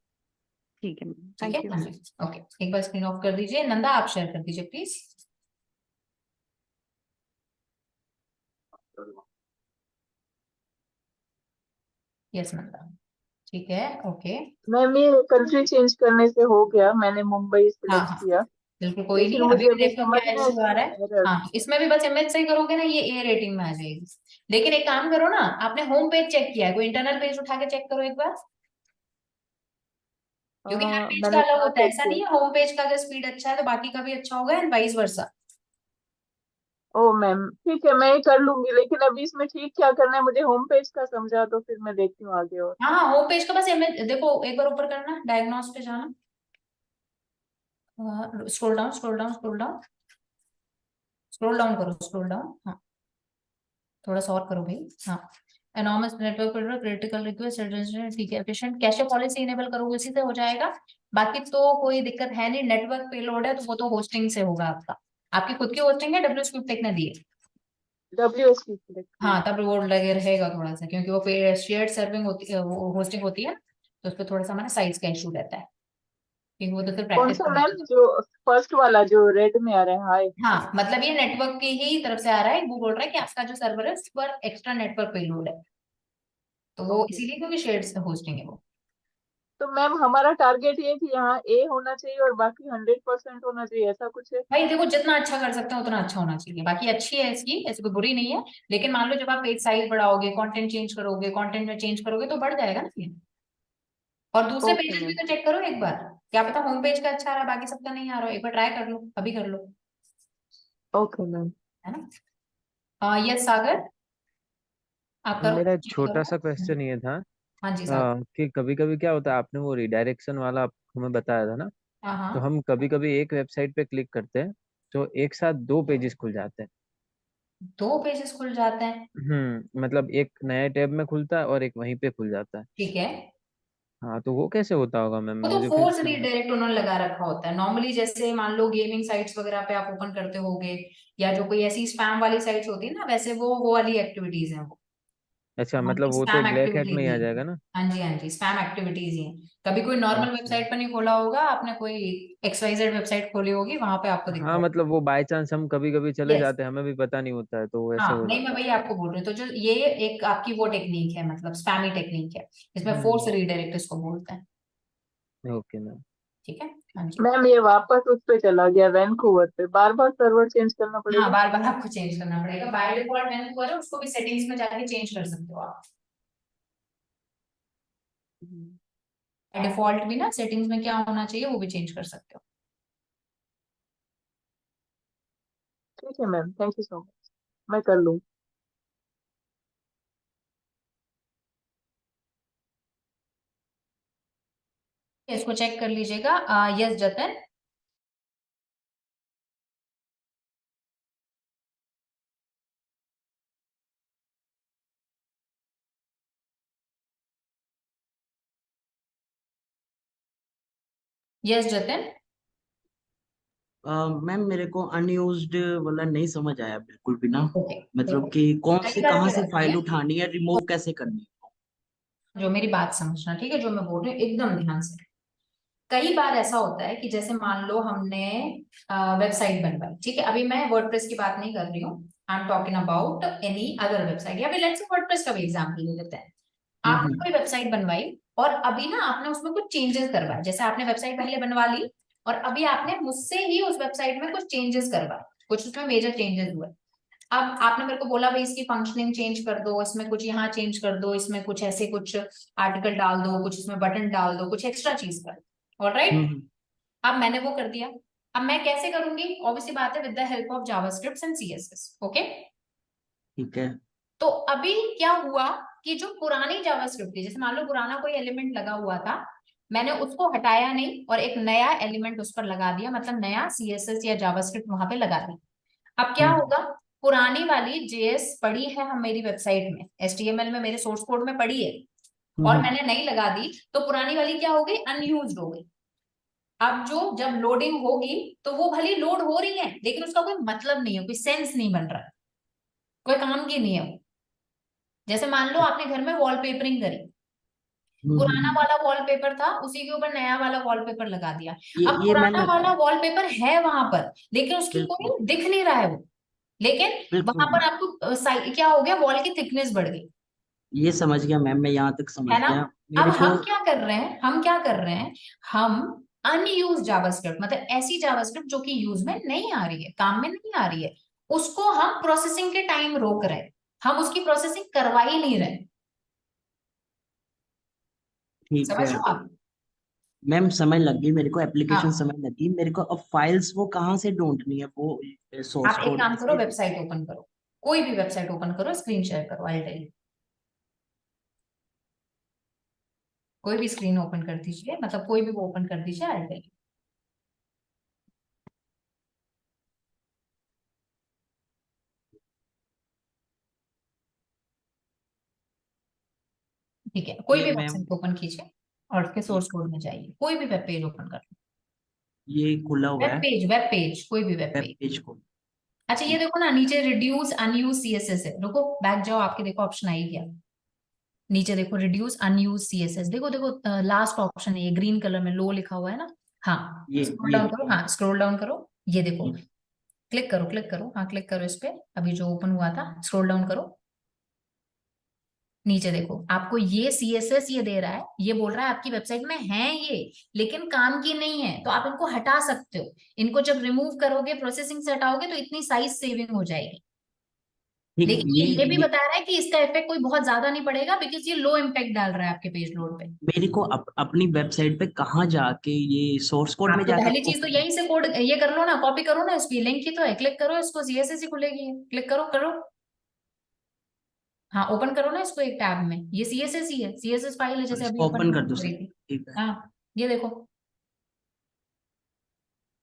[SPEAKER 5] ठीक है मैम,
[SPEAKER 1] ठीक है,
[SPEAKER 5] थैंक यू।
[SPEAKER 1] हाँ जी, ओके, एक बार स्क्रीन ऑफ कर दीजिए, नंदा आप शेयर कर दीजिए प्लीज। यस नंदा, ठीक है, ओके।
[SPEAKER 3] मैम ये कंट्री चेंज करने से हो गया, मैंने मुंबई
[SPEAKER 1] हाँ
[SPEAKER 3] सिलेक्ट
[SPEAKER 1] हाँ,
[SPEAKER 3] किया,
[SPEAKER 1] बिल्कुल कोई
[SPEAKER 3] लेकिन
[SPEAKER 1] नहीं, अभी
[SPEAKER 3] मुझे
[SPEAKER 1] भी
[SPEAKER 3] अभी
[SPEAKER 1] देखो
[SPEAKER 3] समझ
[SPEAKER 1] क्या
[SPEAKER 3] में
[SPEAKER 1] इशू आ रहा
[SPEAKER 3] इसमें
[SPEAKER 1] है।
[SPEAKER 3] एरर।
[SPEAKER 1] हाँ, इसमें भी बस इमेज सही करोगे ना, ये ए रेटिंग में आ जाएगी। लेकिन एक काम करो ना, आपने होम पेज चेक किया है, कोई इंटरनल पेज उठा के चेक करो एक बार, क्योंकि हर पेज का
[SPEAKER 3] मैंने
[SPEAKER 1] अलग
[SPEAKER 3] कहाँ
[SPEAKER 1] होता है,
[SPEAKER 3] चेक
[SPEAKER 1] ऐसा
[SPEAKER 3] किया?
[SPEAKER 1] नहीं है होम पेज का अगर स्पीड अच्छा है तो बाकी का भी अच्छा होगा, and vice versa.
[SPEAKER 3] Oh ma'am ठीक है, मैं ये कर लूंगी, लेकिन अभी इसमें ठीक क्या करना है, मुझे होम पेज का समझा तो फिर मैं देखती हूँ आगे। और
[SPEAKER 1] हाँ हाँ, होम पेज का बस इमेज देखो, एक बार ऊपर करना, डायग्नोस पे जाना, scroll down scroll down scroll down, scroll down करो, स्क्रॉल डाउन, हाँ, थोड़ा सा और करो भाई, हाँ, एनॉर्मस नेटवर्क पर क्रिटिकल रिक्वेस्ट, ठीक है, एफिशिएंट कैशे पॉलिसी इनेबल करोगे, इसी से हो जाएगा। बाकी तो कोई दिक्कत है नहीं, नेटवर्क पेलोड है तो वो तो होस्टिंग से होगा आपका, आपकी खुद की होस्टिंग है, डब्ल्यू स्क्रिप्ट टेक ने दी है।
[SPEAKER 3] WSP सिलेक्ट
[SPEAKER 1] हाँ,
[SPEAKER 3] किया।
[SPEAKER 1] तब रिवॉर्ड लगे रहेगा थोड़ा सा, क्योंकि वो शेयर्ड सर्विंग होती है, वो होस्टिंग होती है, तो उस पर थोड़ा सा हमारा साइज का इशू रहता है, क्योंकि वो तो सिर्फ
[SPEAKER 3] कौन
[SPEAKER 1] प्रैक्टिस
[SPEAKER 3] सा
[SPEAKER 1] करने
[SPEAKER 3] मैम,
[SPEAKER 1] के लिए।
[SPEAKER 3] जो फर्स्ट वाला जो रेड में आ रहा है, हाय?
[SPEAKER 1] हाँ, मतलब ये नेटवर्क की ही तरफ से आ रहा है, वो बोल रहा है कि आपका जो सर्वर है उस पर एक्स्ट्रा नेटवर्क पेलोड है, तो वो
[SPEAKER 3] ओके।
[SPEAKER 1] इसीलिए, क्योंकि शेयर्ड होस्टिंग है वो।
[SPEAKER 3] तो मैम हमारा टारगेट ये है कि यहाँ ए होना चाहिए और बाकी 100% होना चाहिए, ऐसा कुछ है?
[SPEAKER 1] भाई देखो, जितना अच्छा कर सकते हैं उतना अच्छा होना चाहिए, बाकी अच्छी है इसकी, ऐसी कोई बुरी नहीं है, लेकिन मान लो जब आप पेज साइज बढ़ाओगे, कंटेंट चेंज करोगे, कंटेंट में चेंज करोगे तो बढ़ जाएगा ना ये। और दूसरे
[SPEAKER 3] ओके
[SPEAKER 1] पेजेस भी
[SPEAKER 3] मैम।
[SPEAKER 1] तो चेक करो एक बार, क्या पता होम पेज का अच्छा आ रहा है, बाकी सबका नहीं आ रहा हो, एक बार ट्राई कर लो, अभी कर लो,
[SPEAKER 3] ओके मैम।
[SPEAKER 1] है ना। यस सागर, आप करो,
[SPEAKER 6] मेरा एक
[SPEAKER 1] चेक
[SPEAKER 6] छोटा
[SPEAKER 1] करो।
[SPEAKER 6] सा क्वेश्चन ये था
[SPEAKER 1] हाँ जी सागर,
[SPEAKER 6] कि कभी कभी क्या होता है, आपने वो रिडायरेक्शन वाला हमें बताया था ना,
[SPEAKER 1] हाँ
[SPEAKER 6] तो
[SPEAKER 1] हाँ,
[SPEAKER 6] हम कभी कभी एक वेबसाइट पे क्लिक करते हैं तो एक साथ दो पेजेस खुल जाते हैं।
[SPEAKER 1] दो पेजेस खुल जाते हैं,
[SPEAKER 6] मतलब एक नए टैब में खुलता है और एक वहीं पे खुल जाता है।
[SPEAKER 1] ठीक है,
[SPEAKER 6] हाँ, तो वो कैसे होता होगा मैम,
[SPEAKER 1] वो तो
[SPEAKER 6] मुझे फिर
[SPEAKER 1] फोर्स
[SPEAKER 6] समझ।
[SPEAKER 1] रीडायरेक्ट उन्होंने लगा रखा होता है नॉर्मली, जैसे मान लो गेमिंग साइट्स वगैरह पे आप ओपन करते होगे, या जो कोई ऐसी स्पैम वाली साइट्स होती है ना, वैसे वो वाली एक्टिविटीज है वो,
[SPEAKER 6] अच्छा, मतलब वो तो
[SPEAKER 1] स्पैम
[SPEAKER 6] ब्लैक हेट में
[SPEAKER 1] एक्टिविटीज
[SPEAKER 6] ही
[SPEAKER 1] ही
[SPEAKER 6] आ
[SPEAKER 1] है।
[SPEAKER 6] जाएगा ना।
[SPEAKER 1] हाँ जी, हाँ जी, स्पैम एक्टिविटीज ही है, कभी कोई नॉर्मल
[SPEAKER 6] अच्छा।
[SPEAKER 1] वेबसाइट पर नहीं खोला होगा आपने, कोई XYZ वेबसाइट खोली होगी, वहां पे आपको दिखता
[SPEAKER 6] हाँ,
[SPEAKER 1] होगा।
[SPEAKER 6] मतलब वो बाय चांस हम कभी कभी चले
[SPEAKER 1] यस,
[SPEAKER 6] जाते हैं, हमें भी पता नहीं होता है, तो वो ऐसे
[SPEAKER 1] हाँ,
[SPEAKER 6] हो
[SPEAKER 1] नहीं मैं
[SPEAKER 6] जाता
[SPEAKER 1] वही आपको बोल रही हूँ, तो जो ये एक आपकी वो टेक्निक है, मतलब स्पैमी टेक्निक है,
[SPEAKER 6] है।
[SPEAKER 1] इसमें फोर्स रीडायरेक्ट इसको बोलते हैं।
[SPEAKER 6] Okay ma'am.
[SPEAKER 1] ठीक है, हाँ जी,
[SPEAKER 3] मैम ये वापस उस पे चला गया, वैनकूवर पे, बार बार सर्वर चेंज करना
[SPEAKER 1] हाँ,
[SPEAKER 3] पड़ेगा?
[SPEAKER 1] बार बार आपको चेंज करना पड़ेगा, बाय डिफॉल्ट मैंने हुआ है, उसको भी सेटिंग्स में जाके चेंज कर सकते हो आप,
[SPEAKER 5] हम्म।
[SPEAKER 1] बाय डिफॉल्ट भी ना सेटिंग्स में क्या होना चाहिए वो भी चेंज कर सकते हो।
[SPEAKER 3] ठीक है ma'am, thank you so much, मैं कर लूँ।
[SPEAKER 1] इसको चेक कर लीजिएगा, यस जतन, यस जतिन।
[SPEAKER 7] मैम मेरे को अनयूज्ड वाला नहीं समझ आया बिल्कुल भी ना।
[SPEAKER 1] ओके
[SPEAKER 7] मतलब कि कौन
[SPEAKER 1] कई
[SPEAKER 7] से
[SPEAKER 1] बार
[SPEAKER 7] कहाँ
[SPEAKER 1] क्या
[SPEAKER 7] से
[SPEAKER 1] होता
[SPEAKER 7] फाइल
[SPEAKER 1] है,
[SPEAKER 7] उठानी है, रिमूव कैसे करनी है।
[SPEAKER 1] जो मेरी बात समझना, ठीक है, जो मैं बोल रही हूँ एकदम ध्यान से। कई बार ऐसा होता है कि जैसे मान लो हमने वेबसाइट बनवाई, ठीक है, अभी मैं वर्डप्रेस की बात नहीं कर रही हूँ, I am talking about any other website, या फिर लेट्स से वर्डप्रेस का भी एग्जांपल ले लेते हैं। आपने
[SPEAKER 7] हम्म।
[SPEAKER 1] कोई वेबसाइट बनवाई और अभी ना आपने उसमें कुछ चेंजेस करवाए, जैसे आपने वेबसाइट पहले बनवा ली और अभी आपने मुझसे ही उस वेबसाइट में कुछ चेंजेस करवाए, कुछ उसमें मेजर चेंजेस हुए। अब आपने मेरे को बोला भाई इसकी फंक्शनिंग चेंज कर दो, इसमें कुछ यहाँ चेंज कर दो, इसमें कुछ ऐसे कुछ आर्टिकल डाल दो, कुछ इसमें बटन डाल दो, कुछ एक्स्ट्रा चीज कर दो, ऑलराइट।
[SPEAKER 7] हम्म।
[SPEAKER 1] अब मैंने वो कर दिया। अब मैं कैसे करूंगी, ऑब्वियसली बात है, with the help of JavaScript and CSS, okay.
[SPEAKER 7] ठीक है।
[SPEAKER 1] तो अभी क्या हुआ कि जो पुरानी जावास्क्रिप्ट थी, जैसे मान लो पुराना कोई एलिमेंट लगा हुआ था, मैंने उसको हटाया नहीं और एक नया एलिमेंट उस पर लगा दिया, मतलब नया सीएसएस या जावास्क्रिप्ट वहां पे लगा दिया। अब क्या होगा, पुरानी वाली जेएस पड़ी है हम मेरी वेबसाइट में, एचटीएमएल में मेरे सोर्स कोड में पड़ी है, और
[SPEAKER 7] हम्म।
[SPEAKER 1] मैंने नई लगा दी, तो पुरानी वाली क्या हो गई, अनयूज्ड हो गई। अब जो जब लोडिंग होगी तो वो भली लोड हो रही है, लेकिन उसका कोई मतलब नहीं है, कोई सेंस नहीं बन रहा है, कोई काम की नहीं है वो। जैसे मान लो आपने घर में वॉलपेपरिंग करी, पुराना
[SPEAKER 7] हम्म।
[SPEAKER 1] वाला वॉलपेपर था, उसी के ऊपर नया वाला वॉलपेपर लगा दिया। अब
[SPEAKER 7] ये
[SPEAKER 1] पुराना
[SPEAKER 7] मैम
[SPEAKER 1] वाला वॉलपेपर है वहां पर, लेकिन उसकी
[SPEAKER 7] बिल्कुल
[SPEAKER 1] कोई दिख नहीं रहा है वो, लेकिन वहां
[SPEAKER 7] बिल्कुल
[SPEAKER 1] पर आपको क्या हो गया, वॉल की थिकनेस बढ़ गई,
[SPEAKER 7] ये समझ गया मैम, मैं यहाँ तक समझ
[SPEAKER 1] है ना।
[SPEAKER 7] गया।
[SPEAKER 1] अब
[SPEAKER 7] मेरे को
[SPEAKER 1] हम क्या कर रहे हैं, हम क्या कर रहे हैं, हम अनयूज जावास्क्रिप्ट, मतलब ऐसी जावास्क्रिप्ट जो कि यूज में नहीं आ रही है, काम में नहीं आ रही है, उसको हम प्रोसेसिंग के टाइम रोक रहे हैं, हम उसकी प्रोसेसिंग करवा ही नहीं रहे।
[SPEAKER 7] ठीक
[SPEAKER 1] समझ
[SPEAKER 7] है
[SPEAKER 1] लो आप।
[SPEAKER 7] मैम, समझ लग गई मेरे को, एप्लीकेशन
[SPEAKER 1] हाँ,
[SPEAKER 7] समझ लगी मेरे को। अब फाइल्स वो कहाँ से ढूंढनी है, वो सोर्स
[SPEAKER 1] आप एक
[SPEAKER 7] कोड
[SPEAKER 1] काम
[SPEAKER 7] में
[SPEAKER 1] करो,
[SPEAKER 7] से।
[SPEAKER 1] वेबसाइट ओपन करो, कोई भी वेबसाइट ओपन करो, स्क्रीन शेयर करो, आई टेल यू, कोई भी स्क्रीन ओपन कर दीजिए, मतलब कोई भी वो ओपन कर दीजिए, आई टेल यू। ठीक है, कोई
[SPEAKER 7] ये
[SPEAKER 1] भी
[SPEAKER 7] मैम,
[SPEAKER 1] वेबसाइट ओपन कीजिए और उसके
[SPEAKER 7] ये
[SPEAKER 1] सोर्स कोड में जाइए, कोई भी वेब पेज ओपन कर लो,
[SPEAKER 7] ये खुला हुआ है
[SPEAKER 1] वेब पेज, कोई भी वेब
[SPEAKER 7] वेब
[SPEAKER 1] पेज।
[SPEAKER 7] पेज को।
[SPEAKER 1] अच्छा ये देखो ना, नीचे रिड्यूस अनयूज सीएसएस है, रुको बैक जाओ, आपके देखो ऑप्शन आ ही गया, नीचे देखो रिड्यूस अनयूज सीएसएस, देखो देखो लास्ट ऑप्शन है, ये ग्रीन कलर में लो लिखा हुआ है ना। हाँ स्क्रॉल
[SPEAKER 7] ये
[SPEAKER 1] डाउन करो, हाँ स्क्रॉल डाउन करो, ये देखो,
[SPEAKER 7] हम्म,
[SPEAKER 1] क्लिक करो, क्लिक करो, हाँ क्लिक करो इस पे, अभी जो ओपन हुआ था, स्क्रॉल डाउन करो, नीचे देखो, आपको ये सीएसएस ये दे रहा है, ये बोल रहा है आपकी वेबसाइट में है ये, लेकिन काम की नहीं है, तो आप इनको हटा सकते हो, इनको जब रिमूव करोगे, प्रोसेसिंग से हटाओगे, तो इतनी साइज सेविंग हो जाएगी।
[SPEAKER 7] ठीक।
[SPEAKER 1] लेकिन ये भी बता रहा है कि इसका इफेक्ट कोई बहुत ज्यादा नहीं पड़ेगा, बिकॉज ये लो इम्पैक्ट डाल रहा है आपके पेज लोड पे।
[SPEAKER 7] मेरे को अपनी वेबसाइट पे कहाँ जाके ये सोर्स कोड में
[SPEAKER 1] आपको
[SPEAKER 7] जाके
[SPEAKER 1] पहली चीज तो
[SPEAKER 7] कॉपी।
[SPEAKER 1] यहीं से कोड ये कर लो ना, कॉपी करो ना, इसकी लिंक ही तो है, क्लिक करो इसको, सीएसएस ही खुलेगी, क्लिक करो करो, हाँ ओपन करो ना इसको एक टैब में, ये सीएसएस ही है, सीएसएस फाइल है, जैसे अभी
[SPEAKER 7] इसको
[SPEAKER 1] अपन
[SPEAKER 7] ओपन
[SPEAKER 1] ने
[SPEAKER 7] कर दो
[SPEAKER 1] करी
[SPEAKER 7] सर।
[SPEAKER 1] थी।
[SPEAKER 7] ठीक है।
[SPEAKER 1] हाँ ये देखो,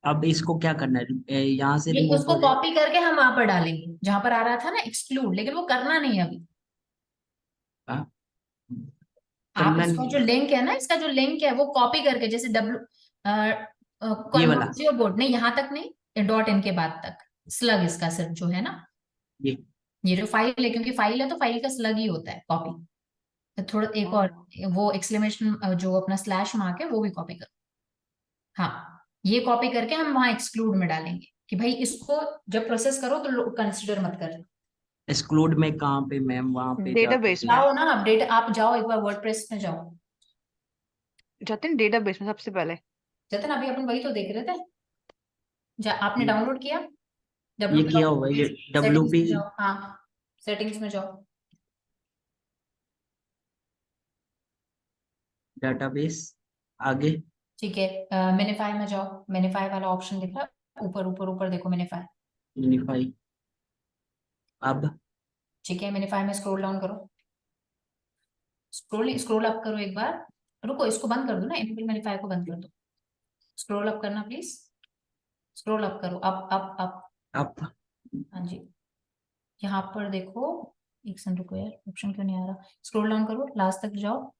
[SPEAKER 7] अब इसको क्या करना है, यहाँ से
[SPEAKER 1] ये
[SPEAKER 7] रिमूव
[SPEAKER 1] उसको
[SPEAKER 7] हो जाए।
[SPEAKER 1] कॉपी करके हम वहां पर डालेंगे जहां पर आ रहा था ना एक्सक्लूड, लेकिन वो करना नहीं है अभी।
[SPEAKER 7] हाँ,
[SPEAKER 1] आप
[SPEAKER 7] करना
[SPEAKER 1] इसका
[SPEAKER 7] नहीं
[SPEAKER 1] जो
[SPEAKER 7] है
[SPEAKER 1] लिंक है ना, इसका जो लिंक है वो कॉपी करके, जैसे डब्ल्यू
[SPEAKER 7] ये वाला।
[SPEAKER 1] कन्वर्ट योर बोर्ड, नहीं यहाँ तक नहीं, डॉट इन के बाद तक स्लग इसका सिर्फ जो है ना,
[SPEAKER 7] ये
[SPEAKER 1] ये जो फाइल है, क्योंकि फाइल है तो फाइल का स्लग ही होता है कॉपी, तो थोड़ा एक और वो एक्सक्लेमेशन जो अपना स्लैश मार्क है वो भी कॉपी करो। हाँ ये कॉपी करके हम वहां एक्सक्लूड में डालेंगे कि भाई इसको जब प्रोसेस करो तो कंसिडर मत करना।
[SPEAKER 7] एक्सक्लूड में कहाँ पे मैम, वहां पे जाके
[SPEAKER 5] डेटाबेस में।
[SPEAKER 1] जाओ ना अपडेट, आप जाओ एक बार वर्डप्रेस में जाओ,
[SPEAKER 5] जतिन डेटाबेस में सबसे पहले।
[SPEAKER 1] जतन अभी अपन वही तो देख रहे थे, आपने डाउनलोड किया,
[SPEAKER 7] ये
[SPEAKER 1] डब्ल्यू
[SPEAKER 7] किया हुआ है, ये
[SPEAKER 1] सेटिंग्स
[SPEAKER 7] WP
[SPEAKER 1] में जाओ, हाँ सेटिंग्स में जाओ,
[SPEAKER 7] डेटाबेस। आगे
[SPEAKER 1] ठीक है, मिनिफाई में जाओ, मिनिफाई वाला ऑप्शन दिख रहा है ऊपर ऊपर ऊपर, देखो मिनिफाई,
[SPEAKER 7] यूनिफाई। अब
[SPEAKER 1] ठीक है, मिनिफाई में स्क्रॉल डाउन करो, स्क्रॉल अप करो एक बार, रुको इसको बंद कर दो ना, इनेबल मिनिफाई को बंद कर दो, स्क्रॉल अप करना प्लीज, स्क्रॉल अप करो, अप अप अप,
[SPEAKER 7] अब
[SPEAKER 1] हाँ जी, यहाँ पर देखो, एक सेकंड रुको यार, ऑप्शन क्यों नहीं आ रहा, स्क्रॉल डाउन करो लास्ट तक जाओ,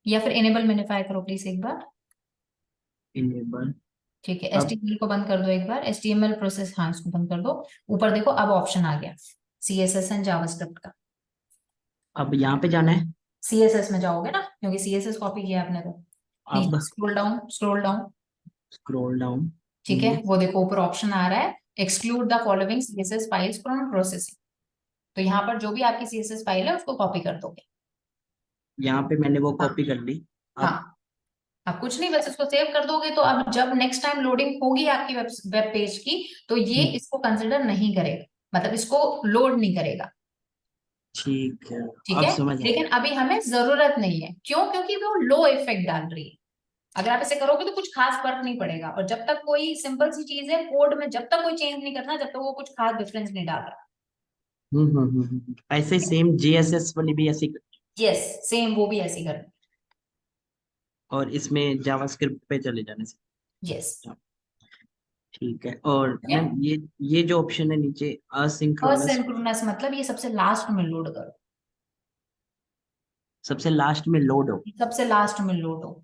[SPEAKER 1] या फिर इनेबल मिनिफाई करो प्लीज एक बार,
[SPEAKER 7] इनेबल।
[SPEAKER 1] ठीक है,
[SPEAKER 7] अब
[SPEAKER 1] HTML को बंद कर दो एक बार, HTML प्रोसेस, हाँ इसको बंद कर दो। ऊपर देखो अब ऑप्शन आ गया CSS एंड जावास्क्रिप्ट का।
[SPEAKER 7] अब यहाँ पे जाना है।
[SPEAKER 1] CSS में जाओगे ना, क्योंकि CSS कॉपी किया आपने तो।
[SPEAKER 7] अब
[SPEAKER 1] नीचे scroll down, scroll down.
[SPEAKER 7] Scroll down.
[SPEAKER 1] ठीक है, वो देखो ऊपर ऑप्शन आ रहा है exclude the following CSS files from processing. तो यहाँ पर जो भी आपकी CSS फाइल है उसको कॉपी कर दोगे।
[SPEAKER 7] यहाँ पे मैंने वो
[SPEAKER 1] हाँ
[SPEAKER 7] कॉपी कर ली। अब
[SPEAKER 1] हाँ, अब कुछ नहीं, बस इसको सेव कर दोगे तो अब जब नेक्स्ट टाइम लोडिंग होगी आपकी वेब पेज की, तो ये इसको कंसिडर नहीं करेगा, मतलब इसको लोड नहीं करेगा।
[SPEAKER 7] ठीक है,
[SPEAKER 1] ठीक
[SPEAKER 7] अब
[SPEAKER 1] है,
[SPEAKER 7] समझ आया।
[SPEAKER 1] लेकिन अभी हमें जरूरत नहीं है, क्यों? क्योंकि वो लो इफेक्ट डाल रही है। अगर आप इसे करोगे तो कुछ खास फर्क नहीं पड़ेगा, और जब तक कोई सिंपल सी चीज है कोड में, जब तक कोई चेंज नहीं करना, जब तक वो कुछ खास डिफरेंस नहीं डाल रहा।
[SPEAKER 7] ऐसे सेम जीएसएस वाली भी ऐसी।
[SPEAKER 1] यस, सेम वो भी ऐसे ही करना।
[SPEAKER 7] और इसमें जावास्क्रिप्ट पे चले जाने से।
[SPEAKER 1] यस।
[SPEAKER 7] ठीक है। और मैम ये जो ऑप्शन है नीचे असिंक्रोनस,
[SPEAKER 1] असिंक्रोनस मतलब ये सबसे लास्ट में लोड करो,
[SPEAKER 7] सबसे लास्ट में लोड हो।
[SPEAKER 1] सबसे लास्ट में लोड हो,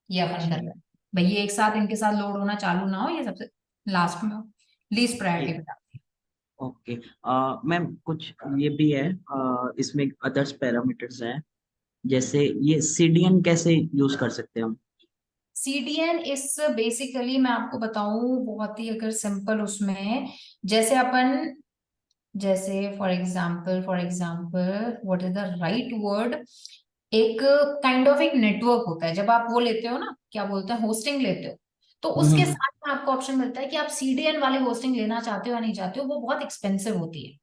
[SPEAKER 1] ये अपन कर रहे हैं भाई। ये एक साथ इनके साथ लोड होना चालू ना हो, ये सबसे लास्ट में हो, लीस्ट प्रायोरिटी
[SPEAKER 7] ठीक।
[SPEAKER 1] पे डालो।
[SPEAKER 7] ओके। मैम कुछ ये भी है, इसमें अदर्स पैरामीटर्स हैं, जैसे ये सीडीएन कैसे यूज कर सकते हैं हम।
[SPEAKER 1] CDN इस बेसिकली मैं आपको बताऊं बहुत ही अगर सिंपल उसमें, जैसे अपन, जैसे for example what is the right word, एक काइंड ऑफ एक नेटवर्क होता है, जब आप वो लेते हो ना, क्या बोलते हैं, होस्टिंग लेते हो, तो उसके
[SPEAKER 7] हम्म।
[SPEAKER 1] साथ में आपको ऑप्शन मिलता है कि आप CDN वाली होस्टिंग लेना चाहते हो या नहीं चाहते हो। वो बहुत एक्सपेंसिव होती है।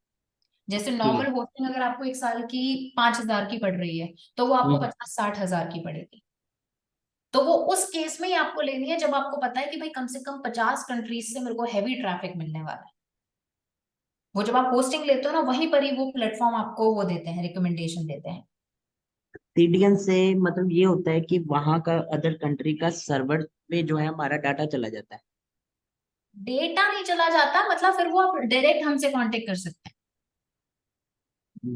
[SPEAKER 1] जैसे
[SPEAKER 7] ठीक।
[SPEAKER 1] नॉर्मल होस्टिंग अगर आपको एक साल की 5,000 की पड़ रही है, तो वो आपको
[SPEAKER 7] हम्म।
[SPEAKER 1] 50-60 हजार की पड़ेगी। तो वो उस केस में ही आपको लेनी है जब आपको पता है कि भाई कम से कम 50 कंट्रीज से मेरे को हैवी ट्रैफिक मिलने वाला है। वो जब आप होस्टिंग लेते हो ना, वहीं पर ही वो प्लेटफॉर्म आपको वो देते हैं, रिकमेंडेशन देते हैं।
[SPEAKER 7] सीडीएन से मतलब ये होता है कि वहां का अदर कंट्री का सर्वर पे जो है हमारा डाटा चला जाता है।
[SPEAKER 1] डेटा नहीं चला जाता, मतलब फिर वो आप डायरेक्ट हमसे कांटेक्ट कर सकते हैं।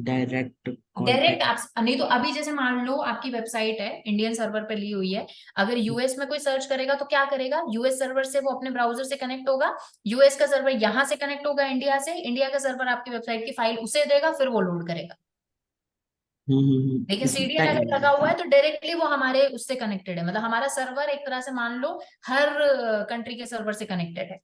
[SPEAKER 7] Direct
[SPEAKER 1] direct
[SPEAKER 7] contact.
[SPEAKER 1] आप, नहीं तो अभी जैसे मान लो आपकी वेबसाइट है, इंडियन सर्वर पे ली हुई है, अगर यूएस में कोई सर्च करेगा तो क्या करेगा, यूएस सर्वर से वो अपने ब्राउजर से कनेक्ट होगा, यूएस का सर्वर यहाँ से कनेक्ट होगा इंडिया से, इंडिया का सर्वर आपकी वेबसाइट की फाइल उसे देगा, फिर वो लोड करेगा। लेकिन
[SPEAKER 7] इस
[SPEAKER 1] CDN अगर
[SPEAKER 7] टाइम।
[SPEAKER 1] लगा हुआ है तो डायरेक्टली वो हमारे उससे कनेक्टेड है, मतलब हमारा सर्वर एक तरह से मान लो हर कंट्री के सर्वर से कनेक्टेड है।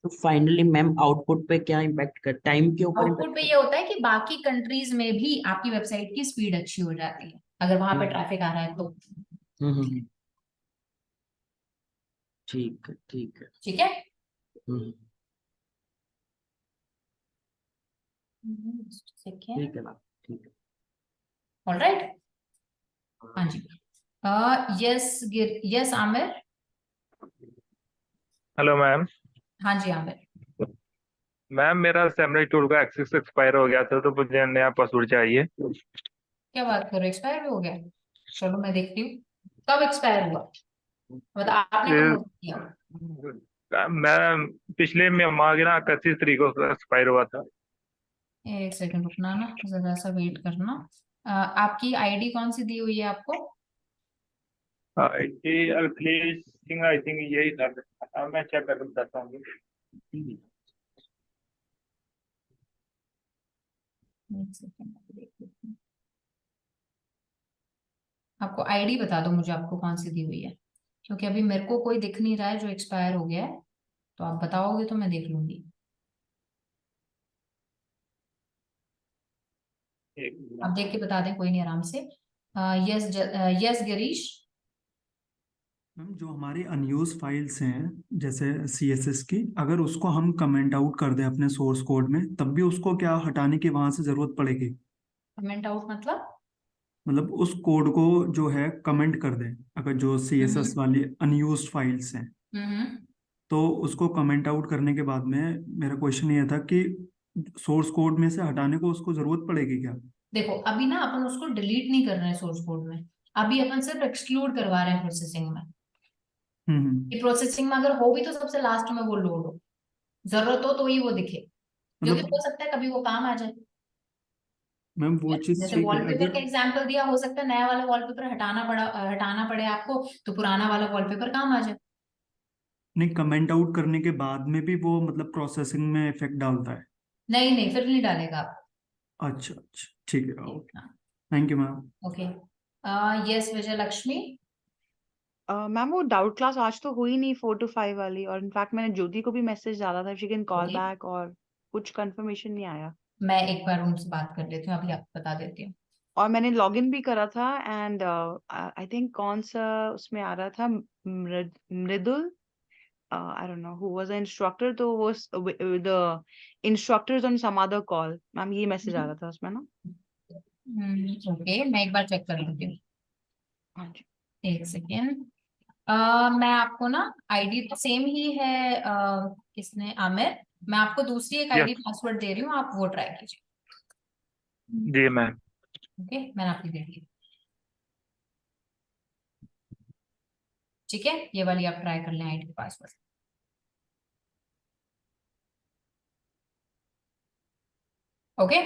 [SPEAKER 7] तो फाइनली मैम आउटपुट पे क्या इम्पैक्ट कर, टाइम के ऊपर
[SPEAKER 1] आउटपुट
[SPEAKER 7] इम्पैक्ट
[SPEAKER 1] पे
[SPEAKER 7] कर।
[SPEAKER 1] ये होता है कि बाकी कंट्रीज में भी आपकी वेबसाइट की स्पीड अच्छी हो जाती है, अगर वहां पे
[SPEAKER 7] हम्म
[SPEAKER 1] ट्रैफिक आ रहा है तो।
[SPEAKER 7] हम्म। ठीक है ठीक है।
[SPEAKER 1] ठीक है।
[SPEAKER 7] हम्म।
[SPEAKER 1] सेकेंड।
[SPEAKER 7] ठीक है मैम। ठीक है।
[SPEAKER 1] All right. हाँ जी। Yes yes Aamir.
[SPEAKER 8] Hello ma'am.
[SPEAKER 1] हाँ जी आमिर।
[SPEAKER 8] मैम मेरा सैमरी टूल का एक्सेस एक्सपायर हो गया था तो मुझे नया पासवर्ड चाहिए।
[SPEAKER 1] क्या बात कर रहे हो, एक्सपायर भी हो गया? चलो मैं देखती हूँ कब एक्सपायर हुआ, मतलब आपने कब नोट किया?
[SPEAKER 8] मैं पिछले में माह के ना 31 तारीख को एक्सपायर हुआ था।
[SPEAKER 1] एक सेकंड रुकना ना, जरा सा वेट करना। आपकी आईडी कौन सी दी हुई है आपको?
[SPEAKER 8] ये अखिलेश सिंह आई थिंक यही था। मैं चेक करके बताता हूँ।
[SPEAKER 1] एक सेकंड देख लेती हूँ। आपको आईडी बता दो मुझे, आपको कौन सी दी हुई है, क्योंकि अभी मेरे को कोई दिख नहीं रहा है जो एक्सपायर हो गया है, तो आप बताओगे तो मैं देख लूंगी। आप देख के बता दें, कोई नहीं, आराम से। Yes yes Girish.
[SPEAKER 9] मैम जो हमारी अनयूज फाइल्स हैं जैसे सीएसएस की, अगर उसको हम कमेंट आउट कर दें अपने सोर्स कोड में, तब भी उसको क्या हटाने की वहां से जरूरत पड़ेगी?
[SPEAKER 1] कमेंट आउट मतलब?
[SPEAKER 9] मतलब उस कोड को जो है कमेंट कर दें, अगर जो सीएसएस
[SPEAKER 1] हम्म
[SPEAKER 9] वाली अनयूज फाइल्स हैं,
[SPEAKER 1] हम्म।
[SPEAKER 9] तो उसको कमेंट आउट करने के बाद में मेरा क्वेश्चन ये था कि सोर्स कोड में से हटाने को उसको जरूरत पड़ेगी क्या?
[SPEAKER 1] देखो अभी ना अपन उसको डिलीट नहीं कर रहे हैं सोर्स कोड में, अभी अपन सिर्फ एक्सक्लूड करवा रहे हैं प्रोसेसिंग में। कि प्रोसेसिंग में अगर हो भी तो सबसे लास्ट में वो लोड हो, जरूरत हो तो ही वो दिखे, क्योंकि
[SPEAKER 9] मतलब
[SPEAKER 1] हो सकता है कभी वो काम आ जाए।
[SPEAKER 9] मैम वो चीज
[SPEAKER 1] जैसे
[SPEAKER 9] ठीक है,
[SPEAKER 1] वॉलपेपर
[SPEAKER 9] अगर
[SPEAKER 1] का एग्जांपल दिया, हो सकता है नया वाला वॉलपेपर हटाना पड़े आपको, तो पुराना वाला वॉलपेपर काम आ जाए।
[SPEAKER 9] नहीं, कमेंट आउट करने के बाद में भी वो मतलब प्रोसेसिंग में इफेक्ट डालता है?
[SPEAKER 1] नहीं नहीं, फिर नहीं डालेगा आप।
[SPEAKER 9] अच्छा अच्छा, ठीक है, ओके,
[SPEAKER 1] हाँ,
[SPEAKER 9] thank you ma'am.
[SPEAKER 1] Okay. Yes Vijay Lakshmi.
[SPEAKER 5] Ma'am वो डाउट क्लास आज तो हुई नहीं 4 to 5 वाली, और इनफैक्ट मैंने ज्योति को भी मैसेज डाला था she can call
[SPEAKER 1] okay,
[SPEAKER 5] back, और कुछ कंफर्मेशन नहीं आया।
[SPEAKER 1] मैं एक बार उनसे बात कर लेती हूँ, अभी आपको बता देती हूँ।
[SPEAKER 5] और मैंने लॉगिन भी करा था, एंड आई थिंक कौन सा उसमें आ रहा था, मृदुल, I don't know who was the instructor, तो वो the instructors on some other call, ma'am ये मैसेज आ रहा था उसमें ना।
[SPEAKER 1] ओके, मैं एक बार चेक कर लेती हूँ,
[SPEAKER 5] हाँ जी।
[SPEAKER 1] एक सेकेंड। मैं आपको ना आईडी सेम ही है, किसने, आमिर, मैं आपको दूसरी एक आईडी
[SPEAKER 8] यस
[SPEAKER 1] पासवर्ड दे रही हूँ, आप वो ट्राई कीजिए।
[SPEAKER 8] जी मैम।
[SPEAKER 1] ओके, मैंने आपकी दे दी, ठीक है, ये वाली आप ट्राई कर लें आईडी पासवर्ड। ओके,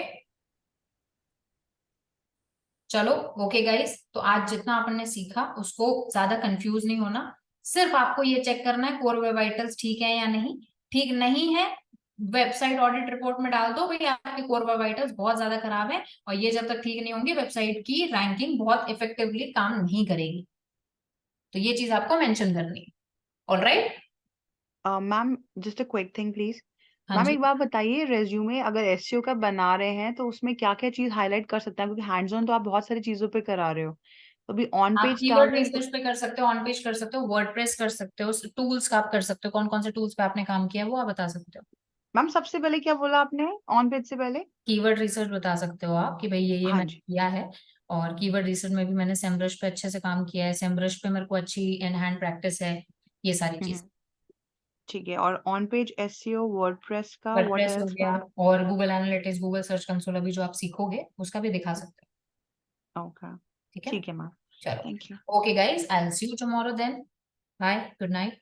[SPEAKER 1] चलो, ओके गाइस, तो आज जितना अपन ने सीखा उसको ज्यादा कंफ्यूज नहीं होना, सिर्फ आपको ये चेक करना है कोर वेब वाइटल्स ठीक है या नहीं। ठीक नहीं है, वेबसाइट ऑडिट रिपोर्ट में डाल दो भाई आपके कोर वेब वाइटल्स बहुत ज्यादा खराब है, और ये जब तक ठीक नहीं होंगे वेबसाइट की रैंकिंग बहुत इफेक्टिवली काम नहीं करेगी, तो ये चीज आपको मेंशन करनी है। Alright,
[SPEAKER 5] ma'am just a quick thing please,
[SPEAKER 1] हाँ
[SPEAKER 5] मैम
[SPEAKER 1] जी।
[SPEAKER 5] एक बात बताइए, रेज्यूमे अगर एसईओ का बना रहे हैं तो उसमें क्या क्या चीज हाईलाइट कर सकते हैं, क्योंकि हैंड्स ऑन तो आप बहुत सारी चीजों पे करा रहे हो, तो अभी ऑन
[SPEAKER 1] आप
[SPEAKER 5] पेज
[SPEAKER 1] कीवर्ड
[SPEAKER 5] डालते हैं तो।
[SPEAKER 1] रिसर्च पे कर सकते हो, ऑन पेज कर सकते हो, वर्डप्रेस कर सकते हो, टूल्स का आप कर सकते हो, कौन कौन से टूल्स पे आपने काम किया है वो आप बता सकते हो।
[SPEAKER 5] मैम सबसे पहले क्या बोला आपने ऑन पेज से पहले?
[SPEAKER 1] कीवर्ड रिसर्च बता सकते हो आप कि भाई ये
[SPEAKER 5] हाँ
[SPEAKER 1] मैंने
[SPEAKER 5] जी।
[SPEAKER 1] किया है, और कीवर्ड रिसर्च में भी मैंने सेमब्रश पे अच्छे से काम किया है, सेमब्रश पे मेरे को अच्छी इन हैंड प्रैक्टिस है, ये सारी चीज।
[SPEAKER 5] हम्म, ठीक है, और ऑन पेज एसईओ वर्डप्रेस का व्हाट
[SPEAKER 1] वर्डप्रेस हो
[SPEAKER 5] एल्स
[SPEAKER 1] गया,
[SPEAKER 5] मैम?
[SPEAKER 1] और Google analytics, Google search console अभी जो आप सीखोगे उसका भी दिखा सकते हो,
[SPEAKER 5] ओके,
[SPEAKER 1] ठीक है।
[SPEAKER 5] ठीक है मैम,
[SPEAKER 1] चलो,
[SPEAKER 5] thank you.
[SPEAKER 1] Okay guys, I will see you tomorrow then, bye, good night.